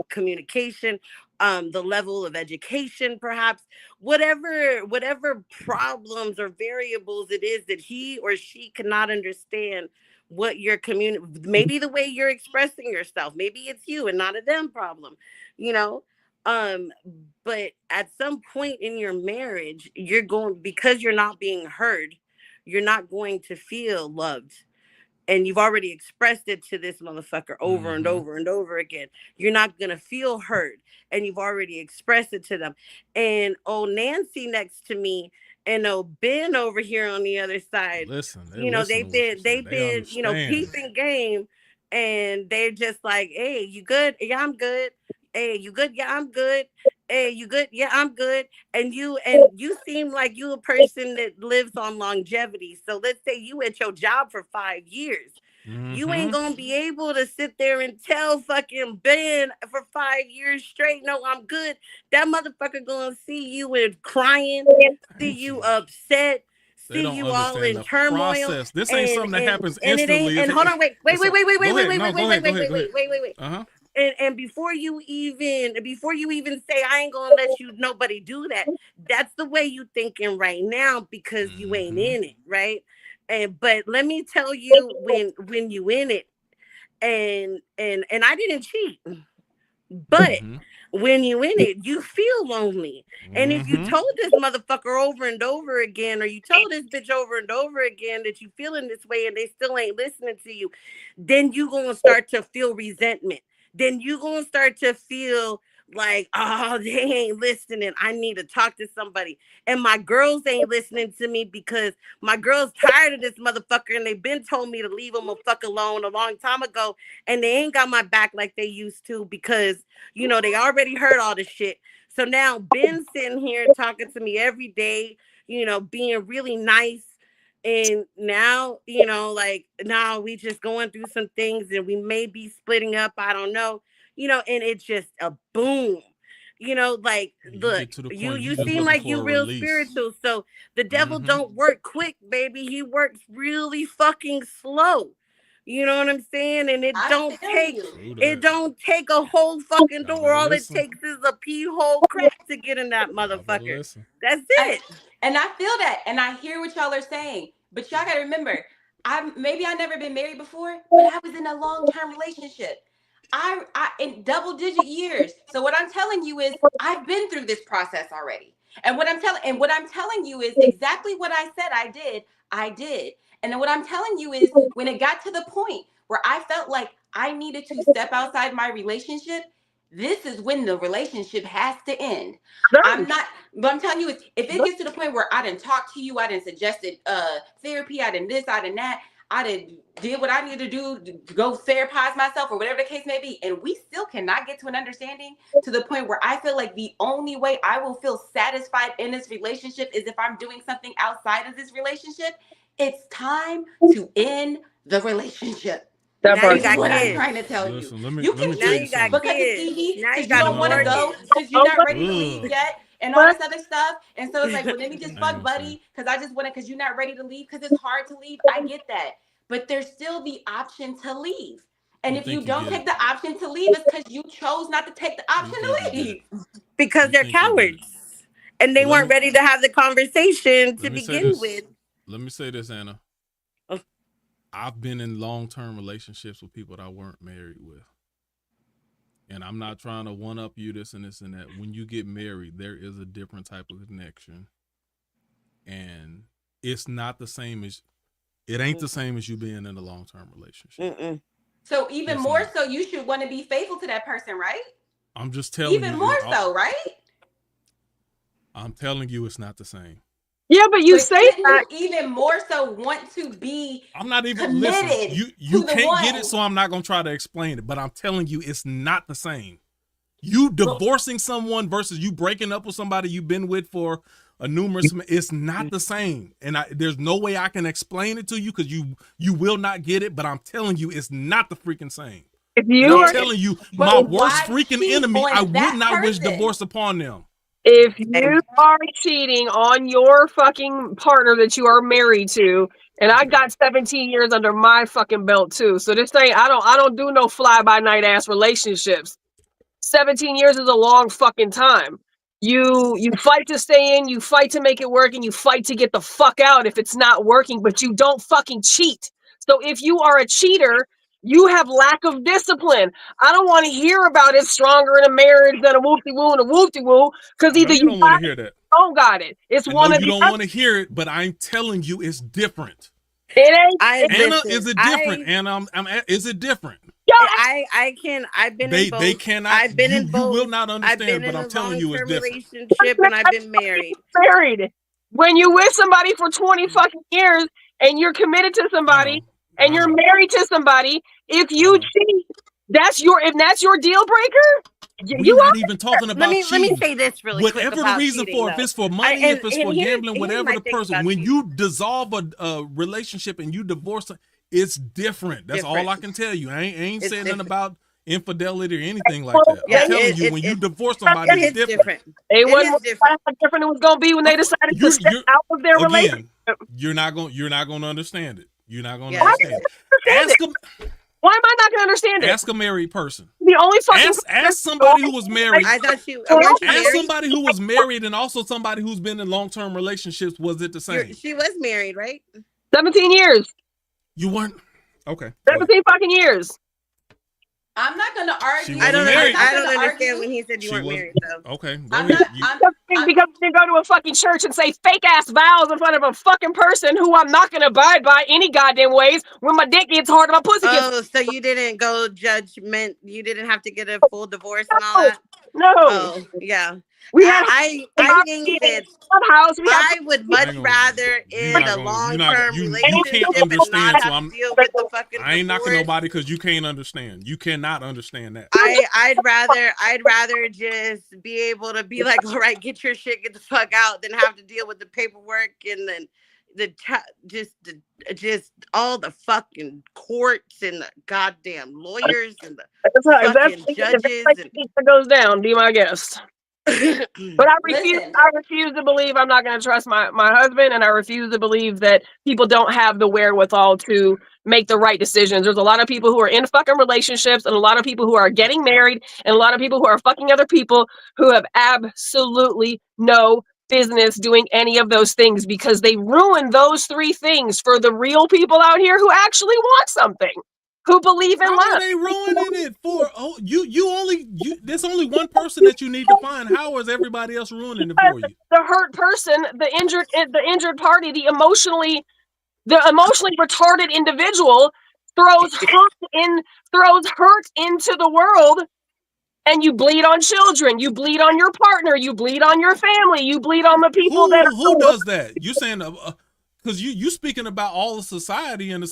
communication, the level of education, perhaps whatever problems or variables it is that he or she cannot understand what you're maybe the way you're expressing yourself, maybe it's you and not a them problem, but at some point in your marriage, because you're not being heard, you're not going to feel loved. And you've already expressed it to this motherfucker over and over and over again. You're not going to feel heard. And you've already expressed it to them. And Nancy next to me and Ben over here on the other side. They've been peeping game. And they're just like, hey, you good? Yeah, I'm good. Hey, you good? Yeah, I'm good. Hey, you good? Yeah, I'm good. And you seem like you a person that lives on longevity. So let's say you at your job for 5 years. You ain't gonna be able to sit there and tell fucking Ben for 5 years straight, no, I'm good. That motherfucker gonna see you and crying, see you upset, see you all in turmoil. Process. This ain't something that happens instantly. And hold on, wait. And before you even say I ain't gonna let nobody do that, that's the way you thinking right now because you ain't in it, right? But let me tell you, when you in it, and I didn't cheat, But Mhm. when you in it, you feel lonely. And if you Mhm. told this motherfucker over and over again, or you told this bitch over and over again that you feeling this way and they still ain't listening to you, then you gonna start to feel resentment. Then you gonna start to feel like, oh, they ain't listening. I need to talk to somebody. And my girls ain't listening to me because my girls tired of this motherfucker and they've been told me to leave them a fuck alone a long time ago. And they ain't got my back like they used to because, you know, they already heard all the shit. So now Ben's sitting here talking to me every day, you know, being really nice. And now, you know, like now we just going through some things and we may be splitting up. I don't know, you know, and it's just a boom. You know, like, You look, get to the you point you you just seem looking like you for a real release. spiritual. So the devil Mhm. don't work quick, baby. He works really fucking slow. You know what I'm saying? And it I don't feel take you. True it that. don't take a whole fucking Y'all door. better All it listen. takes is a pee hole crack to get in that Y'all better motherfucker. listen. That's And, it. and I feel that, and I hear what y'all are saying. But y'all gotta remember, I never been married before, but I was in a long-term relationship. I in double-digit years. So what I'm telling you is I've been through this process already. And what I'm telling you is exactly what I said I did. And then what I'm telling you is when it got to the point where I felt like I needed to step outside my relationship, this is when the relationship has to end. I'm not, but I'm telling you, if it gets to the point where I didn't talk to you, I didn't suggested therapy, I didn't this, I didn't that, I did what I needed to do to go therapize myself or whatever the case may be, and we still cannot get to an understanding to the point where I feel like the only way I will feel satisfied in this relationship is if I'm doing something outside of this relationship. It's time to end the relationship. That Now you part. Is got what I'm kids. trying to tell you. Listen, You let can me tell Now keep you you got something. because it's kids. easy Now you because you got a don't want to No. go mortgage. because you're not ready to leave Ugh. yet and all this other stuff. And so it's like, well, let me just I ain't fuck gonna say. buddy because I just want to because you're not ready to leave because it's hard to leave. I get that, but there's still the option to leave. And You if you think you don't get it. take the option to leave, it's because you chose not to take the You option think to you get it. leave. Because You they're think you get it. cowards. And they But weren't ready to have the conversation to let me say begin this. with. Let me say this, Anna. Oh. I've been in long-term relationships with people that I weren't married with. And I'm not trying to one up you this and this and that. When you get married, there is a different type of connection. And it's not the same as it ain't the same as you being in a long-term relationship. Mm-mm. So even It's more not. so, you should want to be faithful to that person, right? I'm just telling Even you more so, right? I'm telling you it's not the same. Yeah, but you But say shouldn't that. you even more so want to be I'm not even listen. committed You to the can't get it, one? so I'm not gonna try to explain it. But I'm telling you, it's not the same. You divorcing someone versus you breaking up with somebody you've been with for a numerous. It's not the same, and there's no way I can explain it to you because you will not get it. But I'm telling you, it's not the freaking same. If And you I'm are, telling you, my But worst why freaking cheat enemy, I on would that not wish person? divorce upon them. if And you are cheating on your fucking partner that you are married to, and I got 17 years under my fucking belt too. So this thing, I don't do no fly by night ass relationships. 17 years is a long fucking time. You fight to stay in, you fight to make it work, and you fight to get the fuck out if it's not working, but you don't fucking cheat. So if you are a cheater, you have lack of discipline. I don't want to hear about it stronger in a marriage than a whoopty woo and a whoopty woo, because I know either you you don't want to got it hear that. or you don't got it. It's I know one of you the don't other. want to hear it, but I'm telling you, it's different. It ain't. I Anna, listen. is it different? Anna, is it different? Yo, I've been in They both. cannot. I've been in You both. will not I've been understand. But in I'm a telling you, it's long-term different. relationship and I've been married. married. When you with somebody for 20 fucking years and you're committed to I somebody know. and I you're know. married to somebody, if I you know. cheat, if that's your deal breaker, We're you not are. even talking Let about me cheating. say this really quick Whatever the about reason cheating for, if though. it's for money, if it's for gambling, Here's whatever my the thing person, about when cheating. you dissolve a relationship and you divorce, it's different. That's all I can tell you. I ain't It's saying nothing different. about infidelity or anything like that. I'm Yeah, telling you, when you divorce somebody, it it's is different. different. They It wasn't is different. how different it was going to be when they decided to step You're out of their relationship. again, you're not going to understand it. You're not going to Yeah, Why I am get understand it. I it. gonna understand it? Why am I not going to understand it? Ask a married person. The only fucking Ask somebody who was married. I thought she Well, weren't you Ask married? somebody who was married and also somebody who's been in long-term relationships. Was it the same? She was married, right? 17 years. You weren't. Okay. Go ahead. 17 fucking years. I'm not gonna argue. wasn't I married. don't understand when he said you weren't married though. Okay, go I'm ahead. not. Because you go to a fucking church and say fake ass vows in front of a fucking person who I'm not gonna abide by any goddamn ways when my dick gets hard and my pussy gets. Oh, so you didn't go judgment? You didn't have to get a full divorce and all No, that? no. Oh, yeah. We had I think that clubhouse. We had I would much rather in a long-term relationship you can't and understand, not so have to deal with the fucking I ain't knocking divorce. nobody because you can't understand. You cannot understand that. I'd rather just be able to be like, all right, get your shit, get the fuck out, than have to deal with the paperwork and then just all the fucking courts and the goddamn lawyers and the fucking judges. That goes down. Be my guest. But I refuse to believe I'm not going to trust my husband, and I refuse to believe that people don't have the wherewithal to make the right decisions. There's a lot of people who are in fucking relationships, and a lot of people who are getting married, and a lot of people who are fucking other people who have absolutely no business doing any of those things because they ruin those three things for the real people out here who actually want something. Who believe in How love? are they ruining it for? Oh, there's only one person that you need to find. How is everybody else ruining it for you? The hurt person, the injured party, the emotionally retarded individual throws hurt into the world, and you bleed on children, you bleed on your partner, you bleed on your family, you bleed on the people who does that? You're saying because you speaking about all of society and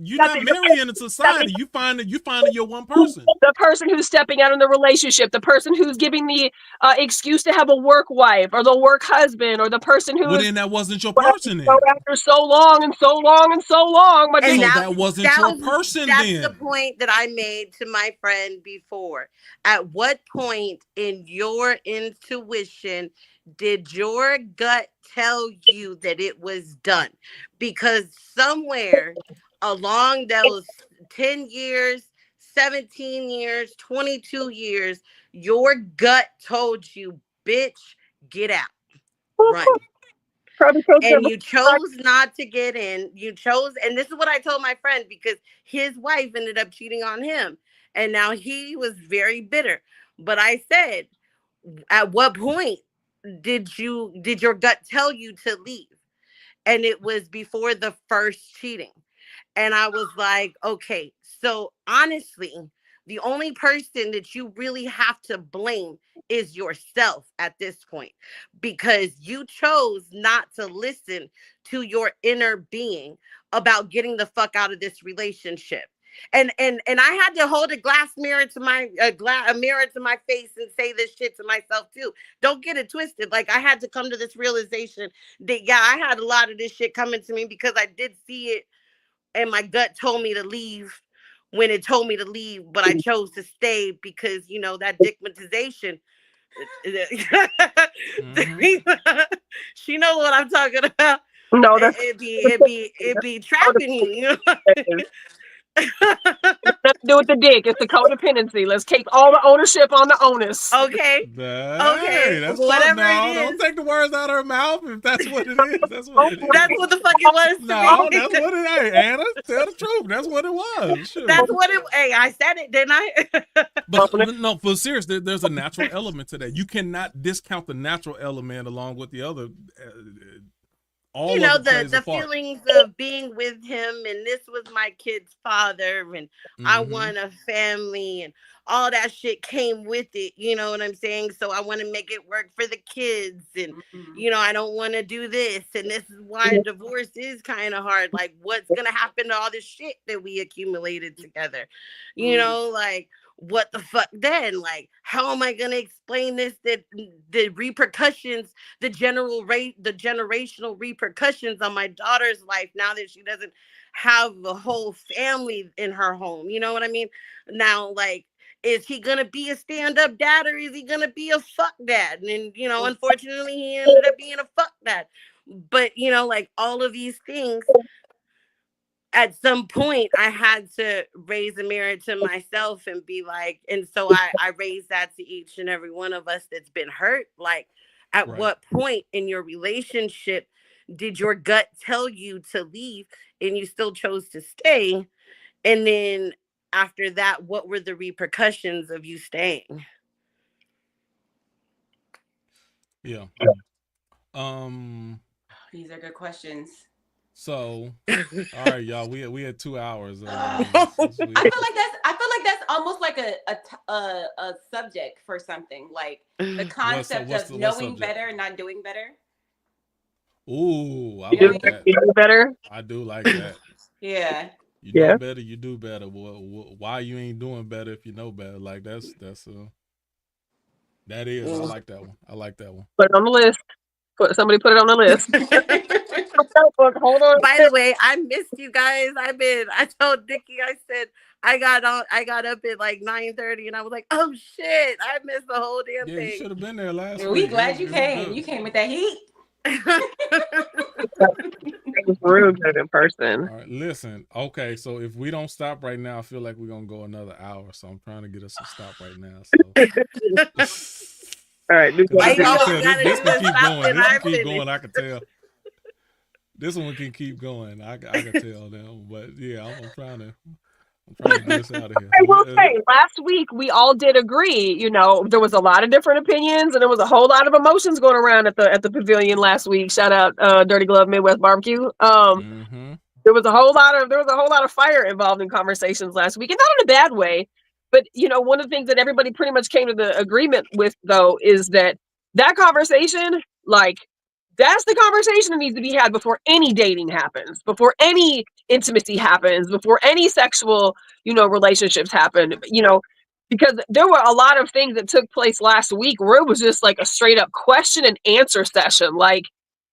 you're not marrying a society. You finding your one person. The person who's stepping out in the relationship, the person who's giving the excuse to have a work wife or the work husband, or the person who. Well, then that wasn't your person. Then. After so long, but that wasn't your person. That's then the point that I made to my friend before. At what point in your intuition did your gut tell you that it was done? Because somewhere along those 10 years, 17 years, 22 years, your gut told you, bitch, get out, run. And you chose not to get in. You chose, and this is what I told my friend, because his wife ended up cheating on him. And now he was very bitter. But I said, at what point did your gut tell you to leave? And it was before the first cheating. And I was like, okay, so honestly, the only person that you really have to blame is yourself at this point, because you chose not to listen to your inner being about getting the fuck out of this relationship. And I had to hold a mirror to my face and say this shit to myself too. Don't get it twisted. Like, I had to come to this realization that, yeah, I had a lot of this shit coming to me because I did see it, and my gut told me to leave when it told me to leave, but I chose to stay because, that dickmatization. She knows what I'm talking about. No, it be trapping you. Let's do with the dick. It's the codependency. Let's take all the ownership on the onus. Okay. Okay. That's whatever it is. Don't take the words out of her mouth. If that's what it is, that's what it is. That's what the fuck it was. No, that's what it is. Anna, tell the truth. That's what it was. Sure. That's what it. Hey, I said it, didn't I? but serious, there's a natural element to that. You cannot discount the natural element along with the other. The feelings of being with him, and this was my kid's father, and I want a family, and all that shit came with it. You know what I'm saying? So I want to make it work for the kids, and I don't want to do this, and this is why divorce is kind of hard. Like, what's gonna happen to all this shit that we accumulated together? Like, what the fuck then? Like, how am I gonna explain this, that the repercussions, the generational repercussions on my daughter's life now that she doesn't have a whole family in her home? You know what I mean? Now, like, is he gonna be a stand-up dad, or is he gonna be a fuck dad? And unfortunately, he ended up being a fuck dad. But like, all of these things, at some point I had to raise a mirror to myself and be like, and so I raised that to each and every one of us that's been hurt. Like, at what point in your relationship did your gut tell you to leave and you still chose to stay? And then after that, what were the repercussions of you staying? Yeah. These are good questions. So, all right, y'all. We had 2 hours. I feel like that's almost like a subject for something, like the concept of knowing better and not doing better. Ooh, I You like that. do better. I do like that. Yeah. You know better, you do better. Why you ain't doing better if you know better? Like that is. I like that one. I like that one. Put it on the list. Somebody put it on the list. Hold on. By the way, I missed you guys. I told Nikki, I said I got up at like 9:30 and I was like, oh shit, I missed the whole damn thing. You should have been there last week. We glad you came. You came with that heat. It was real good in person. All right, listen. Okay, so if we don't stop right now, I feel like we're gonna go another hour. So I'm trying to get us to stop right now. So. All right, this can keep going. This can keep going. I can tell. This one can keep going. I can tell them. But yeah, I'm trying to get us out of here. I will say, last week we all did agree. You know, there was a lot of different opinions, and there was a whole lot of emotions going around at the pavilion last week. Shout out, Dirty Glove Midwest Barbecue. There was a whole lot of fire involved in conversations last week, and not in a bad way. But, you know, one of the things that everybody pretty much came to the agreement with, though, is that conversation, like, that's the conversation that needs to be had before any dating happens, before any intimacy happens, before any sexual, relationships happen, because there were a lot of things that took place last week where it was just like a straight up question and answer session, like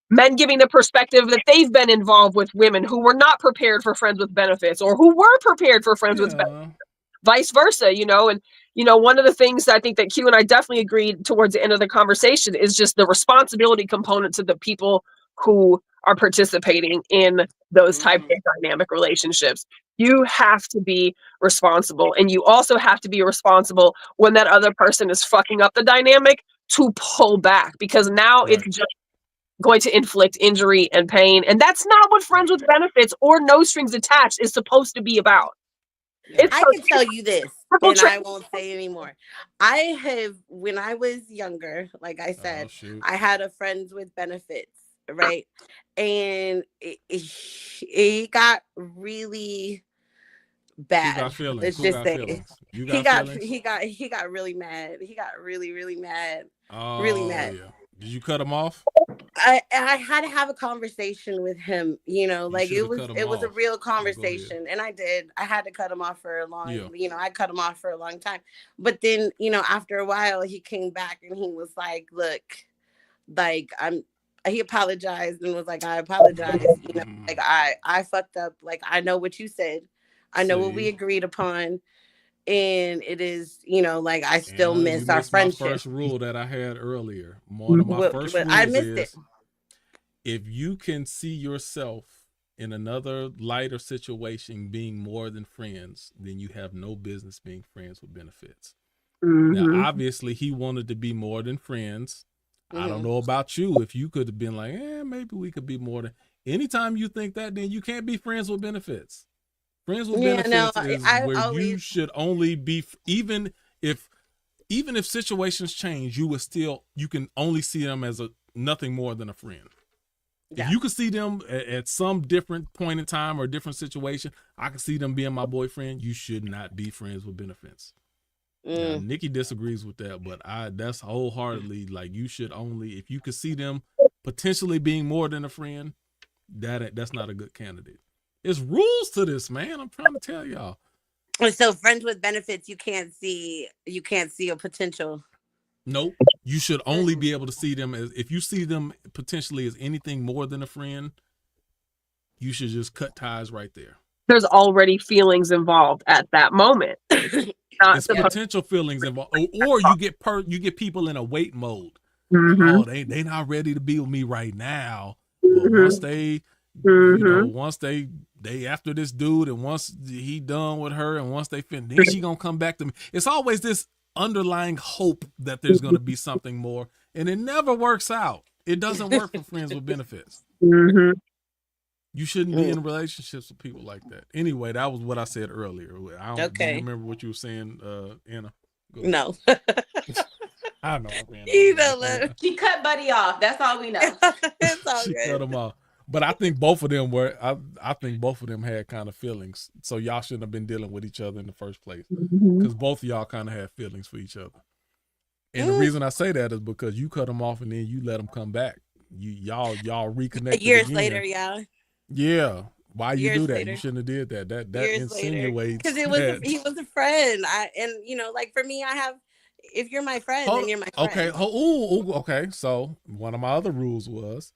men giving the perspective that they've been involved with women who were not prepared for friends with benefits or who were prepared for friends with benefits. Vice versa, and one of the things I think that Q and I definitely agreed towards the end of the conversation is just the responsibility component to the people who are participating in those type of dynamic relationships. You have to be responsible, and you also have to be responsible when that other person is fucking up the dynamic to pull back, because now it's just going to inflict injury and pain, and that's not what friends with benefits or no strings attached is supposed to be about. I can tell you this, and I won't say anymore. When I was younger, like I said, I had a friends with benefits, right? And it got really bad. Who got feelings? Let's Who just got say feelings? he got really mad. He got really, really mad. Oh, really mad. Yeah. Did you cut him off? I had to have a conversation with him, like it was a real conversation, and I did. I had to cut him off for a long, I cut him off for a long time. But then, after a while, he came back and he was like, "Look, like he apologized and was like, I apologize, like I fucked up. Like I know what you said, I know what we agreed upon." And it is, like I still miss our friendship. My first rule that I had earlier. One of my first rules I missed is, if you can see yourself in another lighter situation being more than friends, then you have no business being friends with benefits. Now, obviously, he wanted to be more than friends. I don't know about you. If you could have been like, maybe we could be more than. Anytime you think that, then you can't be friends with benefits. Friends with benefits is where you should only be, even if situations change, you can only see them as nothing more than a friend. Yeah. If you could see them at some different point in time or different situation, I can see them being my boyfriend. You should not be friends with benefits. Now, Nikki disagrees with that, but that's wholeheartedly, like, you should only, if you could see them potentially being more than a friend, that's not a good candidate. There's rules to this, man. I'm trying to tell y'all. So friends with benefits, you can't see a potential. Nope. You should only be able to see them as, if you see them potentially as anything more than a friend, you should just cut ties right there. There's already feelings involved at that moment. It's potential feelings involved, or you get people in a wait mode. Oh, they not ready to be with me right now. But once they, once they after this dude, and once he done with her, and once they finish, then she gonna come back to me. It's always this underlying hope that there's gonna be something more, and it never works out. It doesn't work for friends with benefits. You shouldn't be in relationships with people like that. Anyway, that was what I said earlier. I don't do you remember what you were saying, Anna? Go ahead. No. I know I'm being You over know, there. look. She cut Buddy off. That's all we know. It's all She good. cut them off. But I think both of them were. I think both of them had kind of feelings. So y'all shouldn't have been dealing with each other in the first place, because both of y'all kind of had feelings for each other. And the reason I say that is because you cut them off and then you let them come back. Y'all reconnected Years again. later, yeah. Yeah. Why you Years do that? later. You shouldn't have did that. That Years insinuates because he was a friend. And you know, like for me, I have. If you're my friend, then you're my friend. Okay. Okay. So one of my other rules was,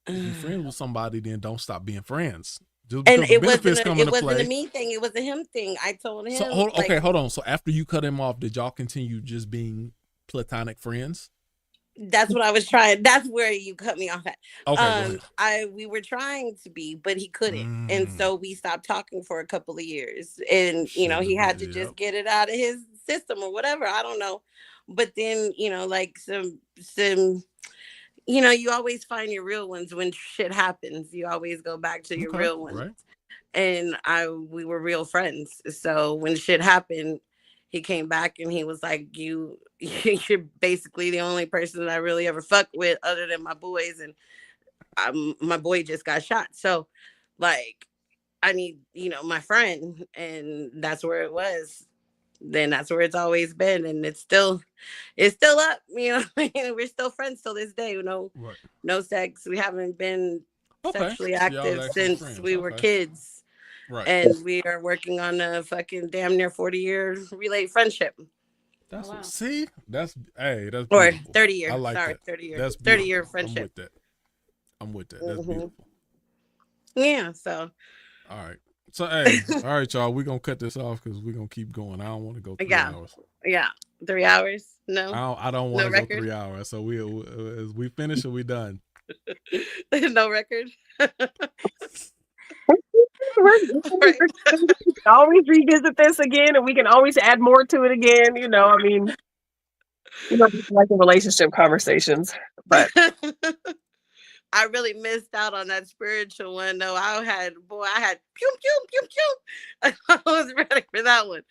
if you're friends with somebody, then don't stop being friends. Just because And it benefits come into wasn't play. a me thing. It was a him thing. I told him. So hold on. So after you cut him off, did y'all continue just being platonic friends? That's what I was trying. That's where you cut me off at. Okay. We were trying to be, but he couldn't, and so we stopped talking for a couple of years. And you know, he had to just get it out of his system or whatever. I don't know. But then, you know, like some, you know, you always find your real ones when shit happens. You always go back to your real ones. Right. And we were real friends. So when shit happened, he came back and he was like, you're basically the only person that I really ever fucked with other than my boys. And my boy just got shot. So like, I need, you know, my friend. And that's where it was. Then that's where it's always been. And it's still up, you know. We're still friends till this day, you know. Right. No sex. We haven't been sexually active since we were kids. Right. And we are working on a fucking damn near 40-year relay friendship. That's see? That's beautiful. Or 30 years. I like that. 30 years. That's 30-year friendship. I'm with that. That's beautiful. Yeah, so. All right. So, hey, all right, y'all. We're going to cut this off because we're going to keep going. I don't want to go 3 hours. Yeah. 3 hours? No. I don't want to go 3 hours. So, we finish or we done? No record? Always revisit this again, and we can always add more to it again. You know, I mean, like in relationship conversations, but I really missed out on that spiritual one, though. I had pew, pew, pew, pew. I was ready for that one.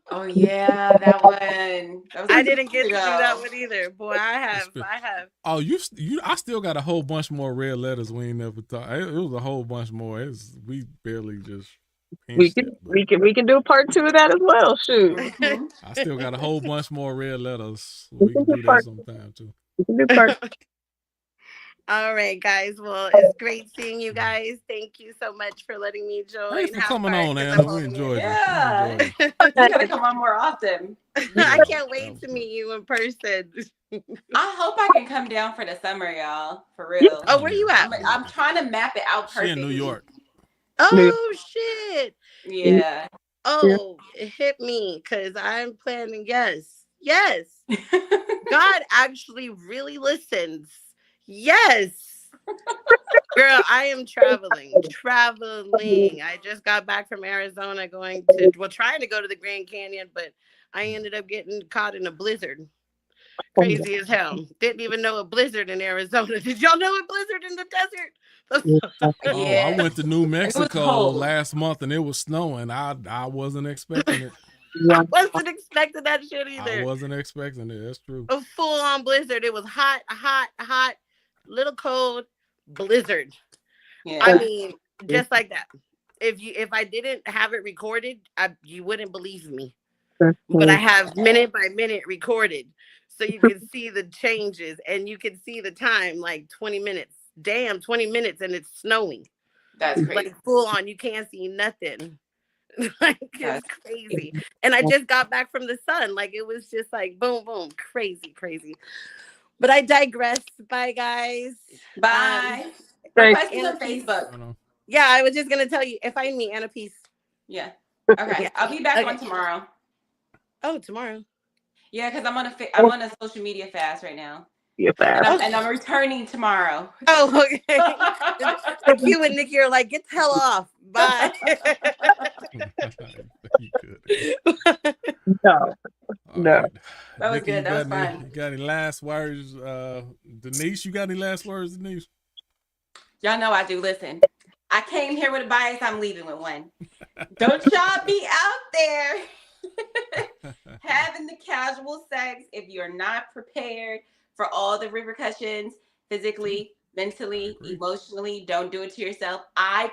Oh, yeah, that one. I didn't get to do that one either. Boy, I have. Oh, I still got a whole bunch more red letters we ain't never thought. It was a whole bunch more. We barely just. We can do a part 2 of that as well. Shoot. Mm-hmm. I still got a whole bunch more red letters. We can do that sometime, too. We can do part. All right, guys. Well, it's great seeing you guys. Thank you so much for letting me join. Thanks for coming on, Anna. We enjoyed it. Yeah. You gotta come on more often. I can't wait to meet you in person. I hope I can come down for the summer, y'all. For real. Oh, where you at? I'm trying to map it out perfectly. She in New York. Oh, shit. Yeah. Oh, hit me, because I'm planning. Yes. God actually really listens. Yes. Girl, I am traveling. I just got back from Arizona trying to go to the Grand Canyon, but I ended up getting caught in a blizzard. Crazy as hell. Didn't even know a blizzard in Arizona. Did y'all know a blizzard in the desert? Yeah. I went to New Mexico last month and it was snowing. I wasn't expecting it. I wasn't expecting that shit either. I wasn't expecting it. That's true. A full-on blizzard. It was hot, little cold, blizzard. Yeah. I mean, just like that. If I didn't have it recorded, you wouldn't believe me. But I have minute by minute recorded. So you can see the changes and you can see the time, like 20 minutes. Damn, 20 minutes and it's snowing. That's crazy. Like full on, you can't see nothing. Like it's crazy. And I just got back from the sun. Like it was just like boom, boom, crazy. But I digress. Bye, guys. Bye. Request on Facebook. Yeah, I was just gonna tell you. Find me, Anna Peace. Yeah. Okay. I'll be back on tomorrow. Oh, tomorrow. Yeah, because I'm on a social media fast right now. And I'm returning tomorrow. Oh, okay. Like you and Nikki are like, get the hell off. Bye. No. Right. That was Nikki, good. That was fun. You got any last words? Denise, you got any last words, Denise? Y'all know I do. Listen, I came here with a bias. I'm leaving with one. Don't y'all be out there having the casual sex if you're not prepared for all the repercussions physically, mentally, emotionally. Don't do it to yourself. I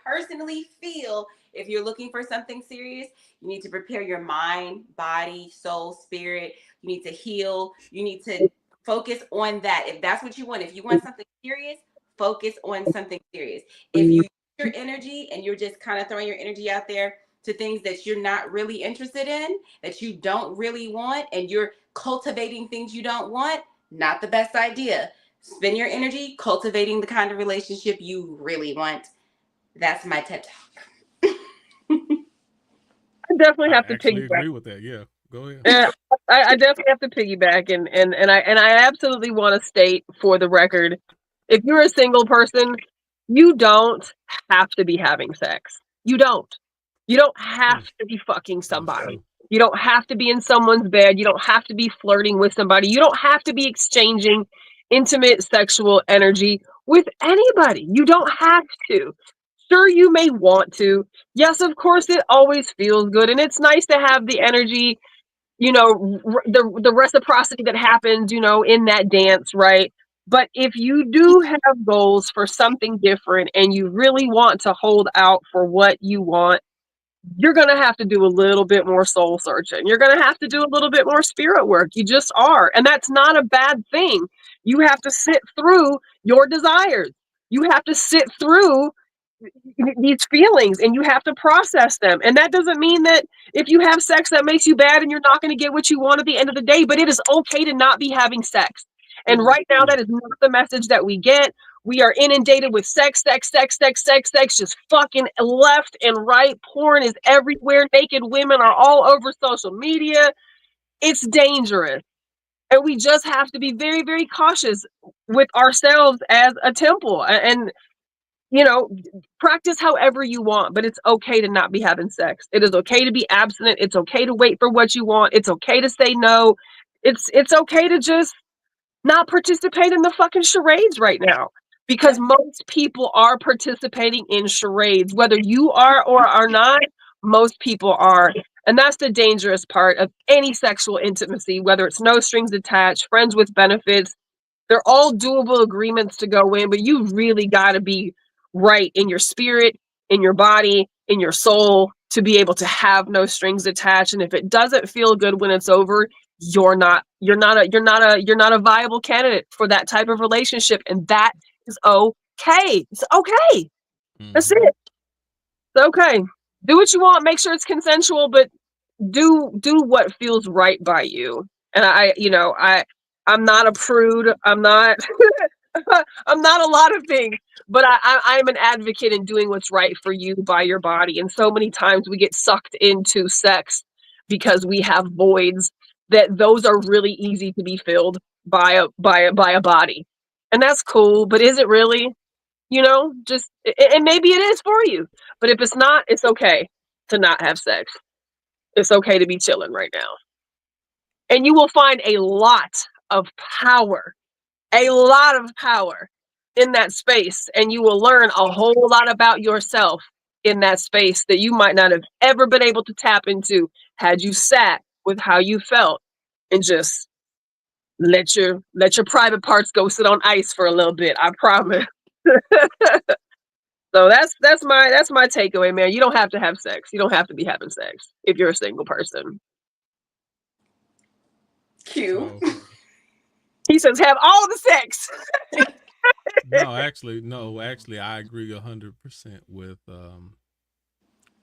personally feel if you're looking for something serious, you need to prepare your mind, body, soul, spirit. You need to heal. You need to focus on that. If that's what you want, if you want something serious, focus on something serious. If you use your energy and you're just kind of throwing your energy out there to things that you're not really interested in, that you don't really want, and you're cultivating things you don't want, not the best idea. Spend your energy cultivating the kind of relationship you really want. That's my TED Talk. I definitely have I to actually piggyback. agree with that. Yeah, go ahead. Yeah, I definitely have to piggyback, and I absolutely want to state for the record, if you're a single person, you don't have to be having sex. You don't. You don't have True. to be fucking That is somebody. true. You don't have to be in someone's bed. You don't have to be flirting with somebody. You don't have to be exchanging intimate sexual energy with anybody. You don't have to. Sure, you may want to. Yes, of course, it always feels good, and it's nice to have the energy, the reciprocity that happens, in that dance, right? But if you do have goals for something different and you really want to hold out for what you want, you're going to have to do a little bit more soul searching. You're going to have to do a little bit more spirit work. You just are. And that's not a bad thing. You have to sit through your desires. You have to sit through these feelings and you have to process them. And that doesn't mean that if you have sex that makes you bad and you're not going to get what you want at the end of the day, but it is okay to not be having sex. And right now, that is not the message that we get. We are inundated with sex, just fucking left and right. Porn is everywhere. Naked women are all over social media. It's dangerous. And we just have to be very, very cautious with ourselves as a temple. And practice however you want, but it's okay to not be having sex. It is okay to be abstinent. It's okay to wait for what you want. It's okay to say no. It's okay to just not participate in the fucking charades right now, because most people are participating in charades, whether you are or are not. Most people are. And that's the dangerous part of any sexual intimacy, whether it's no strings attached, friends with benefits. They're all doable agreements to go in, but you really got to be right in your spirit, in your body, in your soul to be able to have no strings attached. And if it doesn't feel good when it's over, you're not a viable candidate for that type of relationship, and that is okay. It's okay. That's Mm-hmm. it. It's okay. Do what you want. Make sure it's consensual, but do what feels right by you. And I'm not a prude. I'm not I'm not a lot of things, but I'm an advocate in doing what's right for you by your body. And so many times we get sucked into sex because we have voids that those are really easy to be filled by a body. And that's cool, but is it really? Just and maybe it is for you. But if it's not, it's okay to not have sex. It's okay to be chilling right now. And you will find a lot of power in that space. And you will learn a whole lot about yourself in that space that you might not have ever been able to tap into had you sat with how you felt and just let your private parts go sit on ice for a little bit. I promise. So that's my takeaway, man. You don't have to have sex. You don't have to be having sex if you're a single person. Q. So He says have all the sex. no, actually, I agree 100% with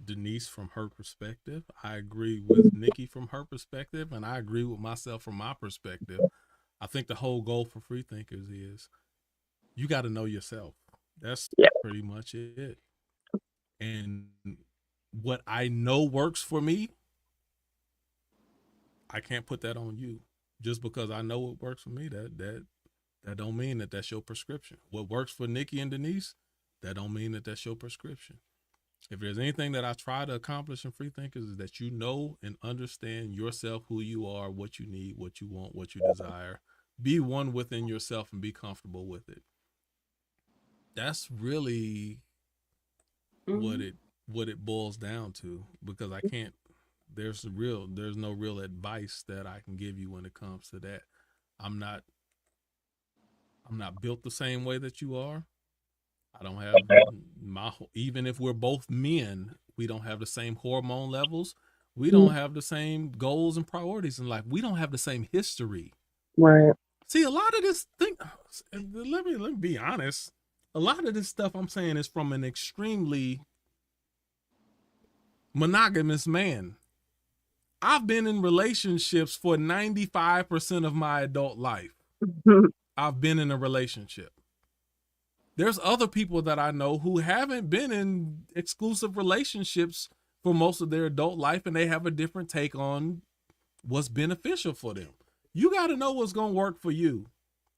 Denise from her perspective. I agree with Nikki from her perspective, and I agree with myself from my perspective. I think the whole goal for free thinkers is you got to know yourself. That's Yeah. pretty much it. And what I know works for me, I can't put that on you. Just because I know what works for me, that don't mean that that's your prescription. What works for Nikki and Denise, that don't mean that that's your prescription. If there's anything that I try to accomplish in Free Thinkers is that you know and understand yourself, who you are, what you need, what you want, what you desire. Be one within yourself and be comfortable with it. that's really Mhm. what it boils down to, because I can't there's no real advice that I can give you when it comes to that. I'm not built the same way that you are. I don't have even if we're both men, we don't have the same hormone levels. We don't have the same goals and priorities in life. We don't have the same history. Right. See, a lot of this thing, let me be honest. A lot of this stuff I'm saying is from an extremely monogamous man. I've been in relationships for 95% of my adult life. I've been in a relationship. There's other people that I know who haven't been in exclusive relationships for most of their adult life, and they have a different take on what's beneficial for them. You got to know what's going to work for you.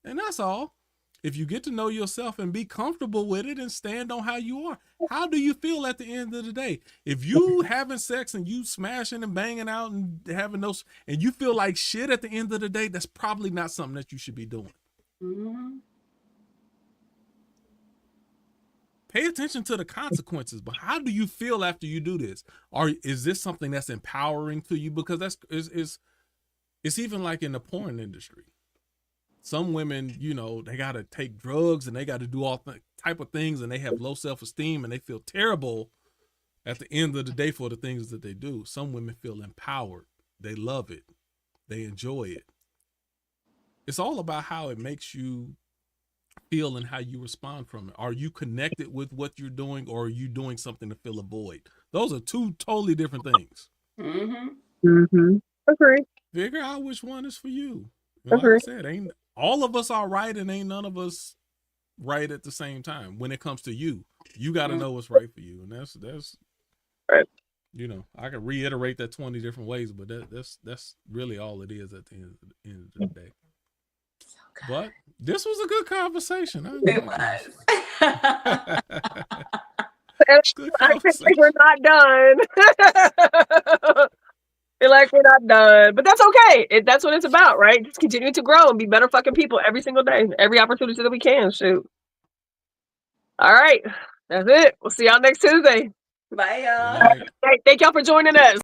And that's all. If you get to know yourself and be comfortable with it and stand on how you are, how do you feel at the end of the day? If you having sex and you smashing and banging out and having those, and you feel like shit at the end of the day, that's probably not something that you should be doing. Mhm. Pay attention to the consequences, but how do you feel after you do this? Or is this something that's empowering to you? Because it's even like in the porn industry. Some women, you know, they got to take drugs and they got to do all type of things, and they have low self-esteem and they feel terrible at the end of the day for the things that they do. Some women feel empowered. They love it. They enjoy it. It's all about how it makes you feel and how you respond from it. Are you connected with what you're doing, or are you doing something to fill a void? Those are two totally different things. Agree. Figure out which one is for you. And like I said, ain't all of us are right, and ain't none of us right at the same time. When it comes to you, you got to know what's right for you, and that's right. You know, I can reiterate that 20 different ways, but that's really all it is at the end of the day. But this was a good conversation. It was. I think we're not done. Feel like we're not done, but that's okay. That's what it's about, right? Just continue to grow and be better fucking people every single day, every opportunity that we can. Shoot. All right, that's it. We'll see y'all next Tuesday. Bye, y'all. Thank y'all for joining us.